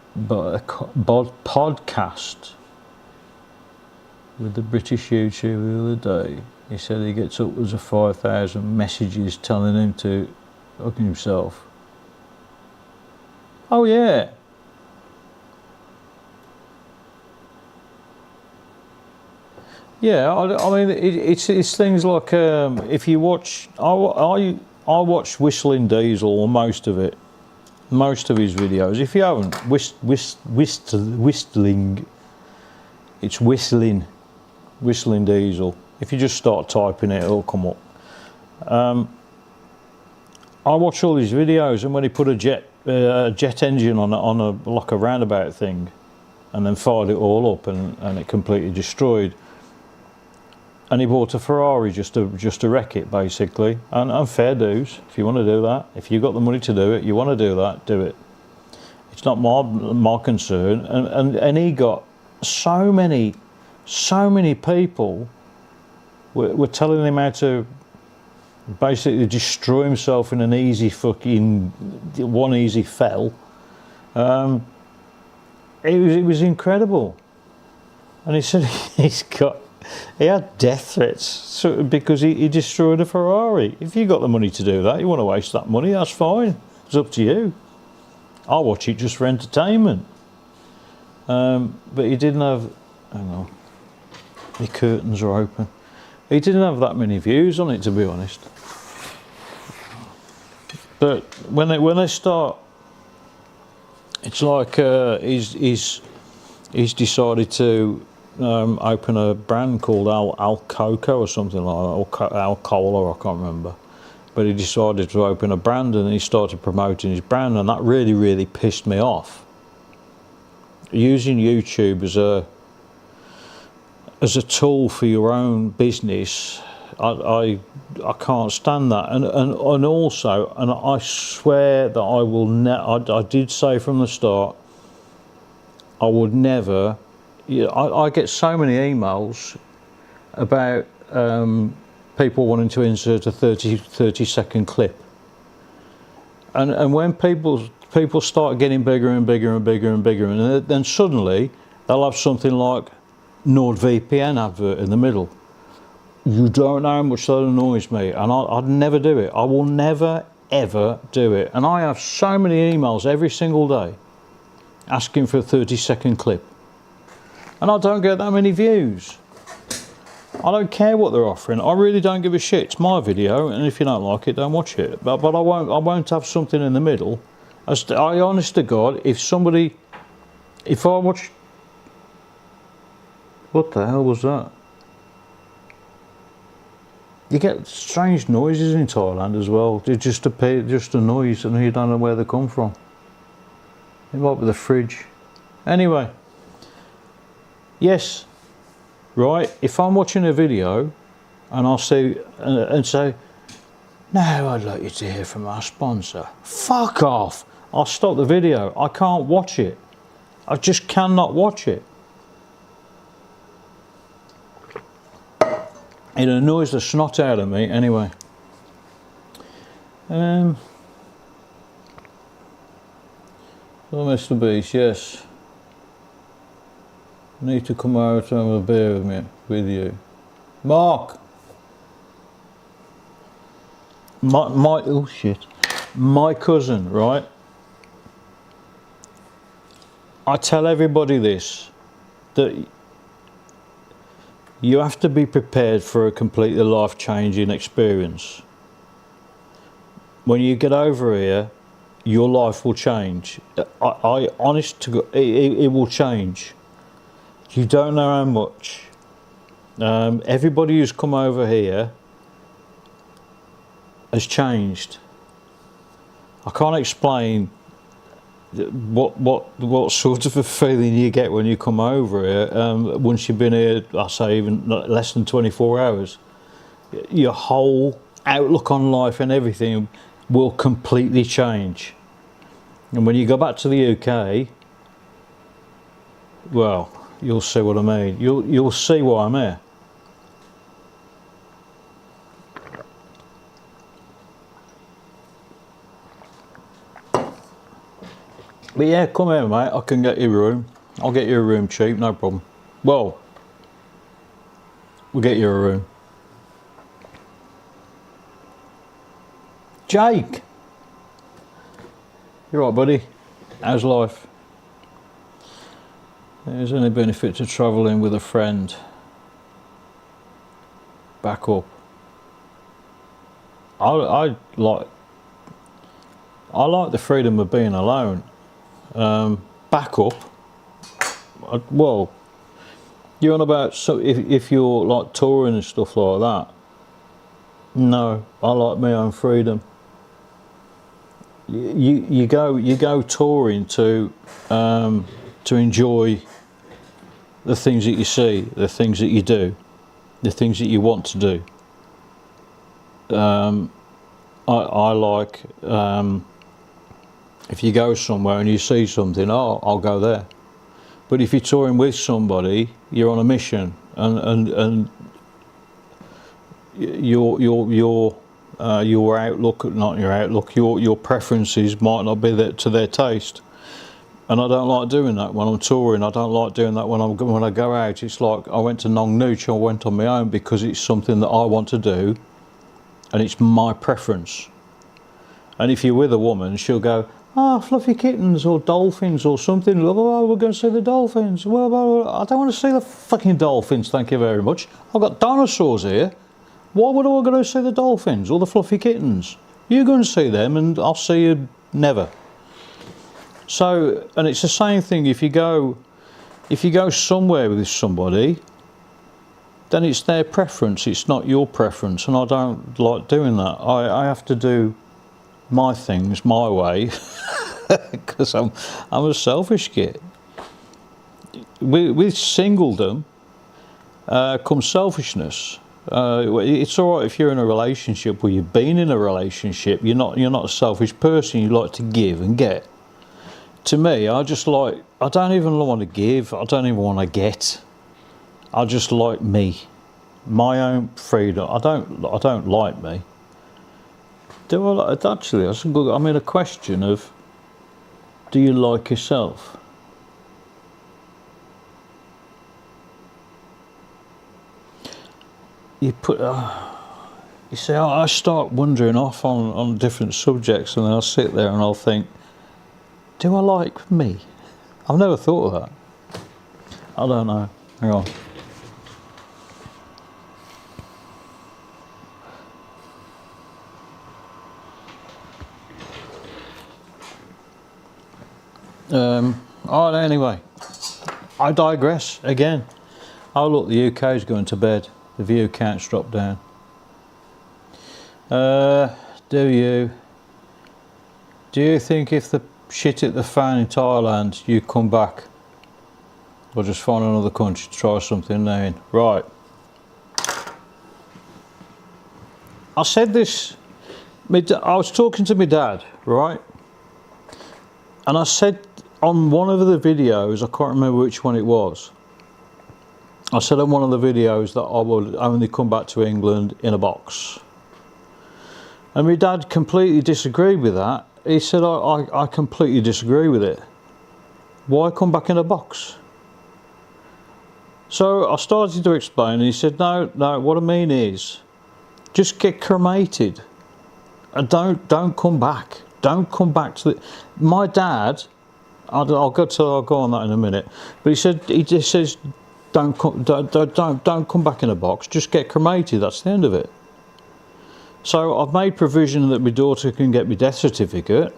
podcast with the British YouTuber the other day. He said he gets upwards of 5,000 messages telling him to hook himself. Oh yeah. Yeah, I mean, it's things like, if you watch, I watch Whistling Diesel, or most of it, most of his videos. If you haven't, whistling, it's whistling diesel. If you just start typing it, it'll come up. I watch all his videos, and when he put a jet engine on a like a roundabout thing, and then fired it all up, and it completely destroyed. And he bought a Ferrari just to wreck it, basically. And fair dues. If you want to do that, if you've got the money to do it, you want to do that, do it. It's not my concern. And he got so many people were telling him how to basically destroy himself in an easy one easy fell. It was incredible. And he said he had death threats because he destroyed a Ferrari. If you got the money to do that, you want to waste that money, that's fine. It's up to you. I watch it just for entertainment. But he didn't have, hang on, the curtains are open. He didn't have that many views on it, to be honest. But when they start, it's like he's decided to open a brand called Al Coco or something like that, or Al Cola, I can't remember. But he decided to open a brand, and he started promoting his brand, and that really pissed me off. Using YouTube as a tool for your own business, I can't stand that. And also, and I swear that I will I did say from the start, I would never. I get so many emails about people wanting to insert a 30-second clip, and when people start getting bigger and bigger and bigger and bigger, and then suddenly they'll have something like NordVPN advert in the middle. You don't know how much that annoys me, and I'd never do it. I will never ever do it. And I have so many emails every single day asking for a 30-second clip, and I don't get that many views. I don't care what they're offering. I really don't give a shit. It's my video, and if you don't like it, don't watch it. But I won't have something in the middle. I honest to God, if I watch, what the hell was that? You get strange noises in Thailand as well. They just appear, just a noise, and you don't know where they come from. It might be the fridge. Anyway, yes, right. If I'm watching a video and I'll see and say, "No, I'd like you to hear from our sponsor." Fuck off! I'll stop the video. I can't watch it. I just cannot watch it. It annoys the snot out of me. Anyway. Oh, Mr. Beast, yes. I need to come out and have a beer with you. Mark! Oh shit. My cousin, right? I tell everybody this, that you have to be prepared for a completely life-changing experience. When you get over here, your life will change. I honest to God, it will change. You don't know how much. Everybody who's come over here has changed. I can't explain what sort of a feeling you get when you come over here. Once you've been here, I say even less than 24 hours, your whole outlook on life and everything will completely change. And when you go back to the UK, well, you'll see what I mean. You'll see why I'm here. But yeah, come here, mate. I can get you a room. I'll get you a room cheap, no problem. Well, we'll get you a room. Jake! You right, buddy? How's life? There's any benefit to travelling with a friend? Back up. I I like the freedom of being alone. Back up. Well, you're on about, so if you're like touring and stuff like that. No, I like my own freedom. You go touring to enjoy the things that you see, the things that you do, the things that you want to do. I like if you go somewhere and you see something, oh, I'll go there. But if you're touring with somebody, you're on a mission, and your outlook, not your outlook, your preferences might not be to their taste. And I don't like doing that when I'm touring. I don't like doing that when I go out. It's like I went to Nong Nooch, I went on my own because it's something that I want to do, and it's my preference. And if you're with a woman, she'll go, oh, fluffy kittens or dolphins or something. Oh, we're going to see the dolphins. Well, I don't want to see the fucking dolphins, thank you very much. I've got dinosaurs here. Why would I go to see the dolphins or the fluffy kittens? You go and see them and I'll see you never. So, and it's the same thing if you go somewhere with somebody, then it's their preference, it's not your preference, and I don't like doing that. I have to do my things my way because I'm a selfish git. With singledom comes selfishness. It's all right if you're in a relationship or you've been in a relationship. You're not a selfish person. You like to give and get. To me, I don't even want to give. I don't even want to get. I just like me, my own freedom. I don't like me. Do I actually? That's a good. I mean, a question of, do you like yourself? You see, I start wandering off on different subjects, and then I'll sit there and I'll think, do I like me? I've never thought of that. I don't know. Hang on. Alright, anyway, I digress again. Oh look, the UK is going to bed. The view count's dropped down. Do you think if the shit hit the fan in Thailand, you come back? Or just find another country to try something new? Right. I said this, I was talking to my dad, right? And I said on one of the videos, I can't remember which one it was, I said on one of the videos that I would only come back to England in a box. And my dad completely disagreed with that. He said, I completely disagree with it. Why come back in a box? So I started to explain, and he said, no, what I mean is, just get cremated. And don't come back. Don't come back to the... My dad, I'll go on that in a minute, but he just says, don't come back in a box, just get cremated, that's the end of it. So I've made provision that my daughter can get my death certificate,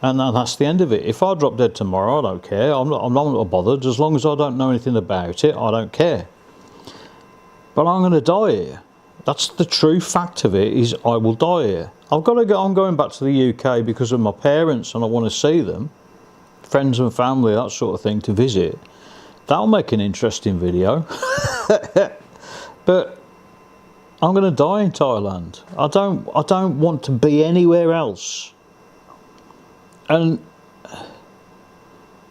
and that's the end of it. If I drop dead tomorrow, I don't care. I'm not bothered. As long as I don't know anything about it, I don't care. But I'm going to die here. That's the true fact of it, is I will die here. I'm going back to the UK because of my parents, and I want to see them, friends and family, that sort of thing, to visit. That'll make an interesting video. But I'm going to die in Thailand. I don't want to be anywhere else. And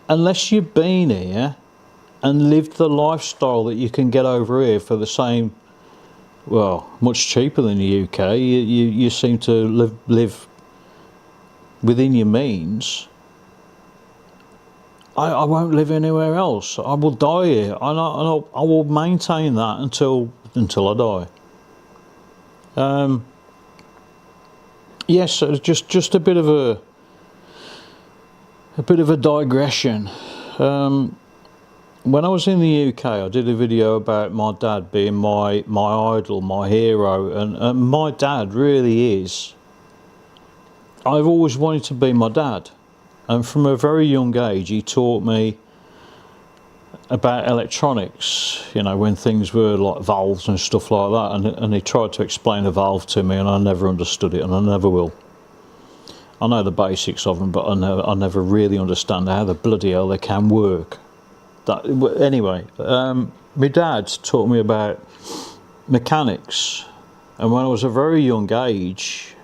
unless you've been here and lived the lifestyle that you can get over here for the same, well, much cheaper than the UK, you seem to live within your means. I won't live anywhere else. I will die here, and I will maintain that until I die. Yes, just a bit of a digression. When I was in the UK, I did a video about my dad being my idol, my hero, and my dad really is I've always wanted to be my dad, and from a very young age he taught me about electronics, you know, when things were like valves and stuff like that, and he tried to explain a valve to me, and I never understood it, and I never will. I know the basics of them, but I never really understand how the bloody hell they can work. Anyway, my dad taught me about mechanics, and when I was a very young age,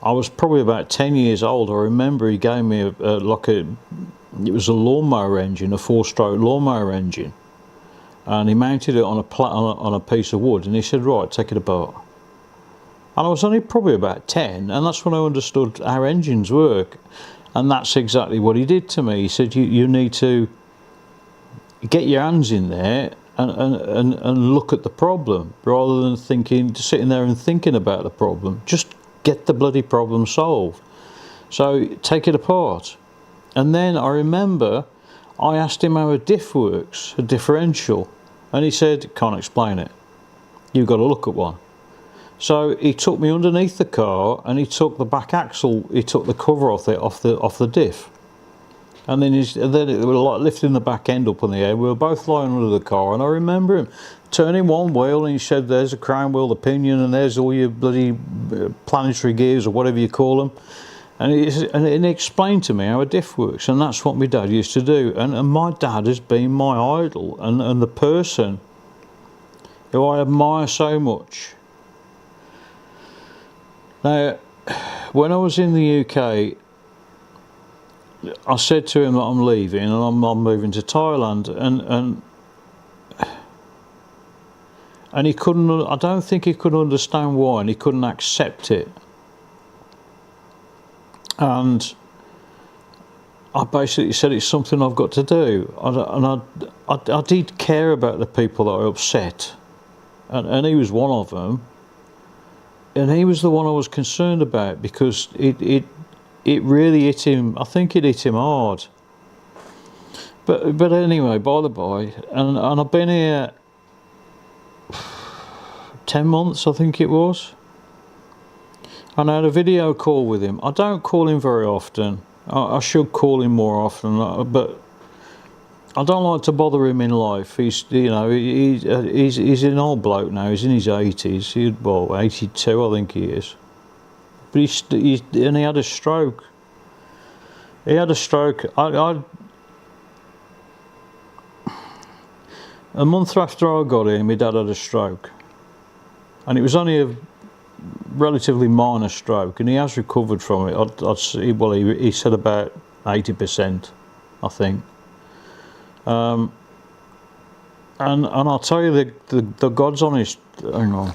I was probably about 10 years old. I remember he gave me it was a lawnmower engine, a 4-stroke lawnmower engine, and he mounted it on a piece of wood, and he said, right, take it apart. And I was only probably about 10, and that's when I understood how engines work. And that's exactly what he did to me. He said, you need to get your hands in there and look at the problem, rather than sitting there and thinking about the problem. Just get the bloody problem solved. So take it apart. And then I remember I asked him how a diff works, a differential, and he said, can't explain it. You've got to look at one. So he took me underneath the car, and he took the back axle, he took the cover off the diff, and then it was like lifting the back end up in the air. We were both lying under the car, and I remember him turning one wheel, and he said, there's a crown wheel, the pinion, and there's all your bloody planetary gears, or whatever you call them. And he explained to me how a diff works, and that's what my dad used to do. And my dad has been my idol, and the person who I admire so much. Now, when I was in the UK, I said to him that I'm leaving and I'm moving to Thailand, and he couldn't. I don't think he could understand why, and he couldn't accept it. And I basically said it's something I've got to do, and I did care about the people that I upset, and he was one of them. And he was the one I was concerned about, because it really hit him. I think it hit him hard. But anyway, by the by, and I've been here 10 months, I think it was. And I had a video call with him. I don't call him very often. I should call him more often, but I don't like to bother him in life. He's an old bloke now. He's in his 80s. Well, 82, I think he is. But he had a stroke. He had a stroke. A month after I got here, my dad had a stroke, and it was only a relatively minor stroke, and he has recovered from it. Well, he said about 80%, I think. And I'll tell you, the God's honest. Hang on.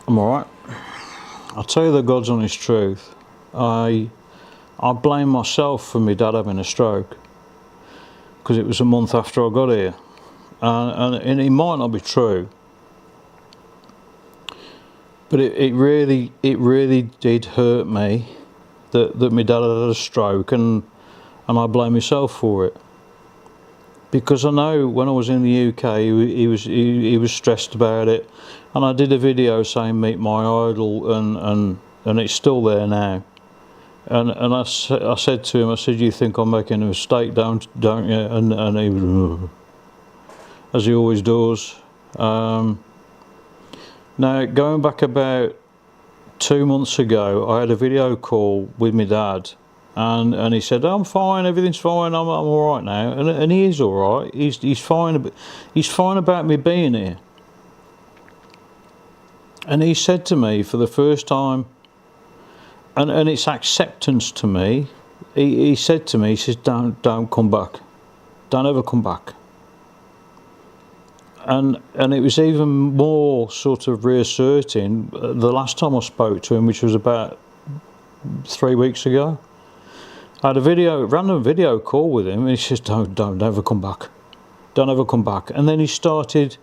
I'm alright. I'll tell you the God's honest truth. I blame myself for my dad having a stroke, because it was a month after I got here, and it might not be true, but it really did hurt me that my dad had a stroke, and I blame myself for it, because I know when I was in the UK he was stressed about it, and I did a video saying meet my idol, and it's still there now. And I said to him, I said, you think I'm making a mistake, don't you? And he was, as he always does. Now, going back about 2 months ago, I had a video call with my dad, and he said, I'm fine, everything's fine, I'm all right now, and he is all right. He's fine. He's fine about me being here. And he said to me for the first time, and it's acceptance to me. He said to me, he says, don't come back, don't ever come back. And it was even more sort of reasserting the last time I spoke to him, which was about 3 weeks ago. I had a random video call with him, and he says, don't ever come back, don't ever come back. And then he started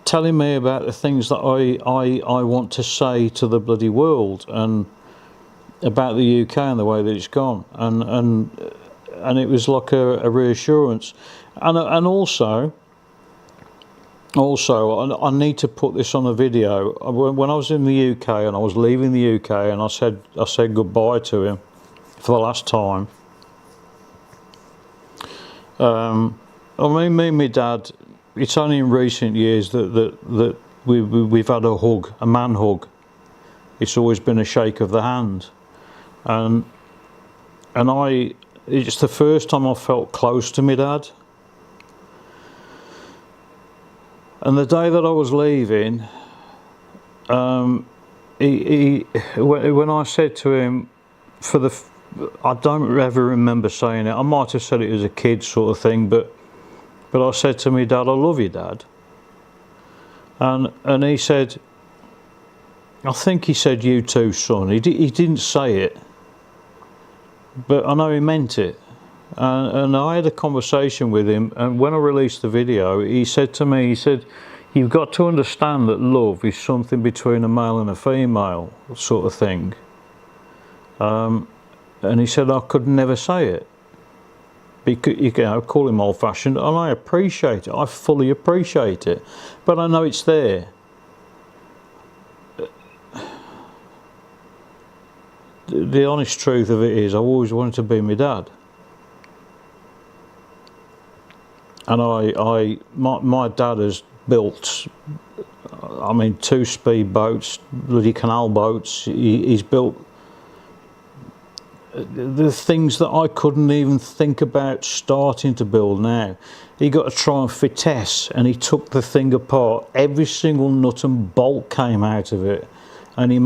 telling me about the things that I want to say to the bloody world, and about the UK and the way that it's gone, and it was like a reassurance, and also I need to put this on a video. When I was in the UK and I was leaving the UK, and I said goodbye to him for the last time. I mean, me and my dad, it's only in recent years that we've had a hug, a man hug. It's always been a shake of the hand, and it's the first time I felt close to my dad. And the day that I was leaving, when I said to him, I don't ever remember saying it. I might have said it as a kid sort of thing, but I said to me, Dad, I love you, Dad. And he said, I think he said, you too, son. He didn't say it, but I know he meant it. And I had a conversation with him, and when I released the video, he said to me, he said, you've got to understand that love is something between a male and a female sort of thing. And he said, I could never say it. Because, you know, call him old-fashioned, and I appreciate it. I fully appreciate it. But I know it's there. The honest truth of it is, I always wanted to be my dad. And my dad has built, I mean, 2 speed boats, bloody canal boats. He's built the things that I couldn't even think about starting to build now. He got a Triumph Vitesse, and he took the thing apart. Every single nut and bolt came out of it, and he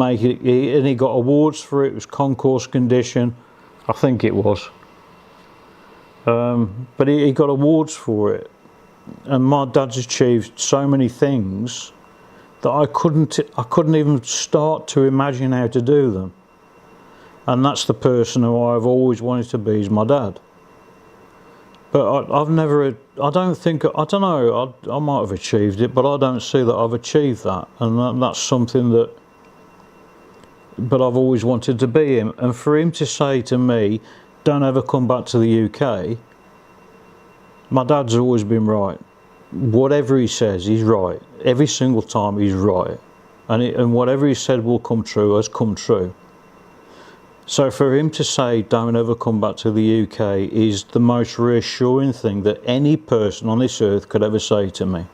got awards for it. It was concourse condition, I think it was. But he got awards for it, and my dad's achieved so many things that I couldn't even start to imagine how to do them. And that's the person who I've always wanted to be, is my dad. But I've never, I don't know, I might have achieved it, but I don't see that I've achieved that, and that's something that, but I've always wanted to be him. And for him to say to me, don't ever come back to the UK, my dad's always been right. Whatever he says, he's right. Every single time he's right. And whatever he said will come true has come true. So for him to say, don't ever come back to the UK, is the most reassuring thing that any person on this earth could ever say to me.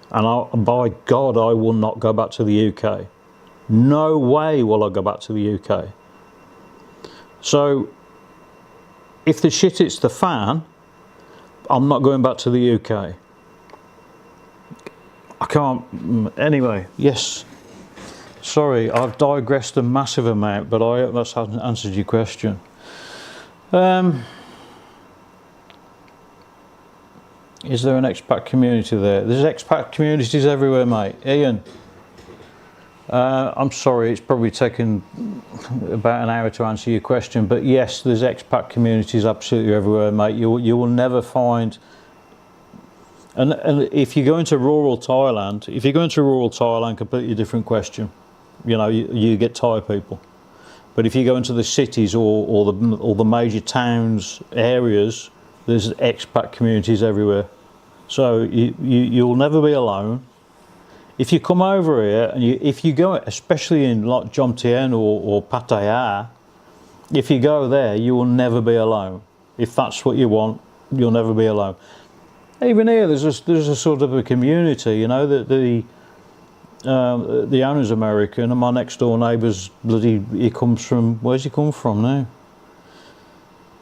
And by God, I will not go back to the UK. No way will I go back to the UK. So if the shit hits the fan, I'm not going back to the UK. I can't. Anyway, yes. Sorry, I've digressed a massive amount, but I hope that's answered your question. Is there an expat community there? There's expat communities everywhere, mate. Ian, I'm sorry, it's probably taken about an hour to answer your question, but yes, there's expat communities absolutely everywhere, mate. You will never find. And if you go into rural Thailand, completely different question. You know, you get Thai people. But if you go into the cities or the major towns areas, there's expat communities everywhere. So you'll never be alone. If you come over here and if you go, especially in like Jomtien or Pattaya, if you go there, you will never be alone. If that's what you want, you'll never be alone. Even here, there's a sort of a community, you know, that the owner's American, and my next door neighbour's bloody, he comes from, where's he come from now?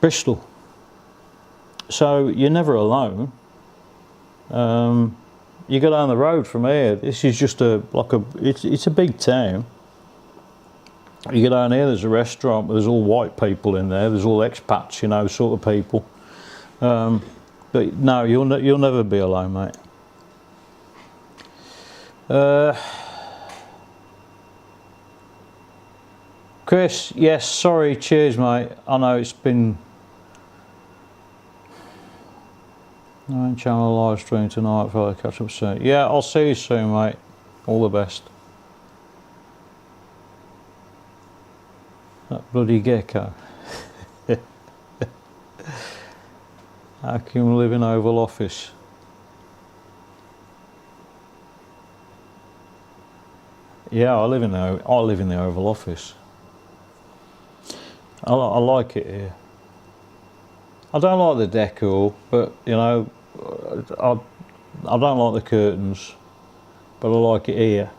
Bristol. So you're never alone. You go down the road from here, this is just it's a big town. You go down here, there's a restaurant, there's all white people in there, there's all expats, you know, sort of people. But no, you'll never be alone, mate. Chris, yes, sorry, cheers, mate. I know it's been Channel live stream tonight, fella. Catch up soon. Yeah, I'll see you soon, mate. All the best. That bloody gecko. How can you live in Oval Office? Yeah, I live in the Oval Office. I like it here. I don't like the decor, but you know, I don't like the curtains, but I like it here.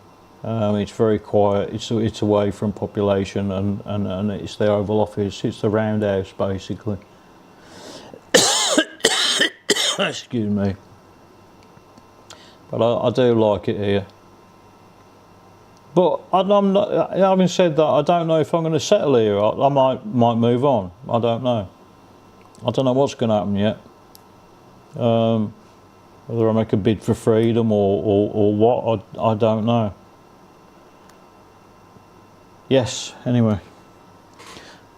It's very quiet. It's away from population, and it's the Oval Office. It's the roundhouse, basically. Excuse me. But I do like it here. But I'm not, having said that, I don't know if I'm going to settle here. I might move on. I don't know. I don't know what's going to happen yet. Whether I make a bid for freedom or what, I don't know. Yes, anyway.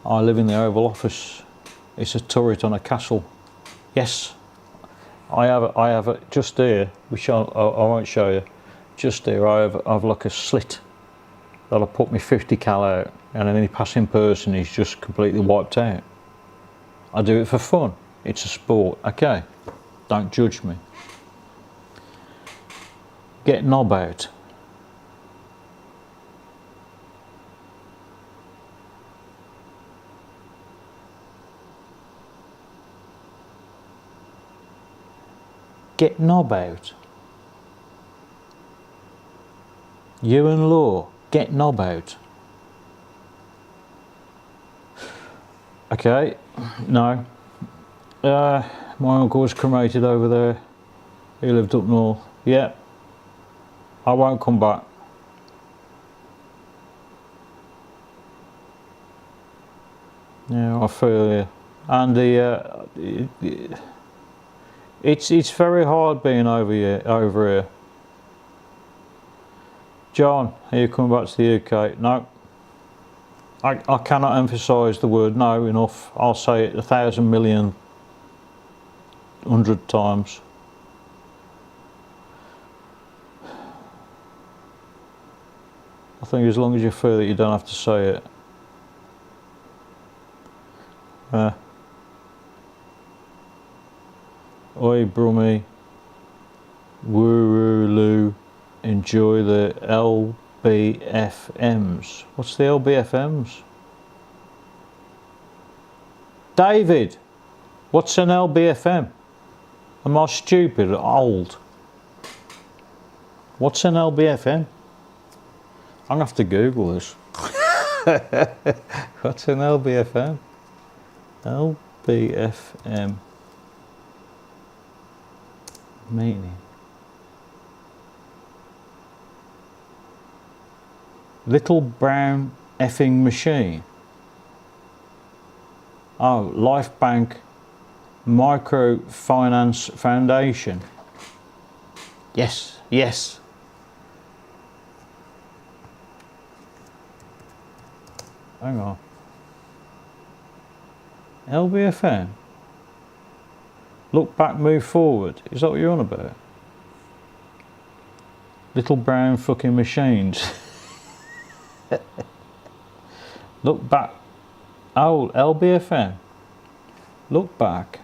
I live in the Oval Office. It's a turret on a castle. Yes. I have it just here, which I won't show you. Just here I've like a slit that I put my 50 cal out, and any passing person is just completely wiped out. I do it for fun. It's a sport, okay? Don't judge me. Get knob out. Get knob out. You and Law, get knob out. Okay, no. My uncle was cremated over there. He lived up north. Yeah. I won't come back. Yeah, I feel you. And it's very hard being over here. John, are you coming back to the UK? No. I cannot emphasise the word no enough. I'll say it 1,000 million, 100 times. I think as long as you feel that you don't have to say it. Oi Brummy, Woo-Loo, enjoy the LBFMs. What's the LBFMs? David, what's an LBFM? Am I stupid or old? What's an LBFM? I'm gonna have to Google this. What's an LBFM? LBFM. Meaning. Little brown effing machine. Oh, Life Bank Microfinance Foundation. Yes, yes. Hang on. LBFM. Look back, move forward. Is that what you're on about? Little brown fucking machines. Look back. Oh, LBFM. Look back.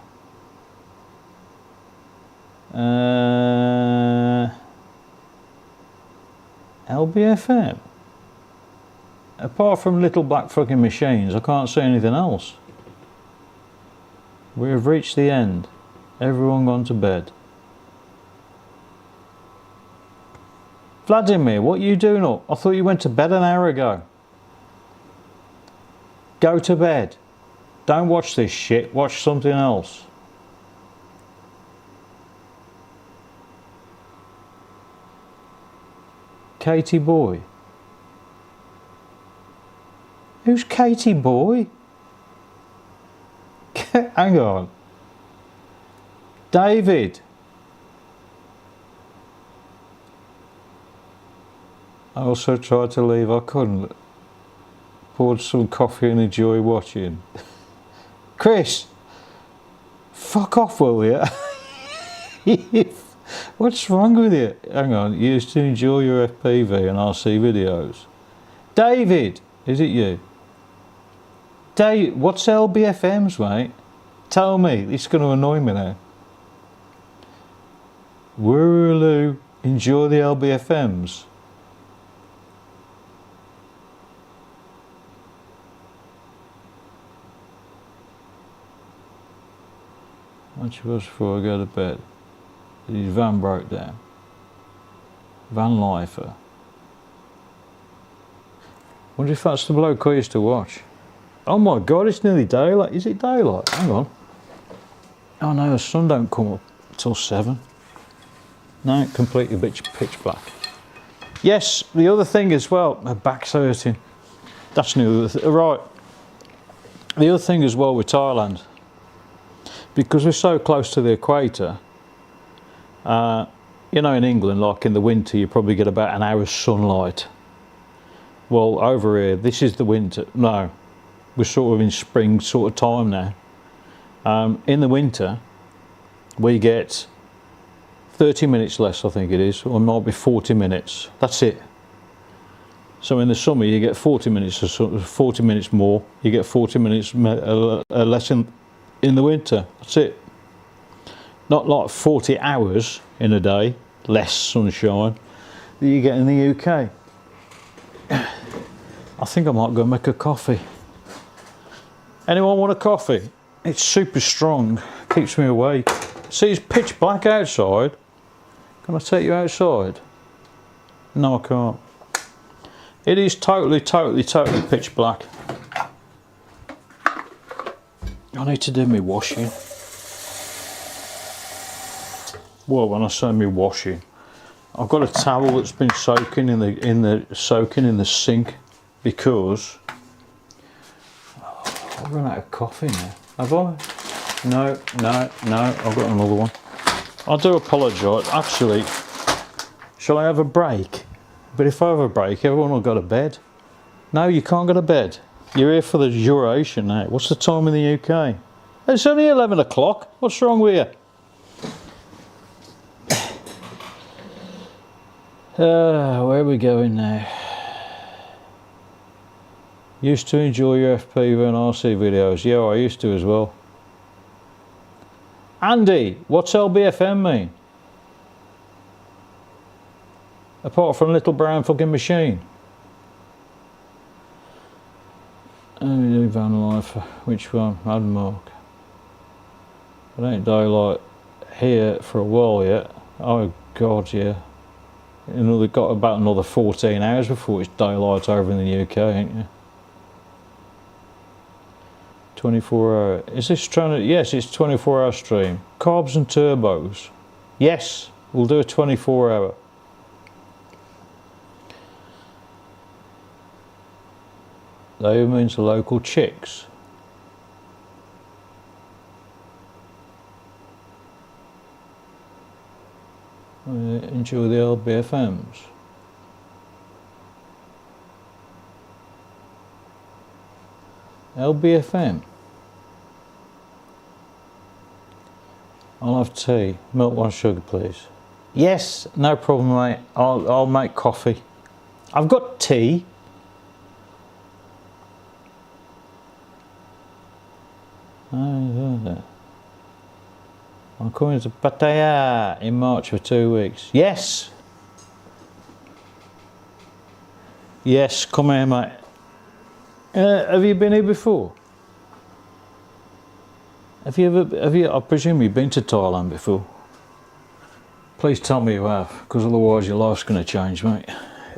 LBFM. Apart from little black fucking machines, I can't see anything else. We have reached the end. Everyone gone to bed. Vladimir, what are you doing up? I thought you went to bed an hour ago. Go to bed. Don't watch this shit. Watch something else. Katie Boy. Who's Katie Boy? Hang on. David. I also tried to leave, I couldn't. Poured some coffee and enjoy watching. Chris, fuck off, will you? What's wrong with you? Hang on, you used to enjoy your FPV and RC videos. David, is it you? Dave, what's LBFMs, mate? Tell me, it's going to annoy me now. Woo, enjoy the LBFMs. Much was before I go to bed. His van broke down. Van lifer. Wonder if that's the bloke I used to watch. Oh my god, it's nearly daylight. Is it daylight? Hang on. Oh no, the sun don't come up till 7. No, completely pitch black. Yes, the other thing as well, my back's hurting. That's new. Right. The other thing as well with Thailand, because we're so close to the equator, you know, in England, like in the winter, you probably get about an hour's sunlight. Well, over here, this is the winter. No, we're sort of in spring sort of time now. In the winter, we get 30 minutes less, I think it is, or it might be 40 minutes. That's it. So in the summer, you get 40 minutes, or 40 minutes more. You get 40 minutes less in the winter. That's it. Not like 40 hours in a day, less sunshine, that you get in the UK. I think I might go make a coffee. Anyone want a coffee? It's super strong, keeps me awake. See, it's pitch black outside. Can I take you outside? No, I can't. It is totally pitch black. I need to do my washing. Well, when I say my washing, I've got a towel that's been soaking in the sink because I've run out of coffee now. Have I? No, I've got another one. I do apologise. Actually, shall I have a break? But if I have a break, everyone will go to bed. No, you can't go to bed. You're here for the duration now. What's the time in the UK? It's only 11 o'clock. What's wrong with you? Where are we going now? Used to enjoy your FPV and RC videos. Yeah, I used to as well. Andy, what's LBFM mean? Apart from little brown fucking machine. Van life. Which one? Admark. It ain't daylight here for a while yet. Oh god, yeah. Got about another 14 hours before it's daylight over in the UK, ain't you? 24 hour. Is this trying to? Yes, it's 24 hour stream. Carbs and turbos. Yes, we'll do a 24 hour. They means the local chicks. Enjoy the LBFMs. LBFM. I'll have tea. Milk, 1 sugar, please. Yes, no problem, mate. I'll make coffee. I've got tea. I'm coming to Pattaya in March for 2 weeks. Yes. Yes, come here, mate. Have you been here before? Have you, I presume you've been to Thailand before. Please tell me you have, because otherwise your life's going to change, mate.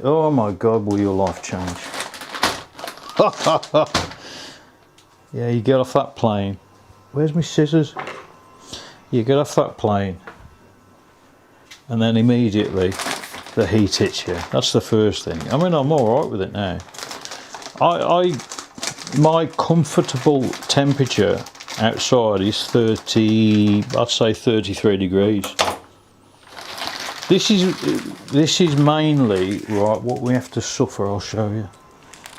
Oh my God, will your life change? Yeah, you get off that plane. Where's my scissors? You get off that plane and then immediately the heat hits you. That's the first thing. I mean, I'm all right with it now. My comfortable temperature outside is 30, I'd say 33 degrees. This is mainly, right, what we have to suffer. I'll show you.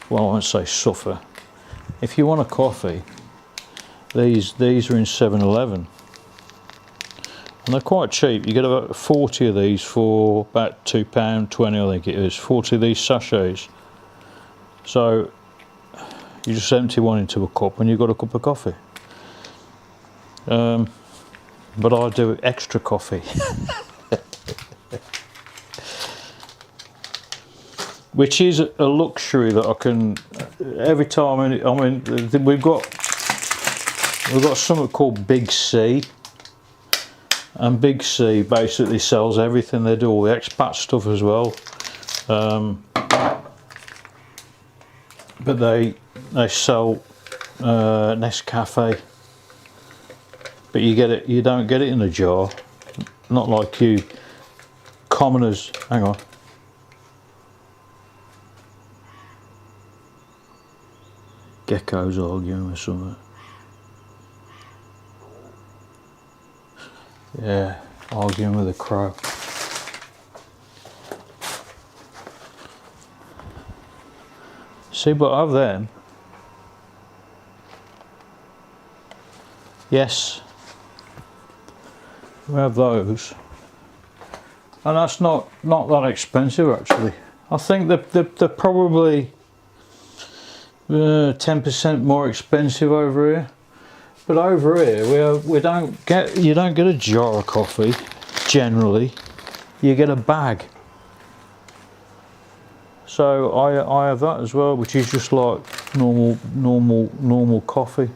Well, I won't say suffer. If you want a coffee, these are in 7-Eleven. and they're quite cheap. You get about 40 of these for about £2.20, I think it is. 40 of these sachets. So you just empty one into a cup and you've got a cup of coffee. But I do extra coffee. Which is a luxury that I can, every time, I mean we've got something called Big C, and Big C basically sells everything. They do all the expat stuff as well, but they sell Nescafe, but you don't get it in a jar, not like you commoners. Hang on. Gecko's arguing with something. Yeah, arguing with a crow. See, but I have them. Yes, we have those, and that's not that expensive actually. I think they're probably 10% more expensive over here, but over here you don't get a jar of coffee generally. You get a bag. So I have that as well, which is just like normal coffee.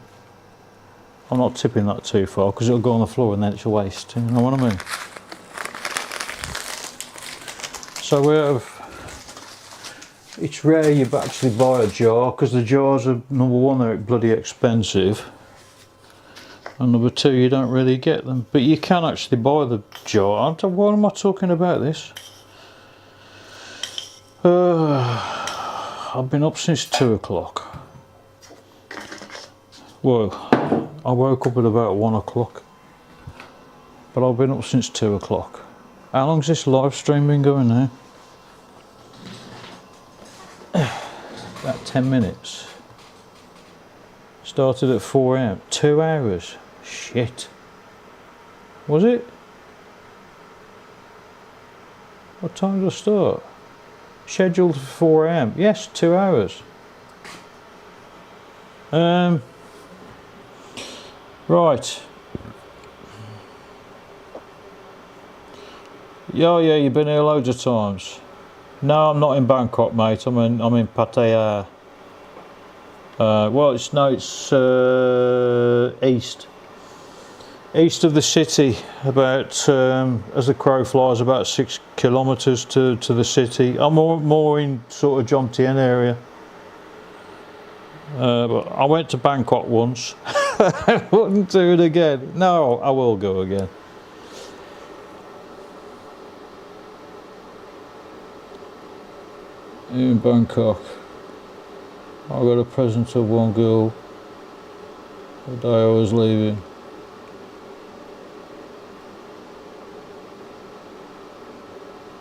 I'm not tipping that too far because it'll go on the floor and then it's a waste. You know what I mean? So we have. It's rare you actually buy a jar because the jars are, number one, they're bloody expensive, and number two, you don't really get them. But you can actually buy the jar. Why am I talking about this? I've been up since 2 o'clock. Well, I woke up at about 1 o'clock, but I've been up since 2 o'clock. How long's this live stream been going now? About 10 minutes. Started at 4 AM. 2 hours. Shit. Was it? What time did I start? Scheduled for 4 AM. Yes, 2 hours. Right. Yeah, you've been here loads of times. No, I'm not in Bangkok, mate. I'm in Pattaya. Well, it's east of the city, about as the crow flies, about 6 kilometres to the city. I'm more in sort of Jomtien area. But I went to Bangkok once. I wouldn't do it again. No, I will go again. In Bangkok, I got a present of one girl the day I was leaving.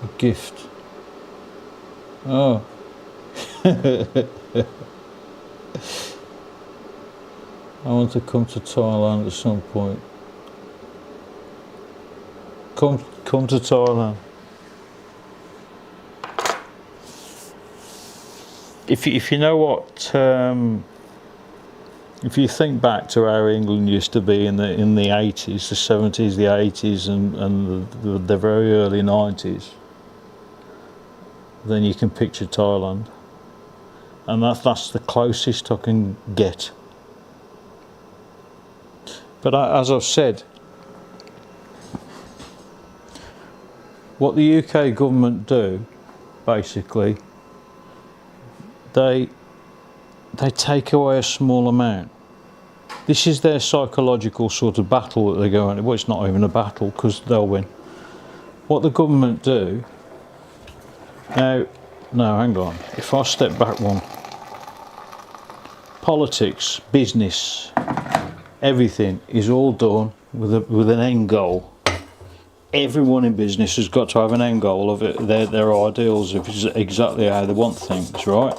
A gift. Oh. I want to come to Thailand at some point. Come to Thailand. If you know what, if you think back to how England used to be in the 80s, the 70s, the 80s, and the very early 90s, then you can picture Thailand, and that's the closest I can get. But as I've said, what the UK government do, basically, they take away a small amount. This is their psychological sort of battle that they're going. Well, it's not even a battle because they'll win. What the government do now? No, hang on. If I step back one, politics, business, everything is all done with an end goal. Everyone in business has got to have an end goal of it, their ideals of exactly how they want things, right?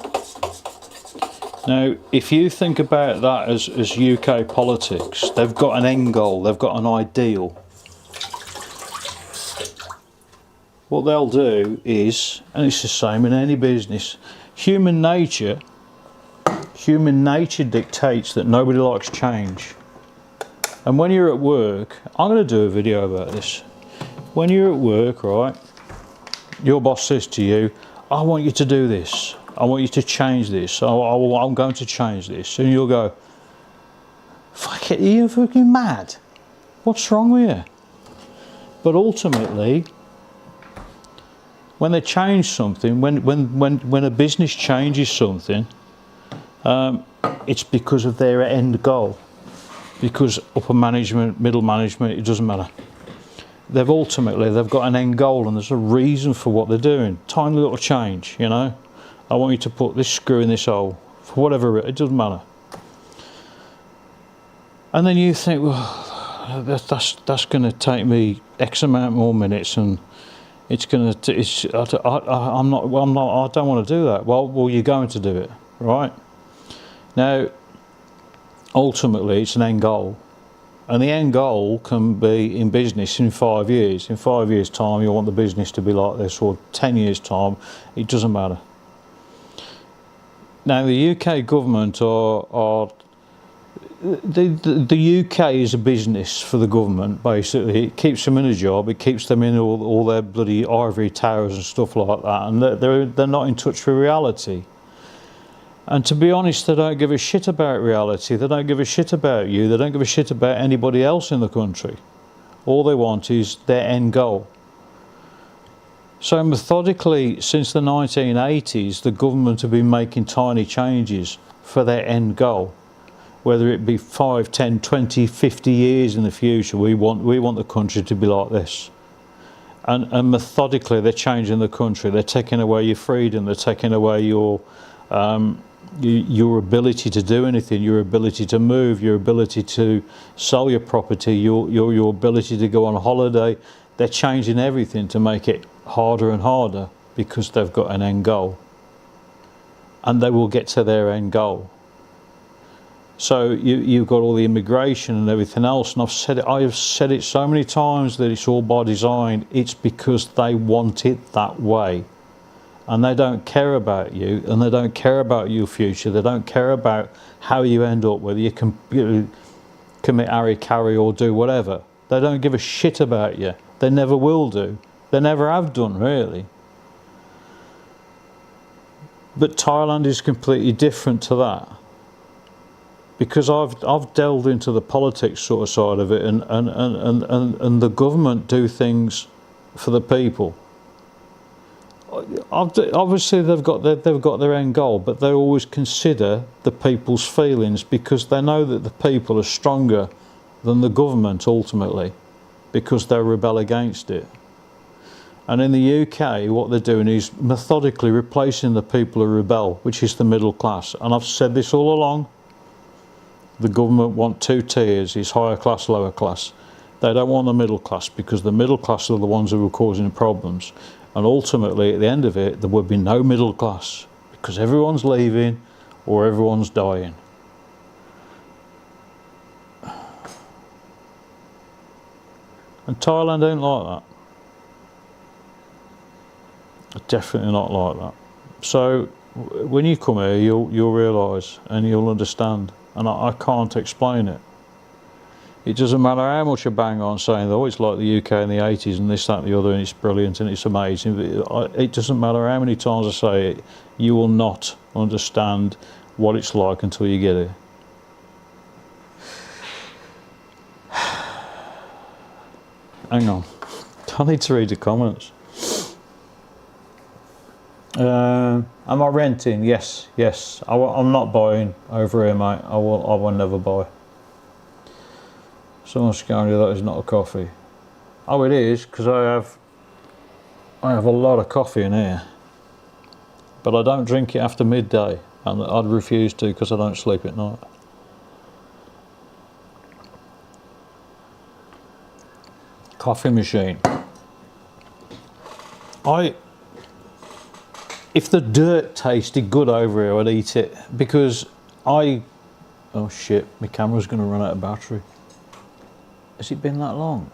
Now, if you think about that as UK politics, they've got an end goal, they've got an ideal. what they'll do is, and it's the same in any business, human nature dictates that nobody likes change. And when you're at work, I'm going to do a video about this. When you're at work, right, your boss says to you, I want you to do this. I want you to change this. I'm going to change this. And you'll go, fuck it, are you fucking mad? What's wrong with you? But ultimately, when they change something, when a business changes something, it's because of their end goal. Because upper management, middle management, it doesn't matter. They've got an end goal, and there's a reason for what they're doing. Tiny little change, you know. I want you to put this screw in this hole, for whatever, it doesn't matter. And then you think, well, that's going to take me X amount more minutes, and it's going to. I don't want to do that. Well, you're going to do it, right? Now, ultimately, it's an end goal. And the end goal can be in business in 5 years. In 5 years' time, you want the business to be like this, or 10 years' time, it doesn't matter. Now, the UK government the UK is a business for the government, basically. It keeps them in a job, it keeps them in all their bloody ivory towers and stuff like that, and they're not in touch with reality. And to be honest, they don't give a shit about reality. They don't give a shit about you. They don't give a shit about anybody else in the country. All they want is their end goal. So methodically, since the 1980s, the government have been making tiny changes for their end goal. Whether it be 5, 10, 20, 50 years in the future, we want the country to be like this. And methodically, they're changing the country. They're taking away your freedom. They're taking away your ability to do anything, your ability to move, your ability to sell your property, your ability to go on holiday. They're changing everything to make it harder and harder because they've got an end goal. And they will get to their end goal. So you've got all the immigration and everything else, and I have said it so many times that it's all by design. It's because they want it that way. And they don't care about you, and they don't care about your future. They don't care about how you end up, whether you can commit harry-carry or do whatever. They don't give a shit about you. They never will do. They never have done, really. But Thailand is completely different to that. Because I've delved into the politics sort of side of it, and the government do things for the people. Obviously they've got their end goal, but they always consider the people's feelings, because they know that the people are stronger than the government ultimately, because they rebel against it. And in the UK, what they're doing is methodically replacing the people who rebel, which is the middle class. And I've said this all along. The government want two tiers: is higher class, lower class. They don't want the middle class, because the middle class are the ones who are causing problems. And ultimately, at the end of it, there would be no middle class, because everyone's leaving or everyone's dying. And Thailand ain't like that. Definitely not like that. So when you come here, you'll realise and you'll understand. And I can't explain it. It doesn't matter how much you bang on saying, oh, it's like the UK in the 80s and this, that and the other, and it's brilliant and it's amazing. It doesn't matter how many times I say it, you will not understand what it's like until you get here. Hang on. I need to read the comments. Am I renting? Yes. I'm not buying over here, mate. I will never buy. Someone's going to that is not a coffee. Oh, it is, because I have a lot of coffee in here, but I don't drink it after midday, and I'd refuse to because I don't sleep at night. Coffee machine. If the dirt tasted good over here, I'd eat it, because oh shit, my camera's going to run out of battery. Has it been that long?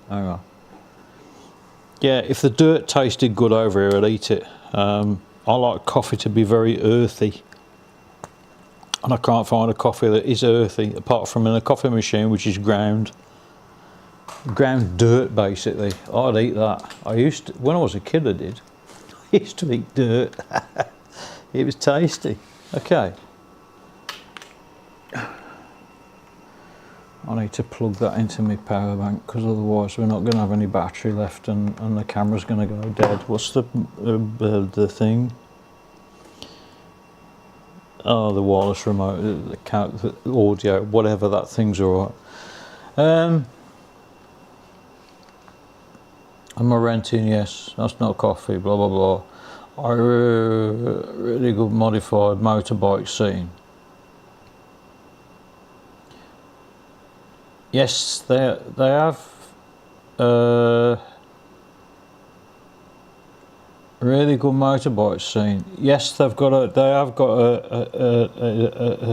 Hang on. Yeah, if the dirt tasted good over here, I'd eat it. I like coffee to be very earthy, and I can't find a coffee that is earthy apart from in a coffee machine, which is ground dirt basically. I'd eat that. I used to, when I was a kid I did. I used to eat dirt. It was tasty. Okay. I need to plug that into my power bank because otherwise we're not going to have any battery left and the camera's going to go dead. What's the thing? Oh, the wireless remote, the audio, whatever that thing's alright. Am I renting? Yes. That's not coffee, blah blah blah. I really good modified motorbike scene. Yes, they have really good motorbike scene. Yes, they have got a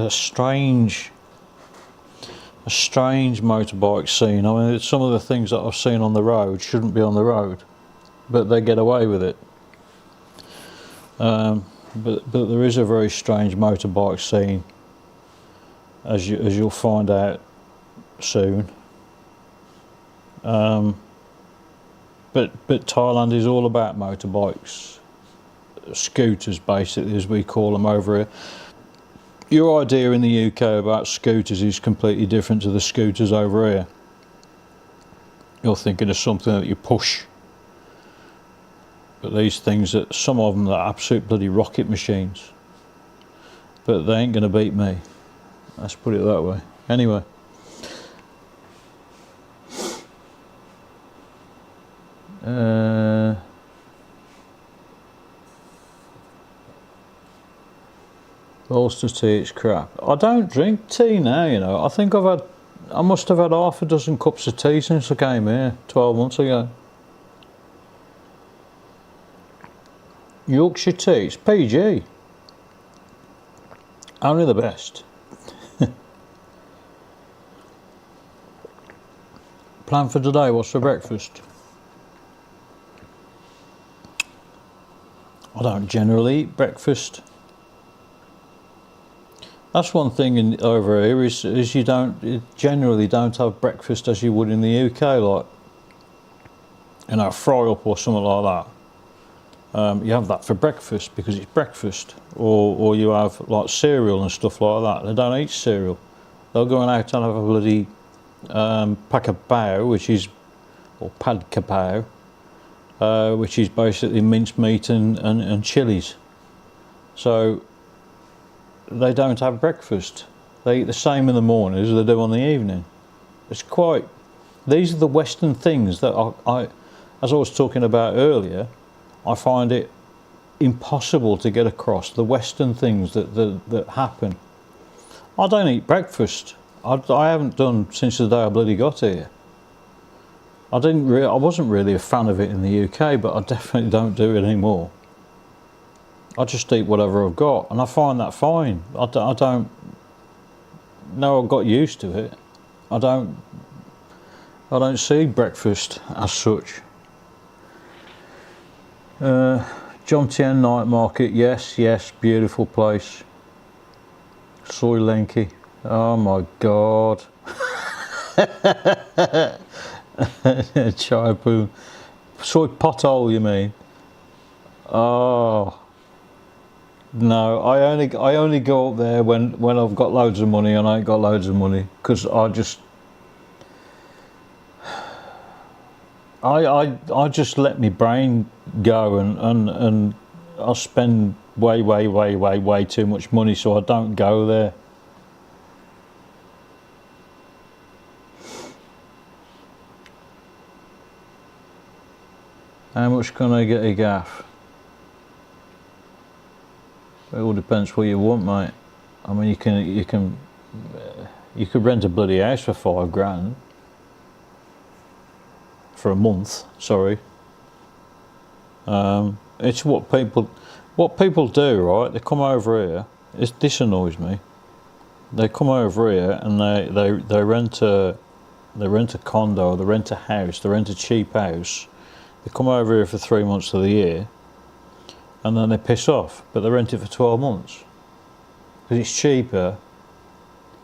strange motorbike scene. I mean, some of the things that I've seen on the road shouldn't be on the road, but they get away with it. But there is a very strange motorbike scene, as you'll find out soon. But Thailand is all about motorbikes, scooters basically, as we call them over here. Your idea in the UK about scooters is completely different to the scooters over here. You're thinking of something that you push, but these things, that some of them are absolute bloody rocket machines, but they ain't going to beat me, let's put it that way. Anyway, Ulster tea, it's crap. I don't drink tea now, you know. I think I must have had half a dozen cups of tea since I came here 12 months ago. Yorkshire tea, it's PG. Only the best. Plan for today, what's for breakfast? I don't generally eat breakfast. That's one thing over here is you generally don't have breakfast as you would in the UK, like, you know, fry up or something like that. You have that for breakfast because it's breakfast, or you have like cereal and stuff like that. They don't eat cereal. They'll go out and have a bloody pack of bao, which is, or pad kapao, which is basically minced meat and chilies. So they don't have breakfast. They eat the same in the morning as they do on the evening. It's quite, these are the Western things that as I was talking about earlier, I find it impossible to get across the Western things that happen. I don't eat breakfast. I haven't done since the day I bloody got here. I wasn't really a fan of it in the UK, but I definitely don't do it anymore. I just eat whatever I've got, and I find that fine. I don't. No, I've got used to it. I don't see breakfast as such. John Tien Night Market, yes, beautiful place. Soy Lenki, oh my god. Chai Poo. Soy pothole, you mean? Oh no, I only go up there when I've got loads of money, and I ain't got loads of money, because I just let my brain go, and I spend way too much money, so I don't go there. How much can I get a gaff? It all depends what you want, mate. I mean, you could rent a bloody house for £5 for a month. Sorry. It's what people do, right? They come over here. This annoys me. They come over here and they rent a condo, or they rent a house, they rent a cheap house. They come over here for 3 months of the year, and then they piss off, but they rent it for 12 months. Because it's cheaper.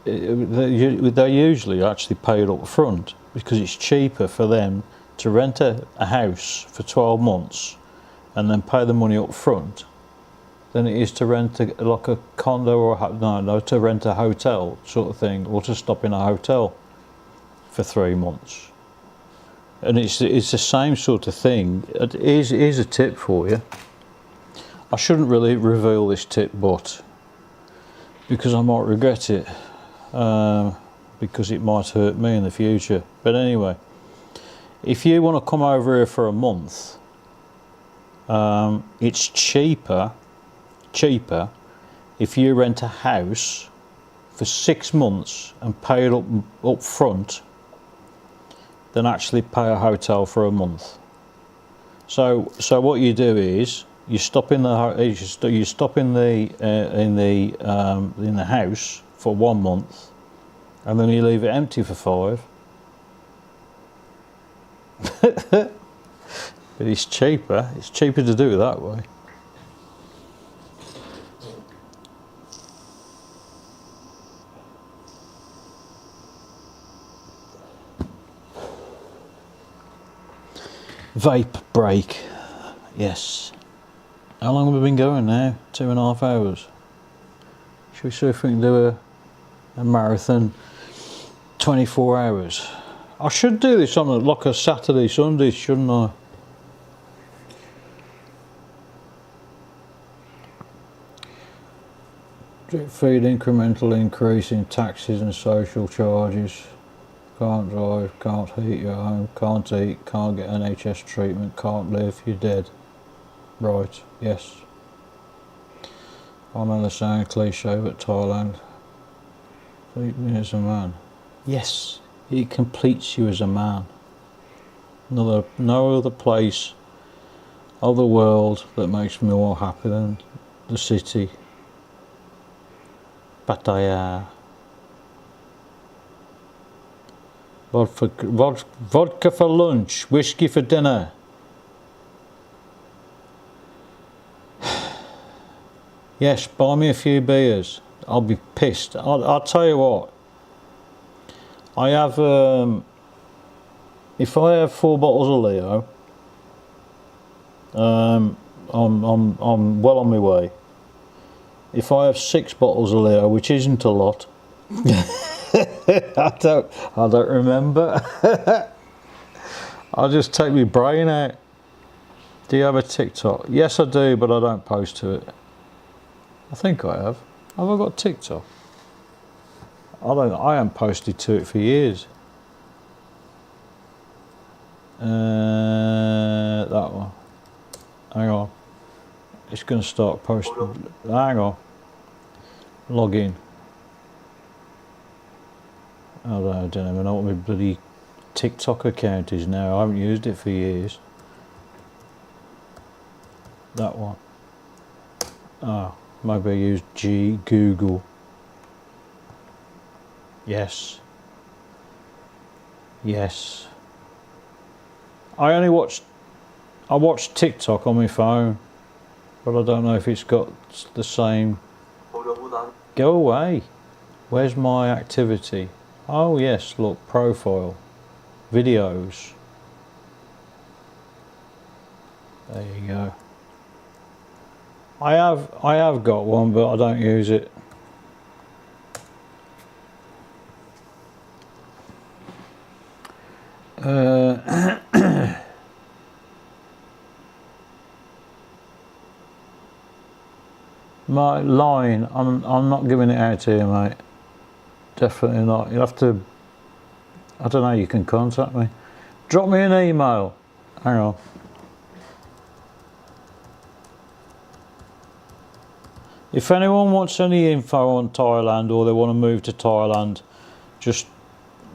They usually actually pay it up front, because it's cheaper for them to rent a house for 12 months and then pay the money up front than it is to rent like a condo or to rent a hotel sort of thing, or to stop in a hotel for 3 months. And it's the same sort of thing. Here's a tip for you. I shouldn't really reveal this tip, but because I might regret it, because it might hurt me in the future. But anyway, if you want to come over here for a month, it's cheaper if you rent a house for 6 months and pay it up front than actually pay a hotel for a month. So what you do is you stop in the house for 1 month, and then you leave it empty for 5. But it's cheaper. It's cheaper to do it that way. Vape break. Yes. How long have we been going now? 2.5 hours. Should we see if we can do a marathon 24 hours? I should do this on like a Saturday, Sunday, shouldn't I? Drip feed incremental increase in taxes and social charges. Can't drive, can't heat your home, can't eat, can't get NHS treatment, can't live, you're dead. Right, yes. I know the sound cliche, but Thailand completes me as a man. Yes, it completes you as a man. No other place of the world that makes me more happy than the city. Pattaya. Vodka for lunch, whiskey for dinner. Yes, buy me a few beers. I'll be pissed. I'll tell you what. I have, if I have 4 bottles of Leo, I'm well on my way. If I have 6 bottles of Leo, which isn't a lot, I don't remember. I'll just take my brain out. Do you have a TikTok? Yes, I do, but I don't post to it. I think I have. Have I got TikTok? I haven't posted to it for years. That one. Hang on. It's going to start posting. Hang on. Log in. I don't even know what my bloody TikTok account is now. I haven't used it for years. That one. Oh, maybe I used Google. Yes. Yes. I watched TikTok on my phone, but I don't know if it's got the same. Go away. Where's my activity? Oh yes, look, profile, videos. There you go. I have got one, but I don't use it. My line, I'm not giving it out here, mate. Definitely not. You'll have to, I don't know, you can contact me. Drop me an email. Hang on. If anyone wants any info on Thailand, or they want to move to Thailand, just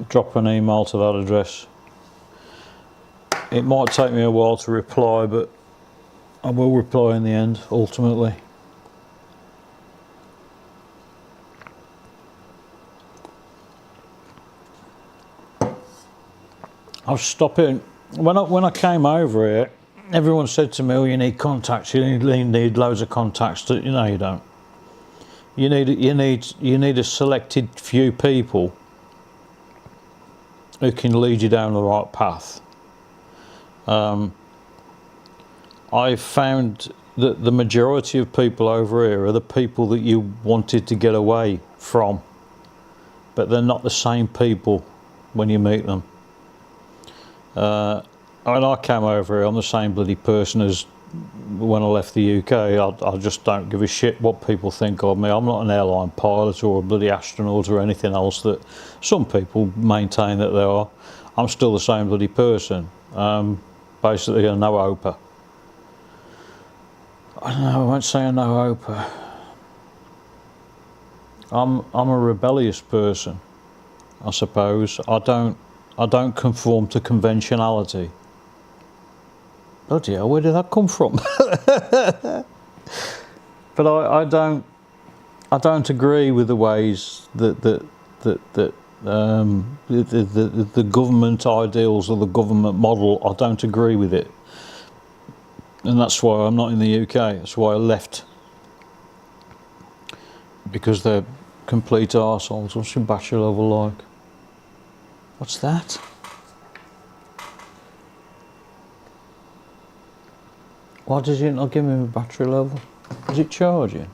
drop an email to that address. It might take me a while to reply, but I will reply in the end, ultimately. I was stopping when I came over here. everyone said to me, "Oh, you need contacts. You need loads of contacts." You know, you don't. You need a selected few people who can lead you down the right path. I've found that the majority of people over here are the people that you wanted to get away from, but they're not the same people when you meet them. When I came over here, I'm the same bloody person as when I left the UK. I just don't give a shit what people think of me. I'm not an airline pilot or a bloody astronaut or anything else that some people maintain that they are. I'm still the same bloody person. Basically a no-hoper. I don't know, I won't say a no-hoper. I'm a rebellious person, I suppose. I don't conform to conventionality. Bloody hell, where did that come from? But I don't agree with the ways that the government ideals or the government model. I don't agree with it, and that's why I'm not in the UK. That's why I left, because they're complete arseholes. What's your battery level like? What's that? Why does it not give me a battery level? Is it charging?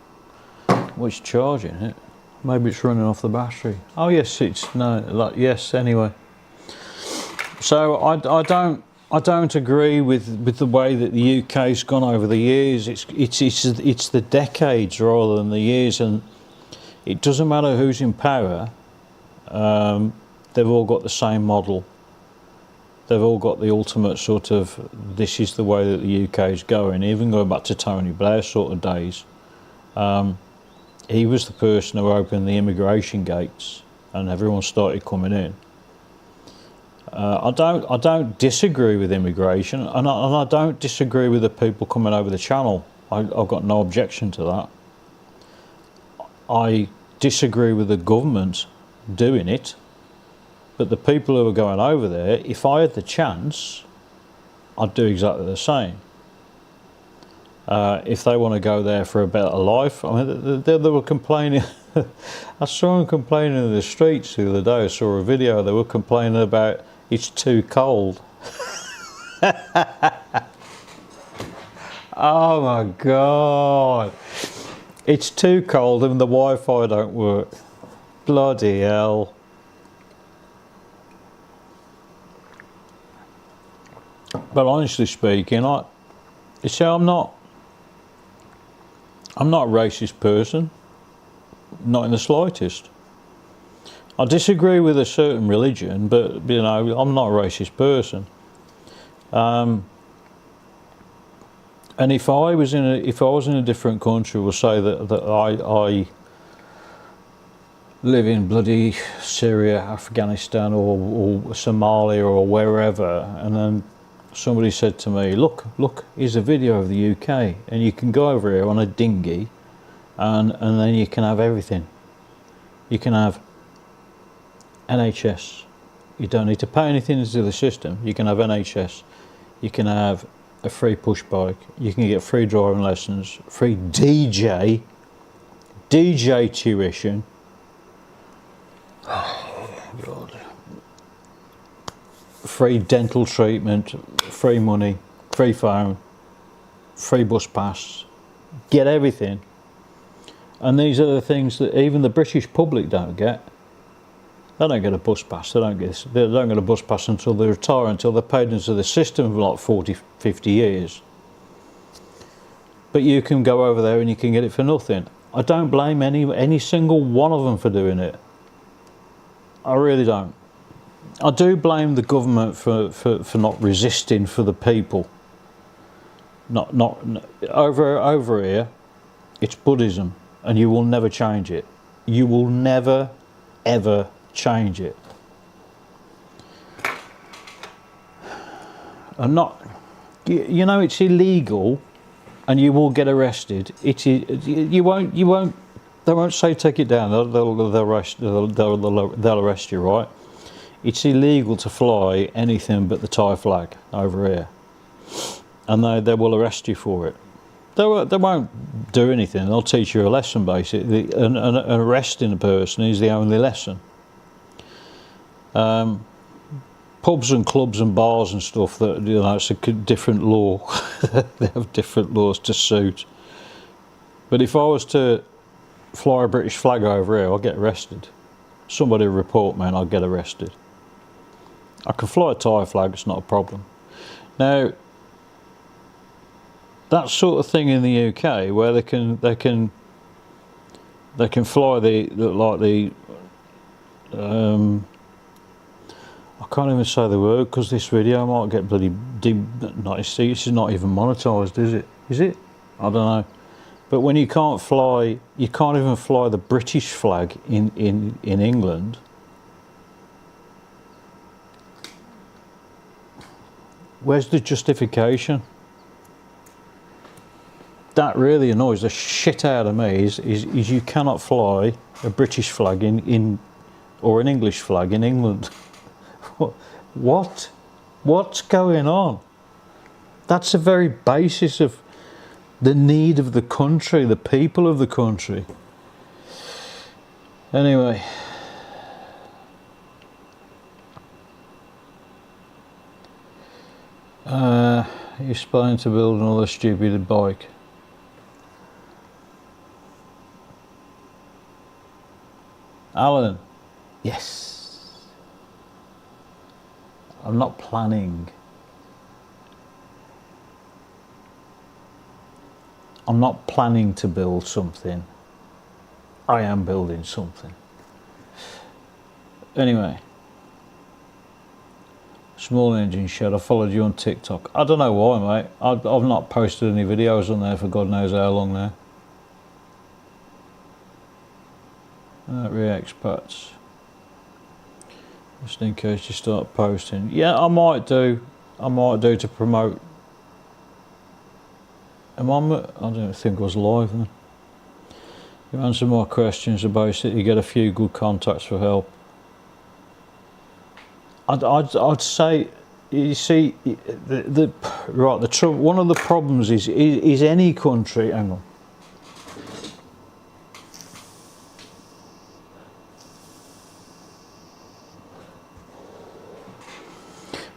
Well, it's charging it. Maybe it's running off the battery. Oh yes, it's no. Like yes. Anyway, so I don't agree with the way that the UK's gone over the years. It's the decades rather than the years, and it doesn't matter who's in power. They've all got the same model. They've all got the ultimate sort of, this is the way that the UK is going. Even going back to Tony Blair sort of days, he was the person who opened the immigration gates, and everyone started coming in. I don't disagree with immigration, and I don't disagree with the people coming over the channel. I've got no objection to that. I disagree with the government doing it. But the people who are going over there, if I had the chance, I'd do exactly the same. If they want to go there for a better life, I mean, they were complaining. I saw them complaining in the streets the other day. I saw a video. They were complaining about it's too cold. Oh my God! It's too cold and the Wi-Fi don't work. Bloody hell! But honestly speaking, you see, I'm not a racist person, not in the slightest. I disagree with a certain religion, but you know, I'm not a racist person. And if I was in a different country, we'll say that I live in bloody Syria, Afghanistan, or Somalia, or wherever, and then somebody said to me, look, here's a video of the UK, and you can go over here on a dinghy, and then you can have everything. You can have NHS. You don't need to pay anything into the system. You can have NHS. You can have a free push bike. You can get free driving lessons, free DJ tuition. Oh God. Free dental treatment, free money, free phone, free bus pass, get everything. And these are the things that even the British public don't get. They don't get a bus pass, they don't get a bus pass until they retire, until they're paid into the system for like 40, 50 years. But you can go over there and you can get it for nothing. I don't blame any single one of them for doing it. I really don't. I do blame the government for not resisting for the people. Not over here, it's Buddhism, and you will never change it. You will never, ever change it. And you know, it's illegal, and you will get arrested. You won't. They won't say take it down. They'll arrest you, right? It's illegal to fly anything but the Thai flag over here. and they will arrest you for it. They won't do anything. They'll teach you a lesson, basically. And arresting a person is the only lesson. Pubs and clubs and bars and stuff, that, you know, it's a different law. They have different laws to suit. But if I was to fly a British flag over here, I'll get arrested. Somebody report me and I'll get arrested. I can fly a Thai flag, it's not a problem. Now, that sort of thing in the UK, where they can fly I can't even say the word because this video might get bloody this is not even monetized, is it? Is it? I don't know. But when you can't even fly the British flag in England. Where's the justification? That really annoys the shit out of me. Is you cannot fly a British flag or an English flag in England. What's going on? That's the very basis of the need of the country, the people of the country. Anyway. He's planning to build another stupid bike. Alan, yes. I'm not planning. I'm not planning to build something. I am building something. Anyway. Small engine shed. I followed you on TikTok. I don't know why, mate. I've not posted any videos on there for God knows how long now. Expats. Just in case you start posting. Yeah, I might do to promote. I don't think I was live then. You answer my questions about it. You get a few good contacts for help. I'd say, you see, the trouble. One of the problems is any country. Hang on.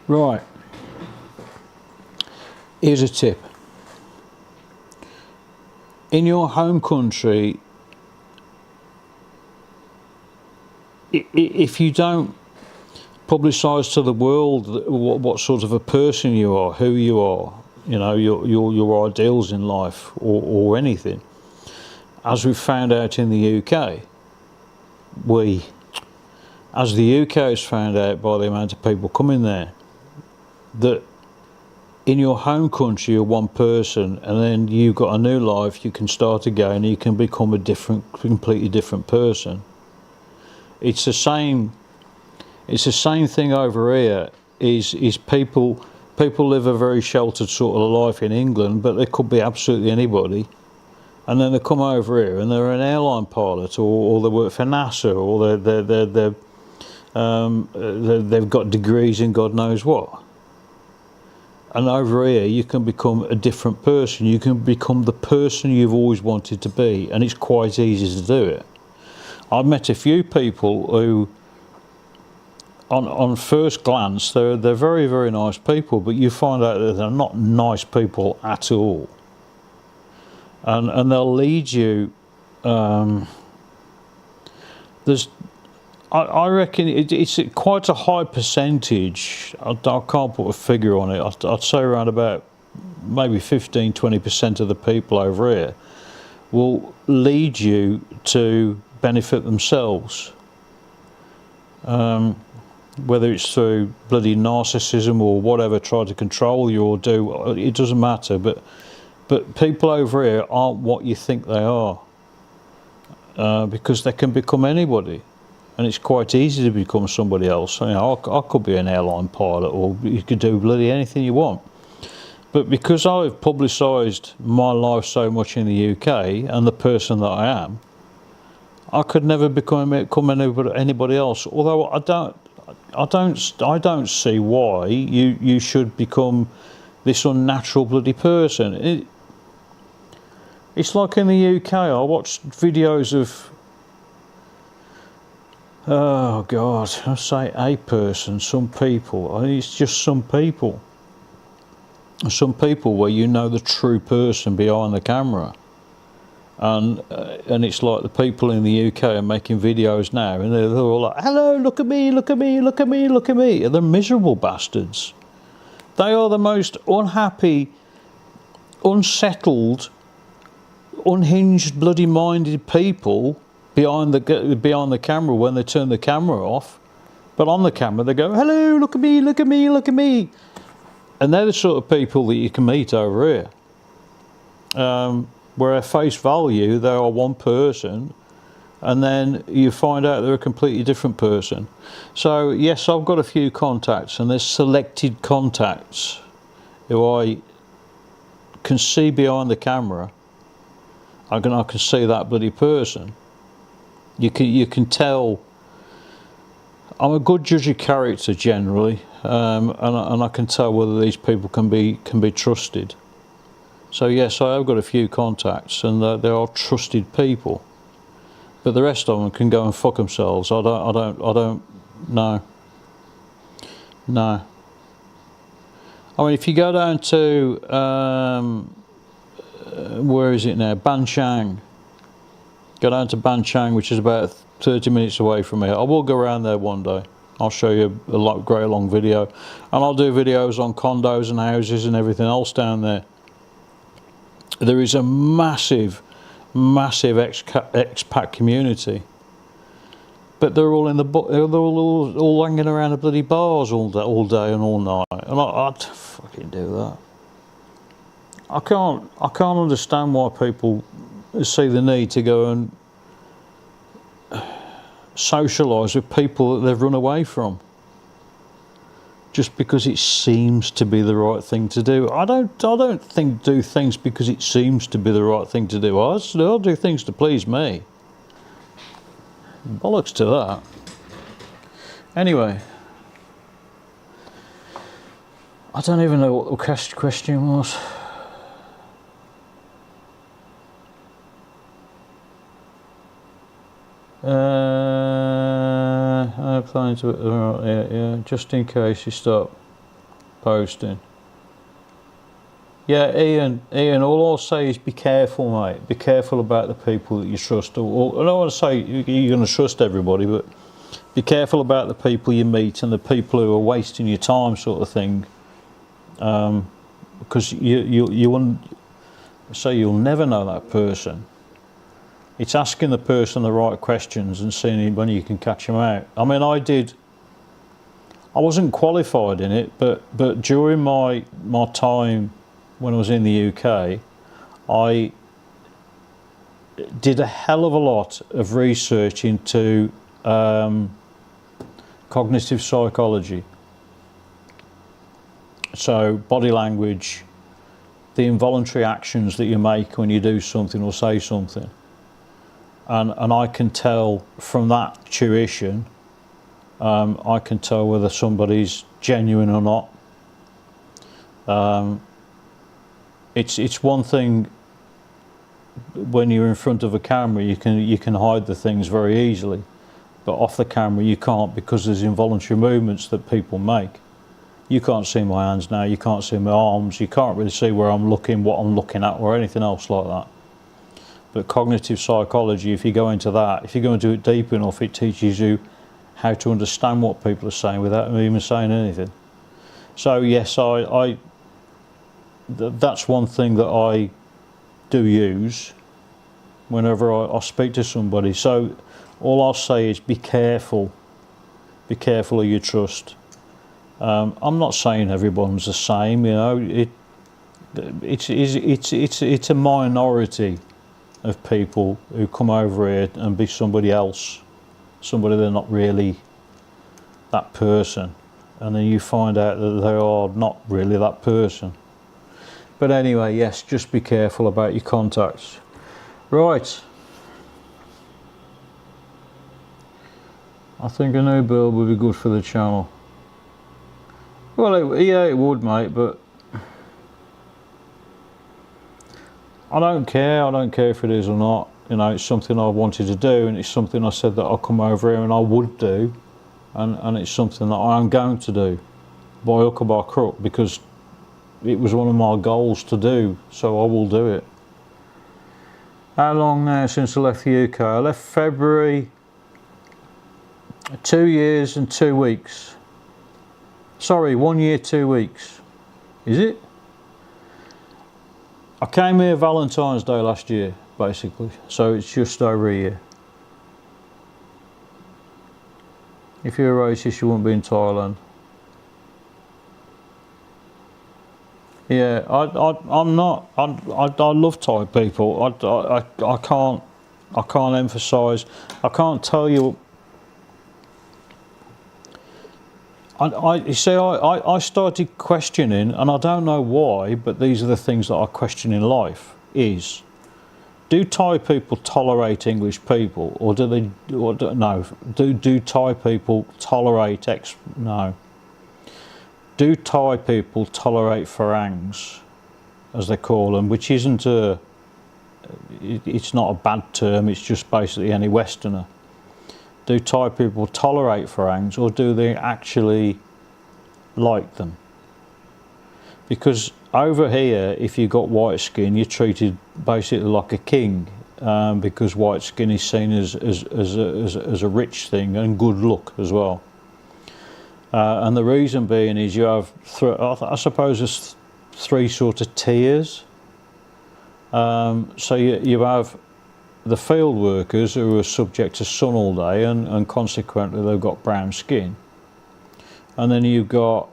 Right. Here's a tip. In your home country, if you don't publicise to the world what sort of a person you are, who you are, you know, your ideals in life or anything, as we've found out in the UK, as the UK has found out by the amount of people coming there, that in your home country you're one person, and then you've got a new life, you can start again, and you can become a completely different person. It's the same thing over here. Is people live a very sheltered sort of life in England, but they could be absolutely anybody, and then they come over here and they're an airline pilot, or they work for NASA, or they've got degrees in God knows what. And over here you can become a different person. You can become the person you've always wanted to be, and it's quite easy to do it. I've met a few people who, on first glance, they're very, very nice people, but you find out that they're not nice people at all. And they'll lead you. I reckon it's quite a high percentage. I can't put a figure on it. I'd say around about maybe 15-20% of the people over here will lead you to benefit themselves. Whether it's through bloody narcissism or whatever, try to control you or do, it doesn't matter. But people over here aren't what you think they are, because they can become anybody. And it's quite easy to become somebody else. You know, I could be an airline pilot, or you could do bloody anything you want. But because I've publicised my life so much in the UK and the person that I am, I could never become anybody else. Although I don't see why you should become this unnatural bloody person. It's like in the UK, I watched videos of, oh God, I say a person, some people. I mean, it's just some people. Some people where you know the true person behind the camera. And it's like the people in the UK are making videos now, and they're all like, hello, look at me, look at me, look at me, look at me. And they're miserable bastards. They are the most unhappy, unsettled, unhinged, bloody minded people behind the camera when they turn the camera off. But on the camera they go, hello, look at me, look at me, look at me. And they're the sort of people that you can meet over here. Where at face value they are one person, and then you find out they're a completely different person. So yes, I've got a few contacts, and there's selected contacts who I can see behind the camera. I can see that bloody person. You can tell. I'm a good judge of character generally, and I can tell whether these people can be trusted. So yes, I have got a few contacts, and they are trusted people. But the rest of them can go and fuck themselves. I don't know. No. I mean, if you go down to where is it now? Banchang. Go down to Banchang, which is about 30 minutes away from here. I will go around there one day. I'll show you a great long video, and I'll do videos on condos and houses and everything else down there. There is a massive expat community, but they're all they're all hanging around the bloody bars all day and all night, and I'd fucking do that. I can't understand why people see the need to go and socialise with people that they've run away from, just because it seems to be the right thing to do. I don't think do things because it seems to be the right thing to do. I'll do things to please me. Bollocks to that. Anyway, I don't even know what the question was. I'm planning to, yeah, just in case you stop posting. Yeah, Ian, all I'll say is be careful, mate. Be careful about the people that you trust. I don't want to say you're going to trust everybody, but be careful about the people you meet and the people who are wasting your time, sort of thing. Because you'll never know that person. It's asking the person the right questions and seeing when you can catch them out. I mean, I wasn't qualified in it, but during my time when I was in the UK, I did a hell of a lot of research into cognitive psychology. So body language, the involuntary actions that you make when you do something or say something. And I can tell from that tuition, I can tell whether somebody's genuine or not. It's one thing when you're in front of a camera, you can hide the things very easily, but off the camera you can't, because there's involuntary movements that people make. You can't see my hands now, you can't see my arms, you can't really see where I'm looking, what I'm looking at, or anything else like that. But cognitive psychology, if you go into that, if you go into it deep enough, it teaches you how to understand what people are saying without them even saying anything. So yes, that's one thing that I do use whenever I speak to somebody. So all I'll say is be careful of your trust. I'm not saying everyone's the same, you know. It's a minority of people who come over here and be somebody else, somebody they're not really that person, and then you find out that they are not really that person. But anyway, yes, just be careful about your contacts. Right, I think a new build would be good for the channel. Well, yeah, it would, mate, but I don't care. I don't care if it is or not. You know, it's something I wanted to do, and it's something I said that I'll come over here and I would do, and it's something that I am going to do by hook or by crook, because it was one of my goals to do, so I will do it. How long now since I left the UK? I left February. 2 years and 2 weeks. Sorry, 1 year, 2 weeks. Is it? I came here Valentine's Day last year, basically, so it's just over a year. If you're a racist, you wouldn't be in Thailand. Yeah, I'm not. I love Thai people. I can't emphasise. I can't tell you. You see, I started questioning, and I don't know why, but these are the things that I question in life, is, do Thai people tolerate English people, or do they, no, do Thai people tolerate no. Do Thai people tolerate Farangs, as they call them, which isn't it's not a bad term, it's just basically any Westerner. Do Thai people tolerate Farangs, or do they actually like them? Because over here, if you got white skin, you're treated basically like a king, because white skin is seen as a rich thing and good luck as well. And the reason being is you have, I suppose there's 3 sort of tiers. So you have the field workers who are subject to sun all day, and consequently they've got brown skin. And then you've got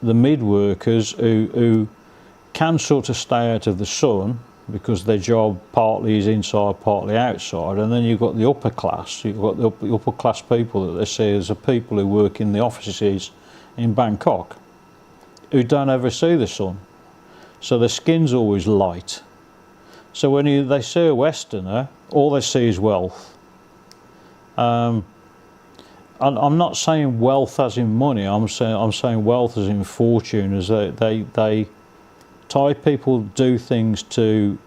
the mid workers who can sort of stay out of the sun because their job partly is inside, partly outside. And then you've got the upper class. You've got the upper class people that they see as the people who work in the offices in Bangkok, who don't ever see the sun, so their skin's always light. So when they see a Westerner, all they see is wealth. And I'm not saying wealth as in money. I'm saying wealth as in fortune. As they Thai people do things to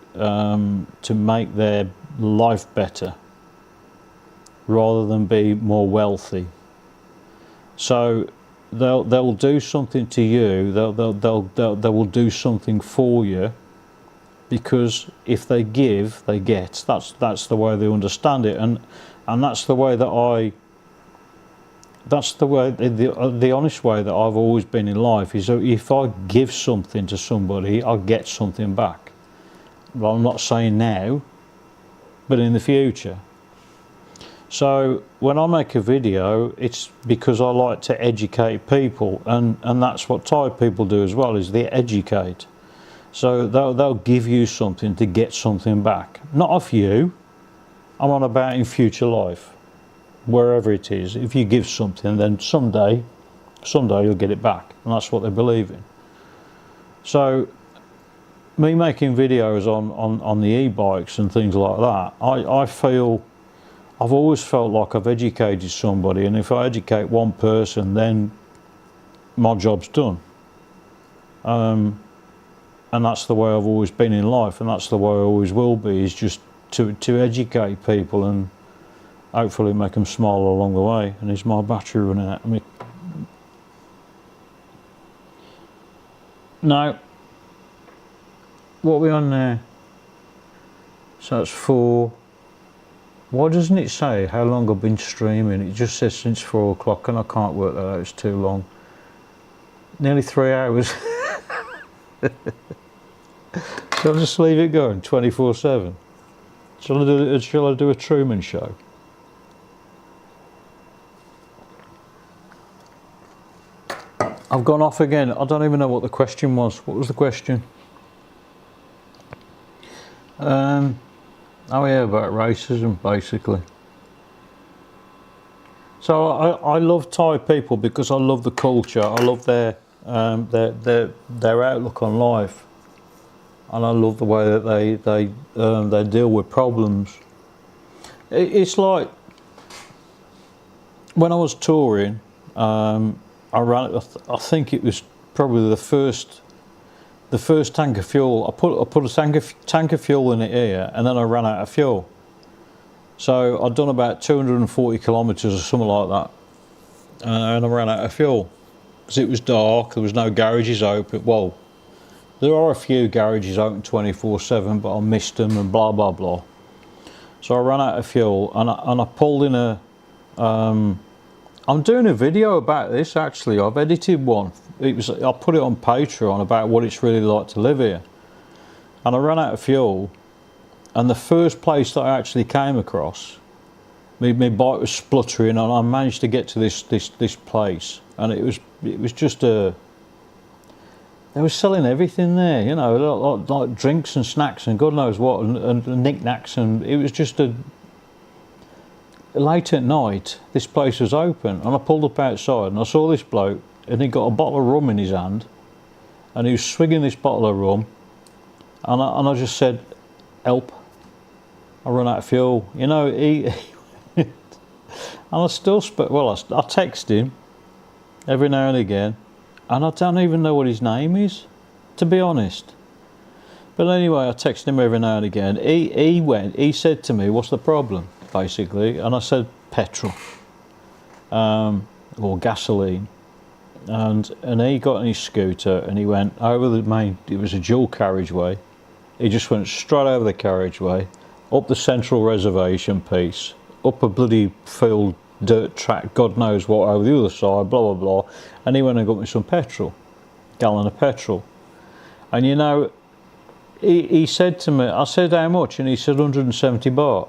make their life better, rather than be more wealthy. So they'll do something to you. They will do something for you. Because if they give, they get. That's the way they understand it, and that's the way that the honest way that I've always been in life is that if I give something to somebody, I'll get something back. Well, I'm not saying now, but in the future. So when I make a video, it's because I like to educate people, and that's what Thai people do as well, is they educate. So they'll give you something to get something back. Not off you, I'm on about in future life. Wherever it is, if you give something, then someday you'll get it back. And that's what they believe in. So me making videos on the e-bikes and things like that, I feel, I've always felt like I've educated somebody, and if I educate one person, then my job's done. And that's the way I've always been in life, and that's the way I always will be, is just to educate people and hopefully make them smile along the way. And is my battery running out? No. What are we on now? So that's 4. Why doesn't it say how long I've been streaming? It just says since 4 o'clock, and I can't work that out, it's too long. Nearly 3 hours. Shall I just leave it going 24/7? Shall I do a Truman Show? I've gone off again. I don't even know what the question was. What was the question? Oh yeah, about racism, basically. So I love Thai people because I love the culture. I love their outlook on life, and I love the way that they deal with problems. It's like when I was touring, I think it was probably the first the first tank of fuel, I put a tank of fuel in it here, and then I ran out of fuel. So I'd done about 240 kilometres or something like that, and I ran out of fuel because it was dark. There was no garages open. Well, there are a few garages open 24/7, but I missed them and blah blah blah. So I ran out of fuel, and I pulled in a. I'm doing a video about this actually. I've edited one. I put it on Patreon about what it's really like to live here. And I ran out of fuel, and the first place that I actually came across, my bike was spluttering, and I managed to get to this place, and it was just a. They were selling everything there, you know, like drinks and snacks and God knows what, and knickknacks, and it was just a. Late at night, this place was open, and I pulled up outside, and I saw this bloke, and he got a bottle of rum in his hand, and he was swigging this bottle of rum, and I just said, "Help! I run out of fuel." You know, and I still I text him every now and again, and I don't even know what his name is, to be honest. But anyway, I text him every now and again. He said to me, "What's the problem?" Basically, and I said petrol or gasoline, and he got on his scooter and he went over the main. It was a dual carriageway. He just went straight over the carriageway, up the central reservation piece, up a bloody field dirt track, God knows what, over the other side, blah blah blah, and he went and got me some petrol, gallon of petrol, and you know, he said to me, I said how much, and he said 170 baht.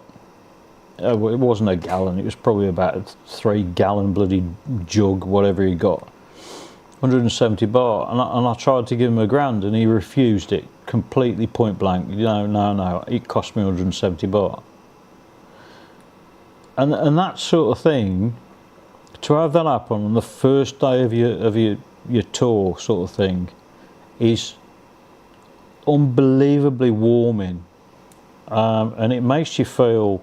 It wasn't a gallon, it was probably about a 3-gallon bloody jug, whatever he got. 170 baht, and I tried to give him £1,000, and he refused it completely point blank. No, it cost me 170 baht. And that sort of thing, to have that happen on the first day of your tour, sort of thing, is unbelievably warming, and it makes you feel.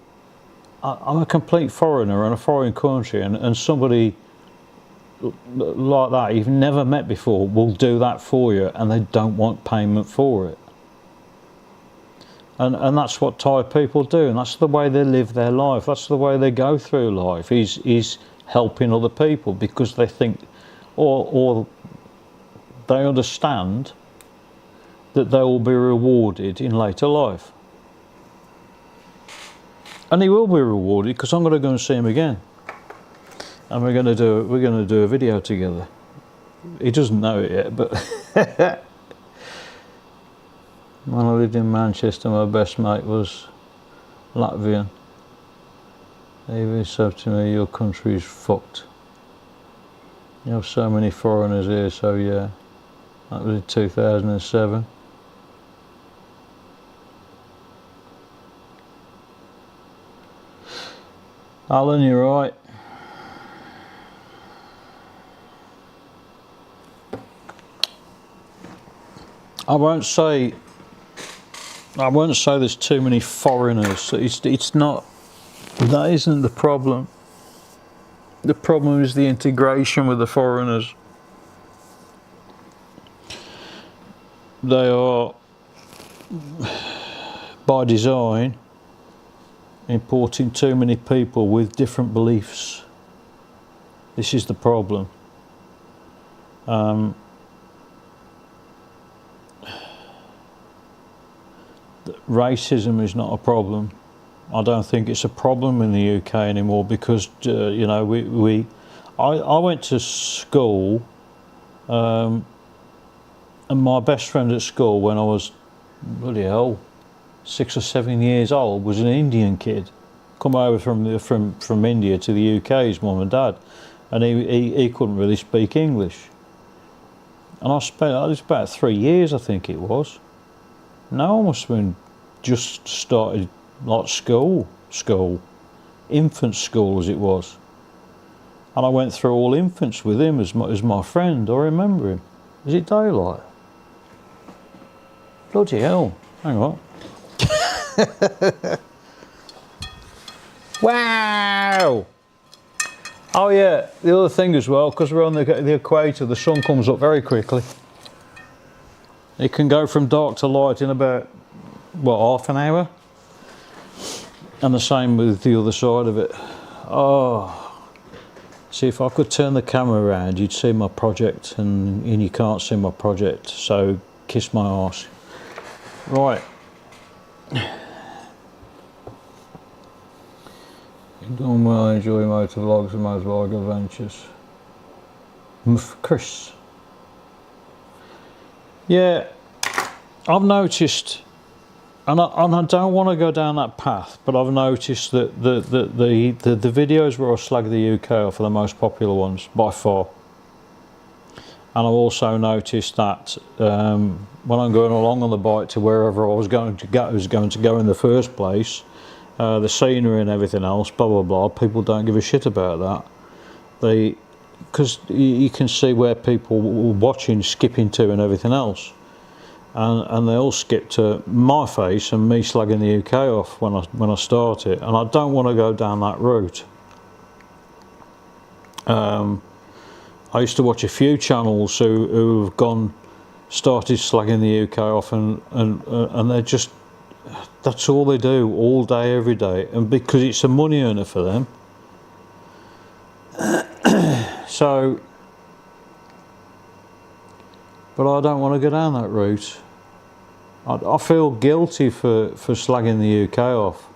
I'm a complete foreigner in a foreign country, and somebody like that you've never met before will do that for you, and they don't want payment for it. And that's what Thai people do, and that's the way they live their life. That's the way they go through life, is helping other people, because they think, or they understand that they will be rewarded in later life. And he will be rewarded, because I'm going to go and see him again, and we're going to do a video together. He doesn't know it yet, but when I lived in Manchester, my best mate was Latvian. He said to me, "Your country is fucked. You have so many foreigners here." So yeah, that was in 2007. Alan, you're right. I won't say there's too many foreigners. It's not. That isn't the problem. The problem is the integration with the foreigners. They are, by design, importing too many people with different beliefs. This is the problem. Racism is not a problem. I don't think it's a problem in the UK anymore, because you know, I went to school, and my best friend at school when I was, bloody hell, 6 or 7 years old, was an Indian kid, come over from India to the UK, his mum and dad, and he couldn't really speak English. And it was about 3 years, I think it was. No, I must have been just started like school, infant school as it was. And I went through all infants with him as my friend. I remember him. Is it daylight? Bloody hell! Hang on. Wow! Oh yeah, the other thing as well, because we're on the equator, the sun comes up very quickly. It can go from dark to light in about, what, half an hour? And the same with the other side of it. Oh, see, if I could turn the camera around, you'd see my project, and you can't see my project, so kiss my arse. Right. You're doing well, enjoy motor vlogs and motorbike adventures. Chris. Yeah, I've noticed, and I don't want to go down that path, but I've noticed that the videos where I slag the UK off are the most popular ones by far. And I've also noticed that when I'm going along on the bike to wherever I was going to go in the first place, the scenery and everything else, blah blah blah, people don't give a shit about that. Because you can see where people were watching, skipping to and everything else, and they all skip to my face and me slagging the UK off when I start it, and I don't want to go down that route. I used to watch a few channels who have started slagging the UK off, and they're just, that's all they do all day every day, and because it's a money earner for them. So, but I don't want to go down that route. I feel guilty for slagging the UK off,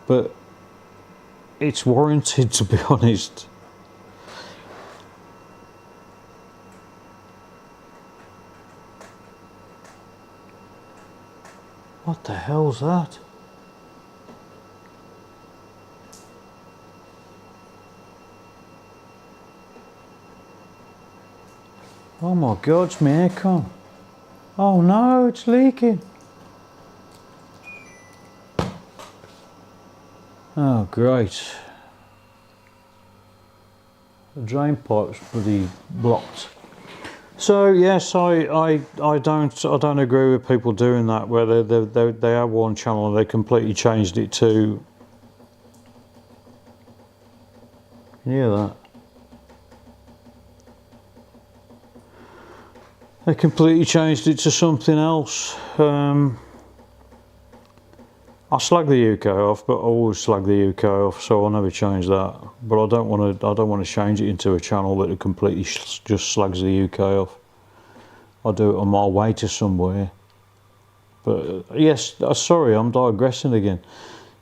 but it's warranted, to be honest. What the hell's that? Oh my God, it's my aircon. Oh no, it's leaking. Oh great. The drain pipe's bloody blocked. So yes, I don't agree with people doing that, where they have one channel and they completely changed it to. Can you hear that? They completely changed it to something else. I slag the UK off, but I always slag the UK off, so I'll never change that. But I don't want to change it into a channel that completely just slags the UK off. I do it on my way to somewhere. But yes, sorry, I'm digressing again.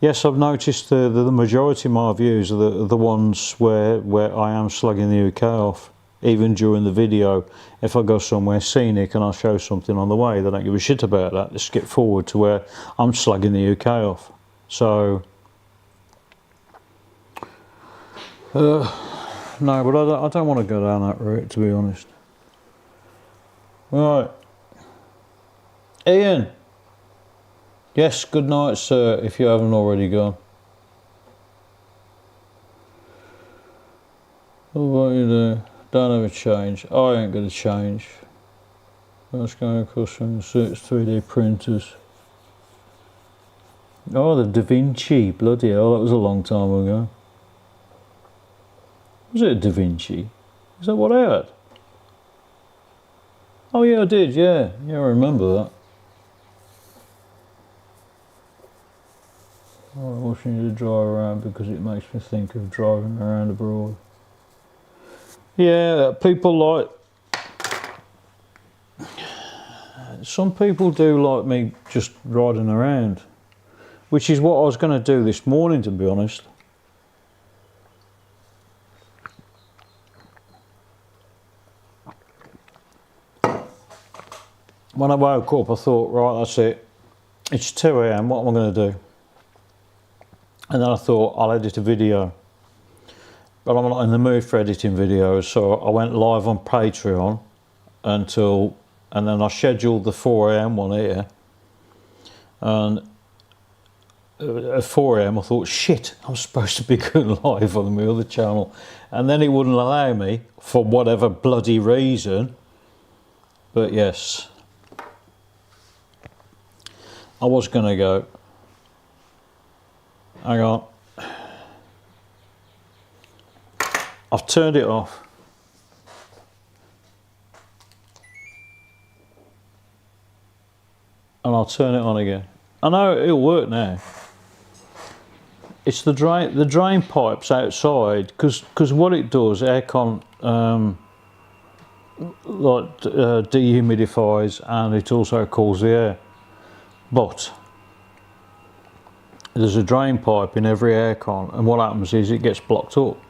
Yes, I've noticed the majority of my views are the ones where I am slagging the UK off. Even during the video, if I go somewhere scenic and I show something on the way, they don't give a shit about that. They skip forward to where I'm slagging the UK off. So, no, but I don't want to go down that route, to be honest. Right, Ian. Yes, good night, sir, if you haven't already gone. What about you there? Don't have a change. I ain't gonna change. That's going across from the 3D printers. Oh, the Da Vinci. Bloody hell, that was a long time ago. Was it a Da Vinci? Is that what I had? Oh yeah, I did, yeah. Yeah, I remember that. I'm washing you to drive around because it makes me think of driving around abroad. Yeah, people like... Some people do like me just riding around, which is what I was going to do this morning, to be honest. When I woke up, I thought, right, that's it. It's 2 AM, what am I going to do? And then I thought, I'll edit a video. But I'm not in the mood for editing videos, so I went live on Patreon and then I scheduled the 4 AM one here. And at 4 AM I thought, shit, I'm supposed to be going live on my other channel. And then it wouldn't allow me, for whatever bloody reason. But yes, I was going to go. Hang on. I've turned it off. and I'll turn it on again. I know it'll work now. It's the drain pipes outside, because what it does, aircon dehumidifies, and it also cools the air. But there's a drain pipe in every aircon, and what happens is it gets blocked up.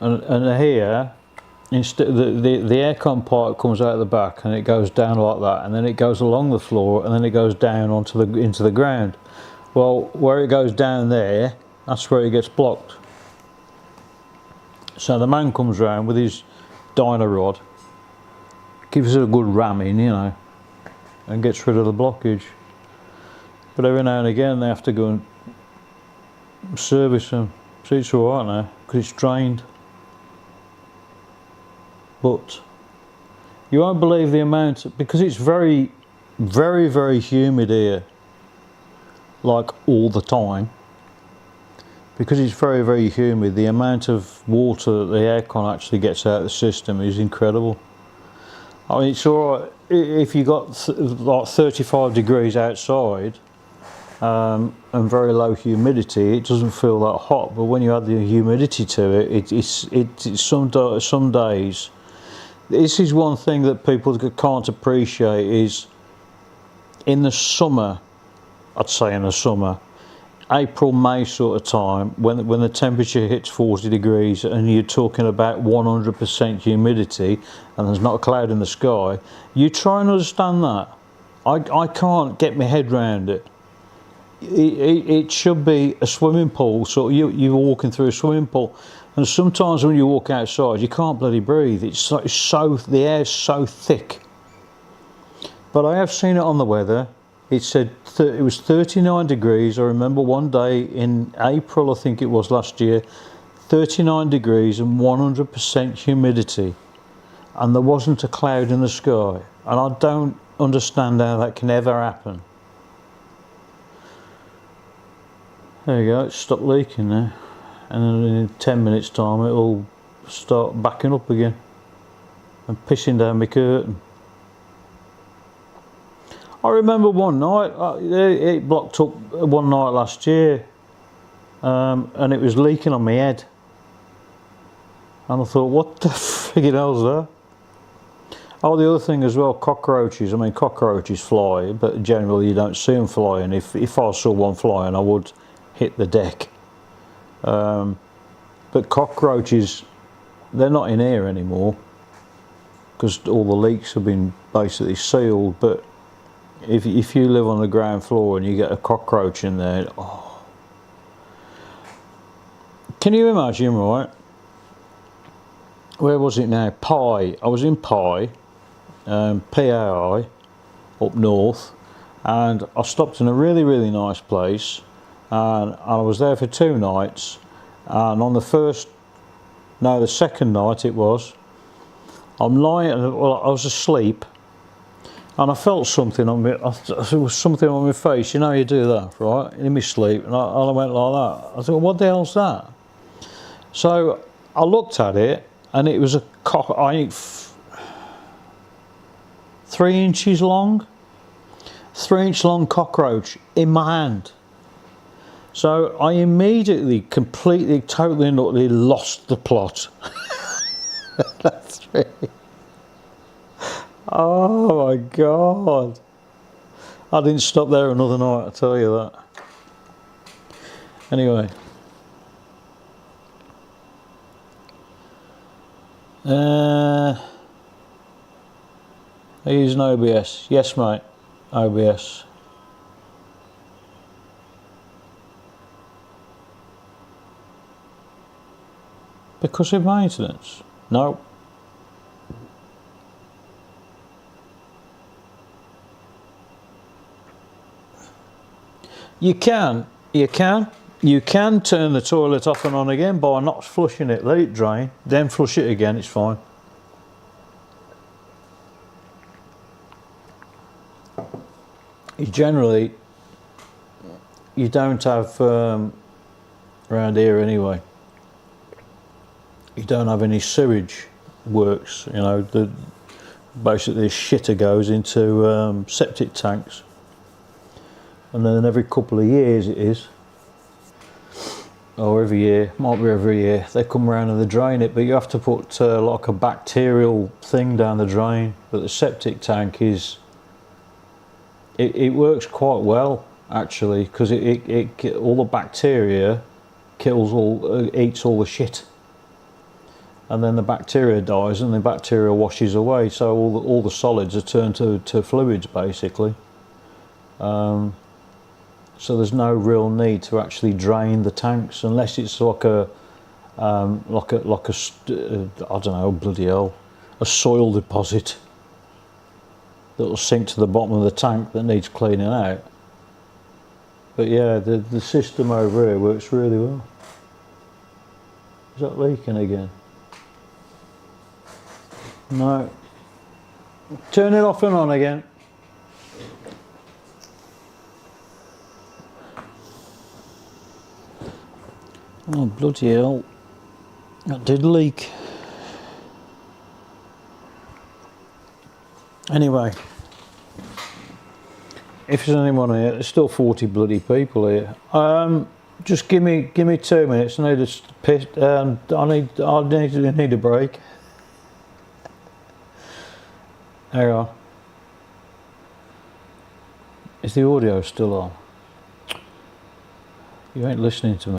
And here, instead the aircon pipe comes out the back and it goes down like that, and then it goes along the floor, and then it goes down into the ground. Well, where it goes down there, that's where it gets blocked. So the man comes round with his dyno rod, gives it a good ramming, you know, and gets rid of the blockage. But every now and again they have to go and service them. So it's alright now, because it's drained. But you won't believe the amount, because it's very, very, very humid here, like all the time. Because it's very, very humid, the amount of water that the aircon actually gets out of the system is incredible. I mean, it's alright if you got like 35 degrees outside and very low humidity, it doesn't feel that hot. But when you add the humidity to it, it's some days. This is one thing that people can't appreciate, is in the summer, I'd say in the summer, April, May sort of time, when the temperature hits 40 degrees and you're talking about 100% humidity and there's not a cloud in the sky, you try and understand that. I can't get my head around it. It should be a swimming pool, so you're walking through a swimming pool, and sometimes when you walk outside you can't bloody breathe. The air's so thick. But I have seen it on the weather. It said it was 39 degrees. I remember one day in April, I think it was last year, 39 degrees and 100% humidity, and there wasn't a cloud in the sky. And I don't understand how that can ever happen. There you go, it's stopped leaking now, and then in 10 minutes time it'll start backing up again and pissing down my curtain. I remember one night, it blocked up one night last year, and it was leaking on my head. And I thought, what the friggin' hell's that? Oh, the other thing as well, cockroaches. I mean, cockroaches fly, but generally you don't see them flying. If I saw one flying, I would hit the deck. But cockroaches, they're not in here anymore, because all the leaks have been basically sealed. But if you live on the ground floor and you get a cockroach in there, oh. Can you imagine, right? Where was it now? Pai. I was in Pai, PAI, up north, and I stopped in a really, really nice place, and I was there for 2 nights. And on the second night it was, I'm lying, well, I was asleep, and I felt something on me. There was something on my face. You know, you do that, right? In my sleep, and I went like that. I thought, what the hell's that? So I looked at it, and it was a I think 3 inches long, 3-inch long cockroach in my hand. So I immediately, completely, totally, and utterly lost the plot. That's really. Oh my God. I didn't stop there another night, I'll tell you that. Anyway. Are you using OBS? Yes, mate. OBS. Because of maintenance? No. You can turn the toilet off and on again by not flushing it. Let it drain, then flush it again, it's fine. Generally, you don't have, around here anyway, you don't have any sewage works, you know, Basically this shitter goes into septic tanks, and then every couple of years it is, or every year, might be every year, they come around and they drain it, but you have to put like a bacterial thing down the drain. But the septic tank is, it works quite well actually, because it all the bacteria eats all the shit, and then the bacteria dies and the bacteria washes away, so all the solids are turned to fluids basically. So there's no real need to actually drain the tanks, unless it's like a I don't know, bloody hell, a soil deposit that will sink to the bottom of the tank that needs cleaning out. But yeah, the system over here works really well. Is that leaking again? No. Turn it off and on again. Oh bloody hell, that did leak. Anyway, if there's anyone here, there's still 40 bloody people here. Just give me 2 minutes. I need a piss. I need a break. Hang on. Is the audio still on? You ain't listening to me.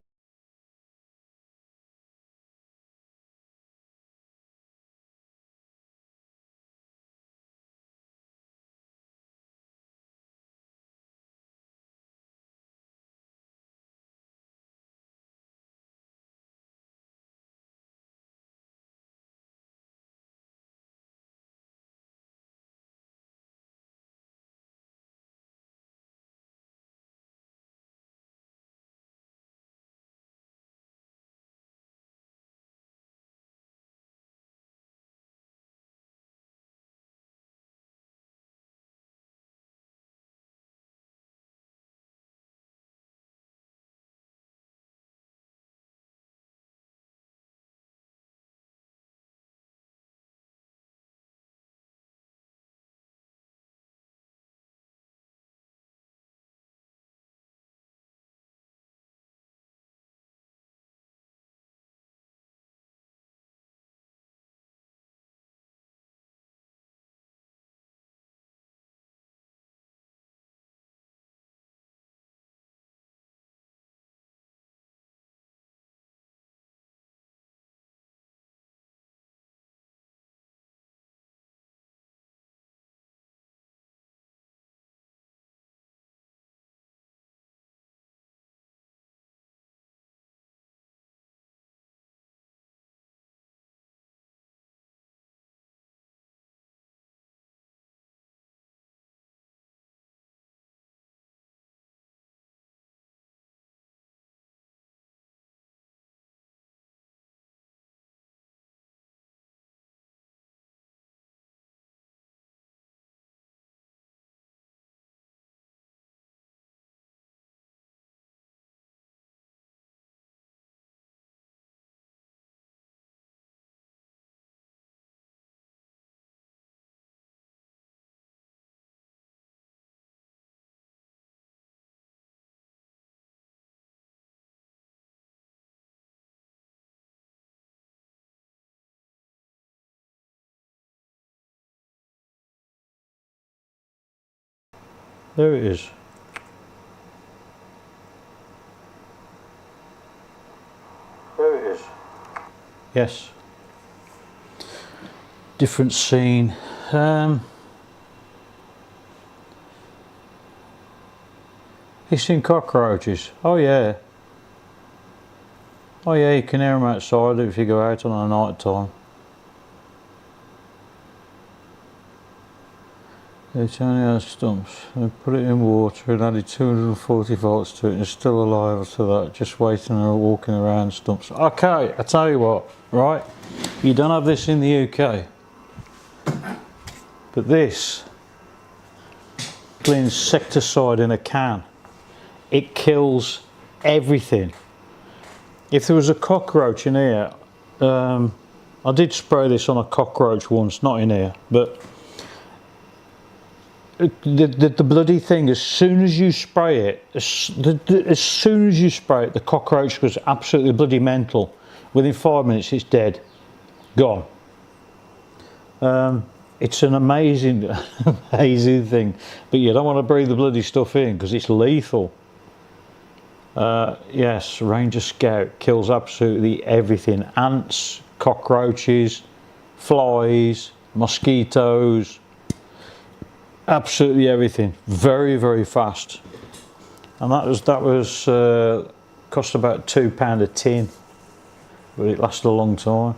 There it is. There it is. Yes. Different scene. Hissing cockroaches. Oh yeah. Oh yeah, you can hear them outside if you go out on a night time. It's only has stumps. I put it in water and added 240 volts to it, and it's still alive after that, just waiting and walking around stumps. Okay, I tell you what, right? You don't have this in the UK, but this insecticide in a can. It kills everything. If there was a cockroach in here, I did spray this on a cockroach once, not in here, but the bloody thing, as soon as you spray it, as soon as you spray it, the cockroach goes absolutely bloody mental. Within 5 minutes it's dead, gone. It's an amazing amazing thing, but you don't want to breathe the bloody stuff in because it's lethal. Yes, Ranger Scout kills absolutely everything: ants, cockroaches, flies, mosquitoes, absolutely everything. Very, very fast. And that was cost about £2 a tin, but it lasted a long time.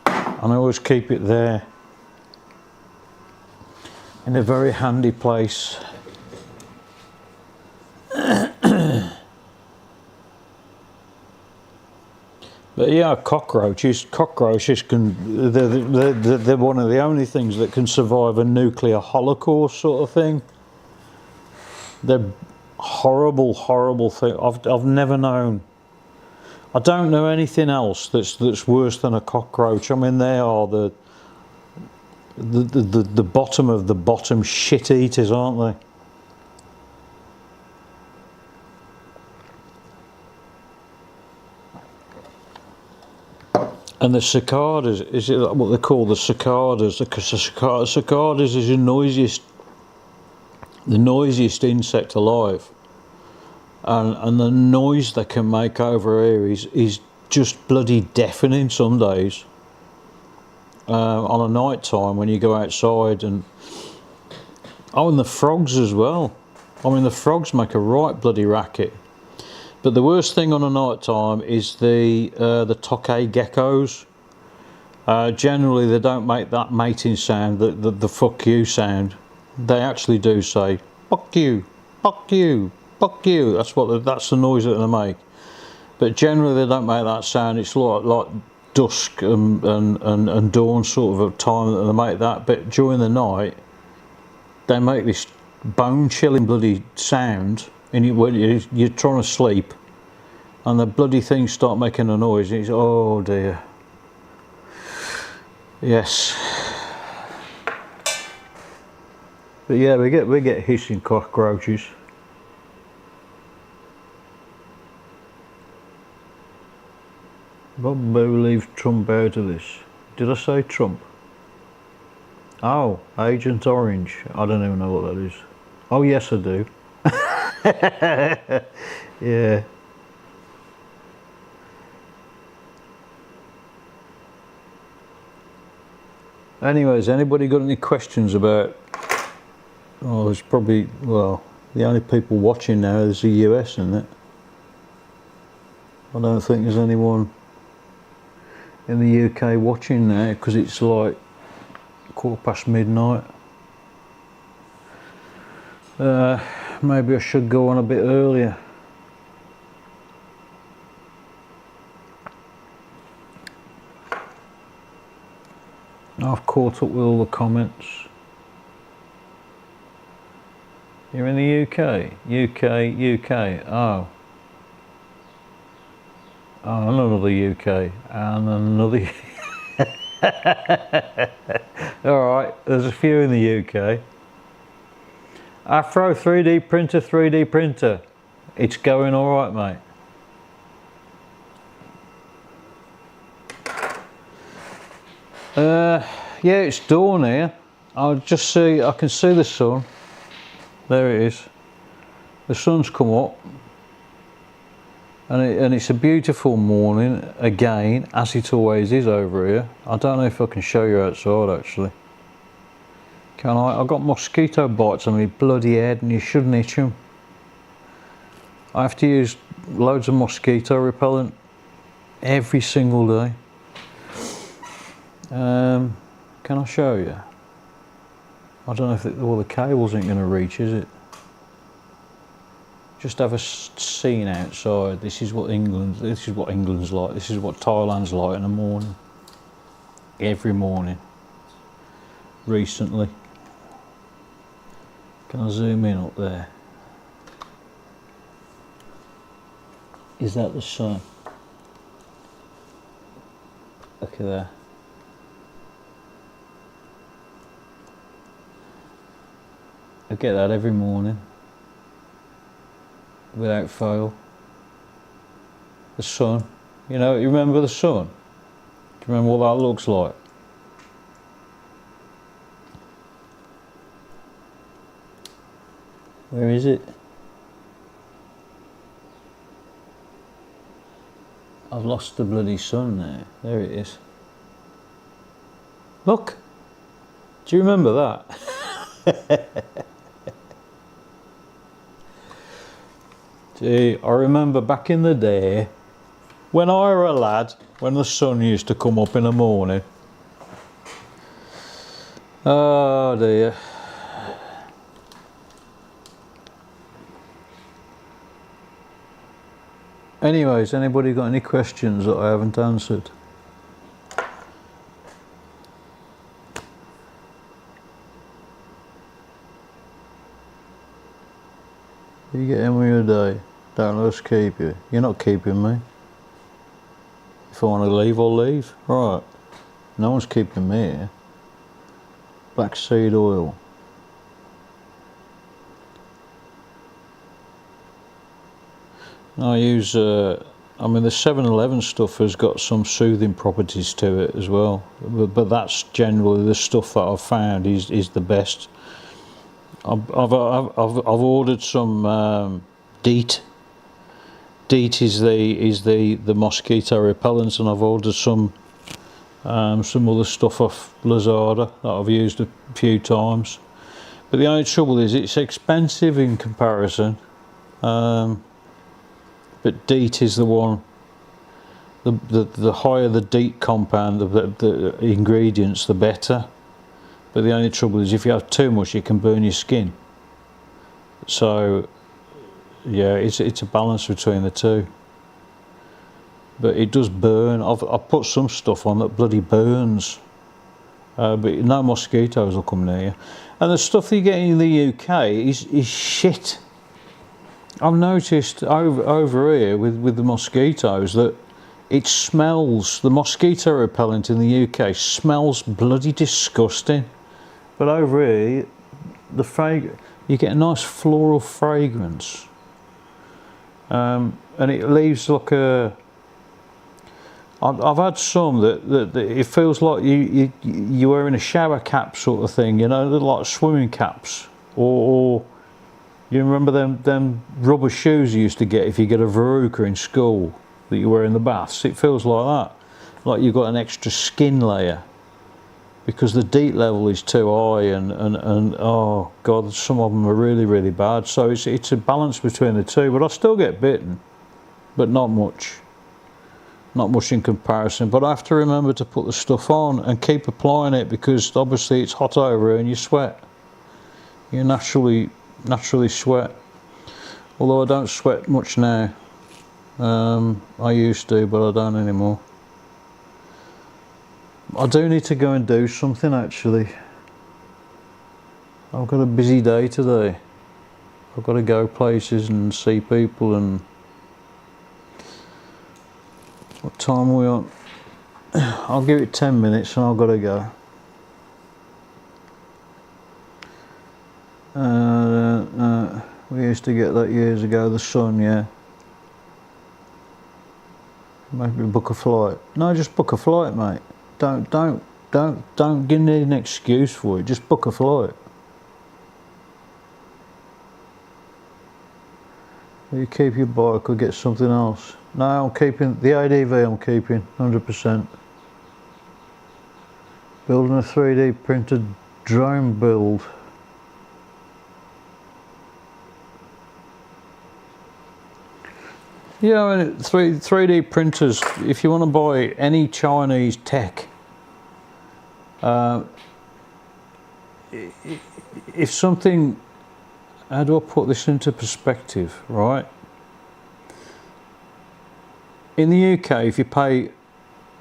And I always keep it there in a very handy place. But yeah, cockroaches can, they're one of the only things that can survive a nuclear holocaust sort of thing. They're horrible, horrible thing. I've never known. I don't know anything else that's worse than a cockroach. I mean, they are the bottom of the bottom shit eaters, aren't they? And the cicadas, is it what they call the cicadas? Because the cicadas is the noisiest insect alive. And the noise they can make over here is just bloody deafening some days. On a night time when you go outside, and the frogs as well. I mean, the frogs make a right bloody racket. But the worst thing on a night time is the tokay geckos. Generally, they don't make that mating sound, the fuck you sound. They actually do say fuck you, fuck you, fuck you. That's the noise that they make. But generally, they don't make that sound. It's like dusk and dawn sort of a time that they make that. But during the night, they make this bone-chilling bloody sound. And you're trying to sleep, and the bloody things start making a noise. And it's, oh dear. Yes. But yeah, we get hissing cockroaches. Bob Boo leaves Trump out of this. Did I say Trump? Oh, Agent Orange. I don't even know what that is. Oh yes, I do. Yeah. Anyways, anybody got any questions about? Oh, there's probably, well, the only people watching now is the US, isn't it? I don't think there's anyone in the UK watching now because it's like midnight. Maybe I should go on a bit earlier. I've caught up with all the comments. You're in the UK? UK. Oh, another UK. And another... Alright, there's a few in the UK. Afro 3D printer. It's going alright, mate. Yeah, it's dawn here. I can see the sun. There it is. The sun's come up. And it's a beautiful morning again, as it always is over here. I don't know if I can show you outside actually. Can I? I've got mosquito bites on my bloody head and you shouldn't itch them. I have to use loads of mosquito repellent every single day. Can I show you? I don't know if the cable's ain't going to reach, is it? Just have a scene outside. This is what England's like. This is what Thailand's like in the morning. Every morning. Recently. Can I zoom in up there? Is that the sun? Look at that. I get that every morning, without fail. The sun, you know, you remember the sun? Do you remember what that looks like? Where is it? I've lost the bloody sun now. There it is. Look! Do you remember that? Gee, I remember back in the day, when I were a lad, when the sun used to come up in the morning. Oh dear. Anyways, anybody got any questions that I haven't answered? You get in with your day. Don't let us keep you. You're not keeping me. If I want to leave, I'll leave. Right. No one's keeping me here. Black seed oil. I use, I mean the 7-Eleven stuff has got some soothing properties to it as well, but that's generally the stuff that I've found is the best. I've ordered some DEET. DEET is the mosquito repellent, and I've ordered some other stuff off Lazada that I've used a few times. But the only trouble is it's expensive in comparison. But DEET is the one. The higher the DEET compound, the ingredients, the better. But the only trouble is if you have too much, it can burn your skin. So, yeah, it's a balance between the two. But it does burn. I've put some stuff on that bloody burns. But no mosquitoes will come near you. And the stuff that you get in the UK is shit. I've noticed over here with the mosquitoes that it smells, the mosquito repellent in the UK smells bloody disgusting. But over here, you get a nice floral fragrance. And it leaves like a... I've had some that it feels like you're wearing a shower cap sort of thing, you know, like swimming caps. Or you remember them rubber shoes you used to get if you get a verruca in school that you wear in the baths? It feels like that, like you've got an extra skin layer because the DEET level is too high, and oh god, some of them are really bad. So it's a balance between the two. But I still get bitten, but not much in comparison. But I have to remember to put the stuff on and keep applying it, because obviously it's hot over here and you sweat. You naturally sweat, although I don't sweat much now. I used to, but I don't anymore. I do need to go and do something actually. I've got a busy day today. I've got to go places and see people. And what time are we on? I'll give it 10 minutes and I've got to go. We used to get that years ago, the sun, yeah. Maybe book a flight. No, just book a flight, mate. Don't give me an excuse for it. Just book a flight. You keep your bike or get something else. No, I'm keeping the ADV. I'm keeping 100%. Building a 3D printed drone build. Yeah, I mean, 3D printers, if you want to buy any Chinese tech, if something, how do I put this into perspective, right? In the UK, if you pay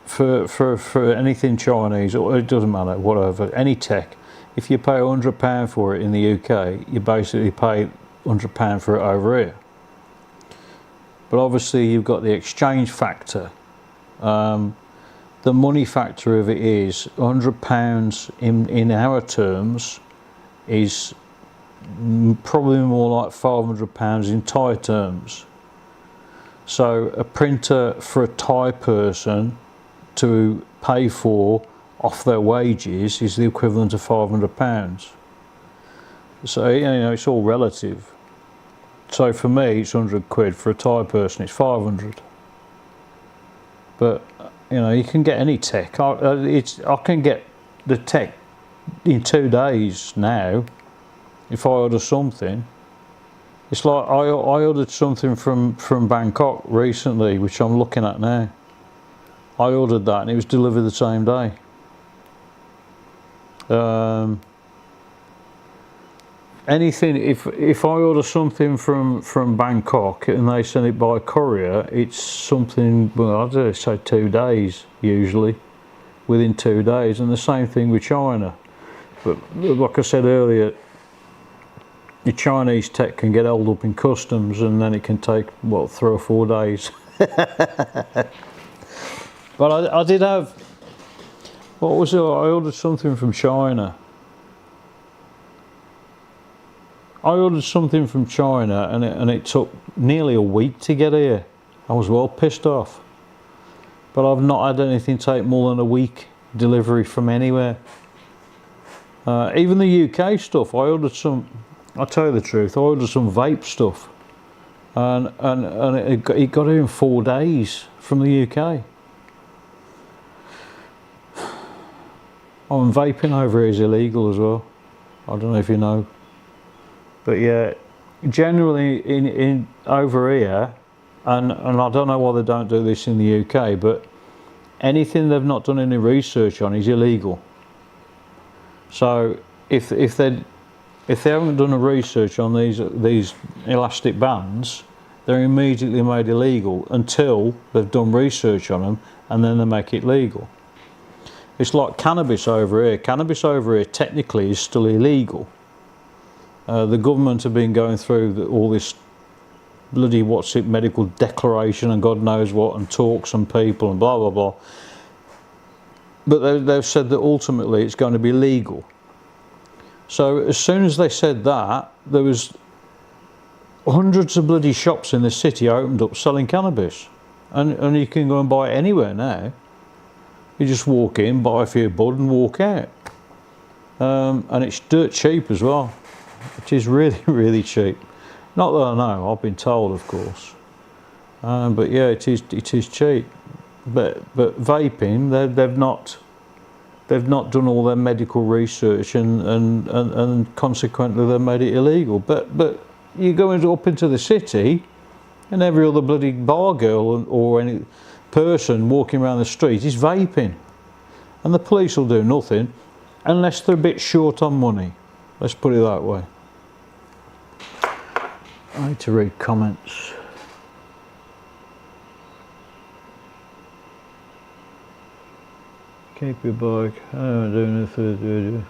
for anything Chinese, or it doesn't matter, whatever, any tech, if you pay £100 for it in the UK, you basically pay £100 for it over here. But obviously you've got the exchange factor. The money factor of it is £100 in our terms is probably more like £500 in Thai terms. So a printer for a Thai person to pay for off their wages is the equivalent of £500. So, you know, it's all relative. So for me, it's 100 quid. For a Thai person, it's 500. But, you know, you can get any tech. I can get the tech in 2 days now if I order something. It's like I ordered something from Bangkok recently, which I'm looking at now. I ordered that and it was delivered the same day. Anything, if I order something from Bangkok and they send it by courier, it's something, well, I don't know, say 2 days usually, within 2 days, and the same thing with China. But like I said earlier, the Chinese tech can get held up in customs and then it can take, what, 3 or 4 days. But I did have, what was it, I ordered something from China. I ordered something from China and it took nearly a week to get here. I was well pissed off. But I've not had anything take more than a week delivery from anywhere. Even the UK stuff, I ordered some, I'll tell you the truth, I ordered some vape stuff. And it got here in 4 days from the UK. Oh, and vaping over here is illegal as well. I don't know if you know. But yeah, generally in over here, and I don't know why they don't do this in the UK, but anything they've not done any research on is illegal. So if they haven't done a research on these elastic bands, they're immediately made illegal until they've done research on them, and then they make it legal. It's like cannabis over here. Cannabis over here technically is still illegal. The government have been going through all this bloody medical declaration and God knows what, and talks and people and blah blah blah. But they've said that ultimately it's going to be legal. So as soon as they said that, there was hundreds of bloody shops in the city opened up selling cannabis, and you can go and buy it anywhere now. You just walk in, buy a few bud and walk out, and it's dirt cheap as well. It is really, really cheap. Not that I know, I've been told, of course. But yeah, it is cheap. But vaping, they've not done all their medical research, and consequently they've made it illegal. But you go up into the city, and every other bloody bar girl or any person walking around the street is vaping, and the police will do nothing unless they're a bit short on money. Let's put it that way. I need to read comments. Keep your bike. I'm doing a third video.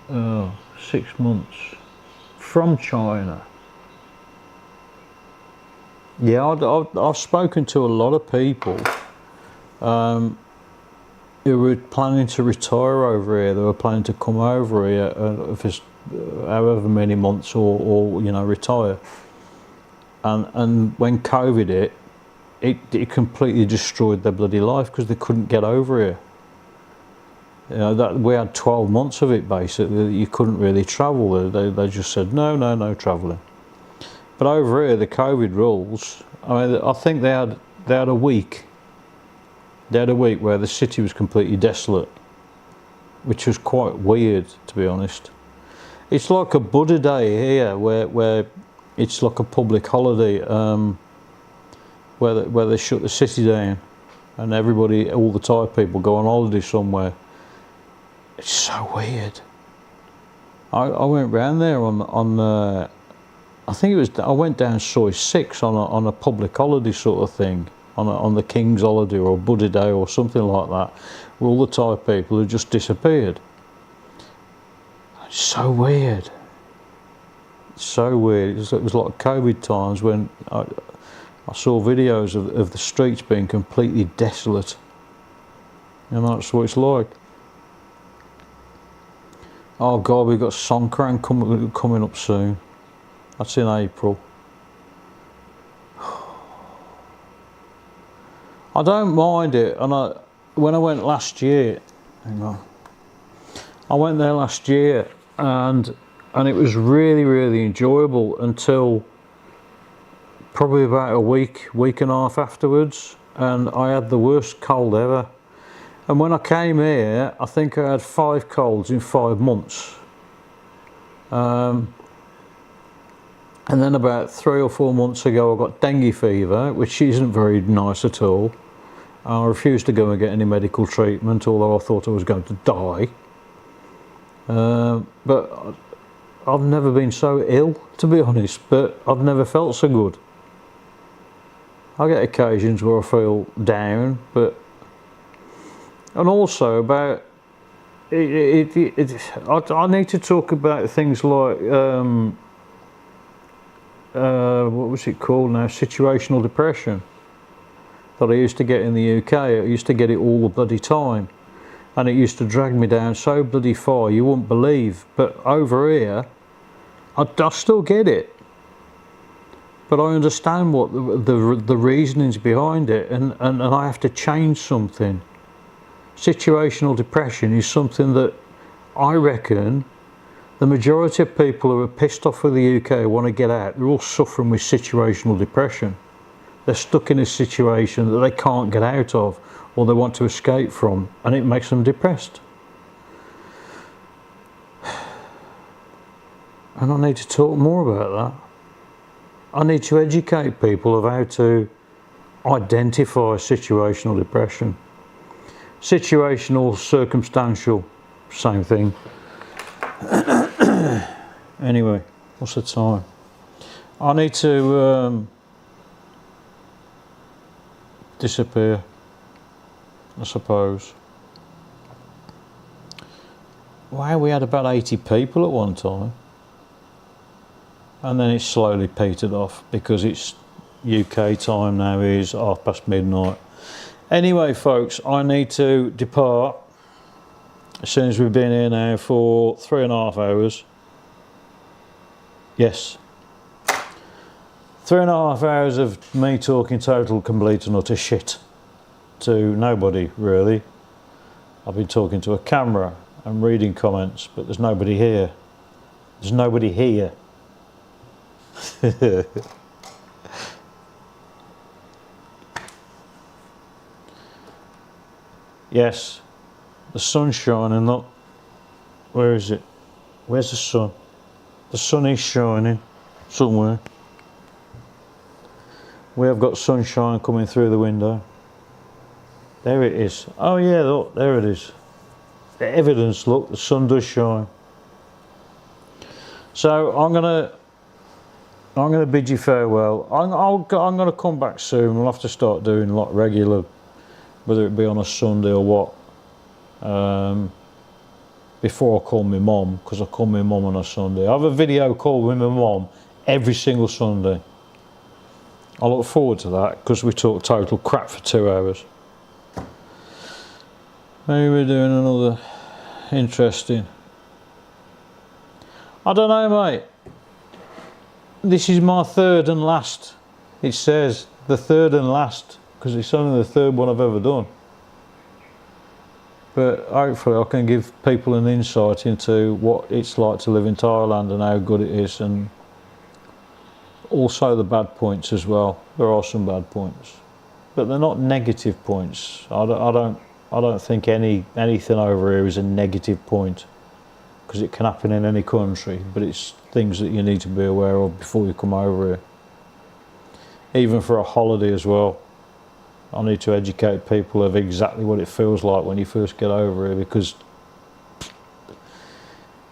Oh, 6 months from China. Yeah, I've spoken to a lot of people who were planning to retire over here. They were planning to come over here for however many months or you know, retire. And when COVID hit, it completely destroyed their bloody life because they couldn't get over here. You know, that we had 12 months of it basically. You couldn't really travel. They just said no travelling. But over here, the COVID rules. I mean, I think they had a week. They had a week where the city was completely desolate, which was quite weird, to be honest. It's like a Buddha day here, where it's like a public holiday, where they shut the city down, and everybody, all the Thai people, go on holiday somewhere. It's so weird. I went round there on I think it was, I went down Soi 6 on a public holiday sort of thing, on the King's holiday or Buddha Day or something like that, where all the Thai people had just disappeared. It's so weird. It's so weird. It was like COVID times when I saw videos of the streets being completely desolate. And that's what it's like. Oh God, we've got Songkran coming up soon. That's in April. I don't mind it, and when I went last year, hang on, I went there last year, and it was really enjoyable until probably about a week and a half afterwards, and I had the worst cold ever. And when I came here, I think I had 5 colds in 5 months. And then about 3 or 4 months ago I got dengue fever, which isn't very nice at all. I refused to go and get any medical treatment, although I thought I was going to die. But I've never been so ill, to be honest, but I've never felt so good. I get occasions where I feel down, but... And also about... I need to talk about things like... what was it called now? Situational depression. That I used to get in the UK. I used to get it all the bloody time. And it used to drag me down so bloody far, you wouldn't believe. But over here, I still get it. But I understand what the reasonings behind it, and I have to change something. Situational depression is something that I reckon the majority of people who are pissed off with the UK want to get out. They're all suffering with situational depression. They're stuck in a situation that they can't get out of, or they want to escape from, and it makes them depressed. And I need to talk more about that. I need to educate people of how to identify situational depression. Situational, circumstantial, same thing. Anyway, what's the time? I need to disappear, I suppose. Wow, we had about 80 people at one time. And then it slowly petered off because it's UK time now, is midnight. Anyway, folks, I need to depart as soon as we've been here now for 3.5 hours. Yes. 3.5 hours of me talking total, complete and utter shit to nobody, really. I've been talking to a camera and reading comments, but there's nobody here. There's nobody here. Yes, the sun's shining, look. Where is it? Where's the sun? The sun is shining somewhere. We have got sunshine coming through the window. There it is. Oh yeah, look, there it is. The evidence, look, the sun does shine. So I'm gonna bid you farewell. I'm gonna come back soon. We'll have to start doing like regular, whether it be on a Sunday or what. Before I call my mum, because I call my mum on a Sunday. I have a video call with my mum every single Sunday. I look forward to that because we talk total crap for 2 hours. Maybe we're doing another interesting. I don't know, mate. This is my 3rd and last. It says the 3rd and last because it's only the 3rd one I've ever done. But hopefully I can give people an insight into what it's like to live in Thailand and how good it is, and also the bad points as well. There are some bad points, but they're not negative points. I don't think anything over here is a negative point, because it can happen in any country, but it's things that you need to be aware of before you come over here. Even for a holiday as well. I need to educate people of exactly what it feels like when you first get over here, because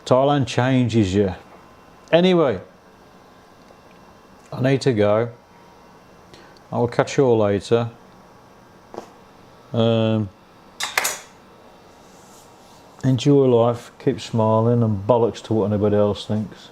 Thailand changes you. Anyway, I need to go. I will catch you all later. Enjoy life, keep smiling, and bollocks to what anybody else thinks.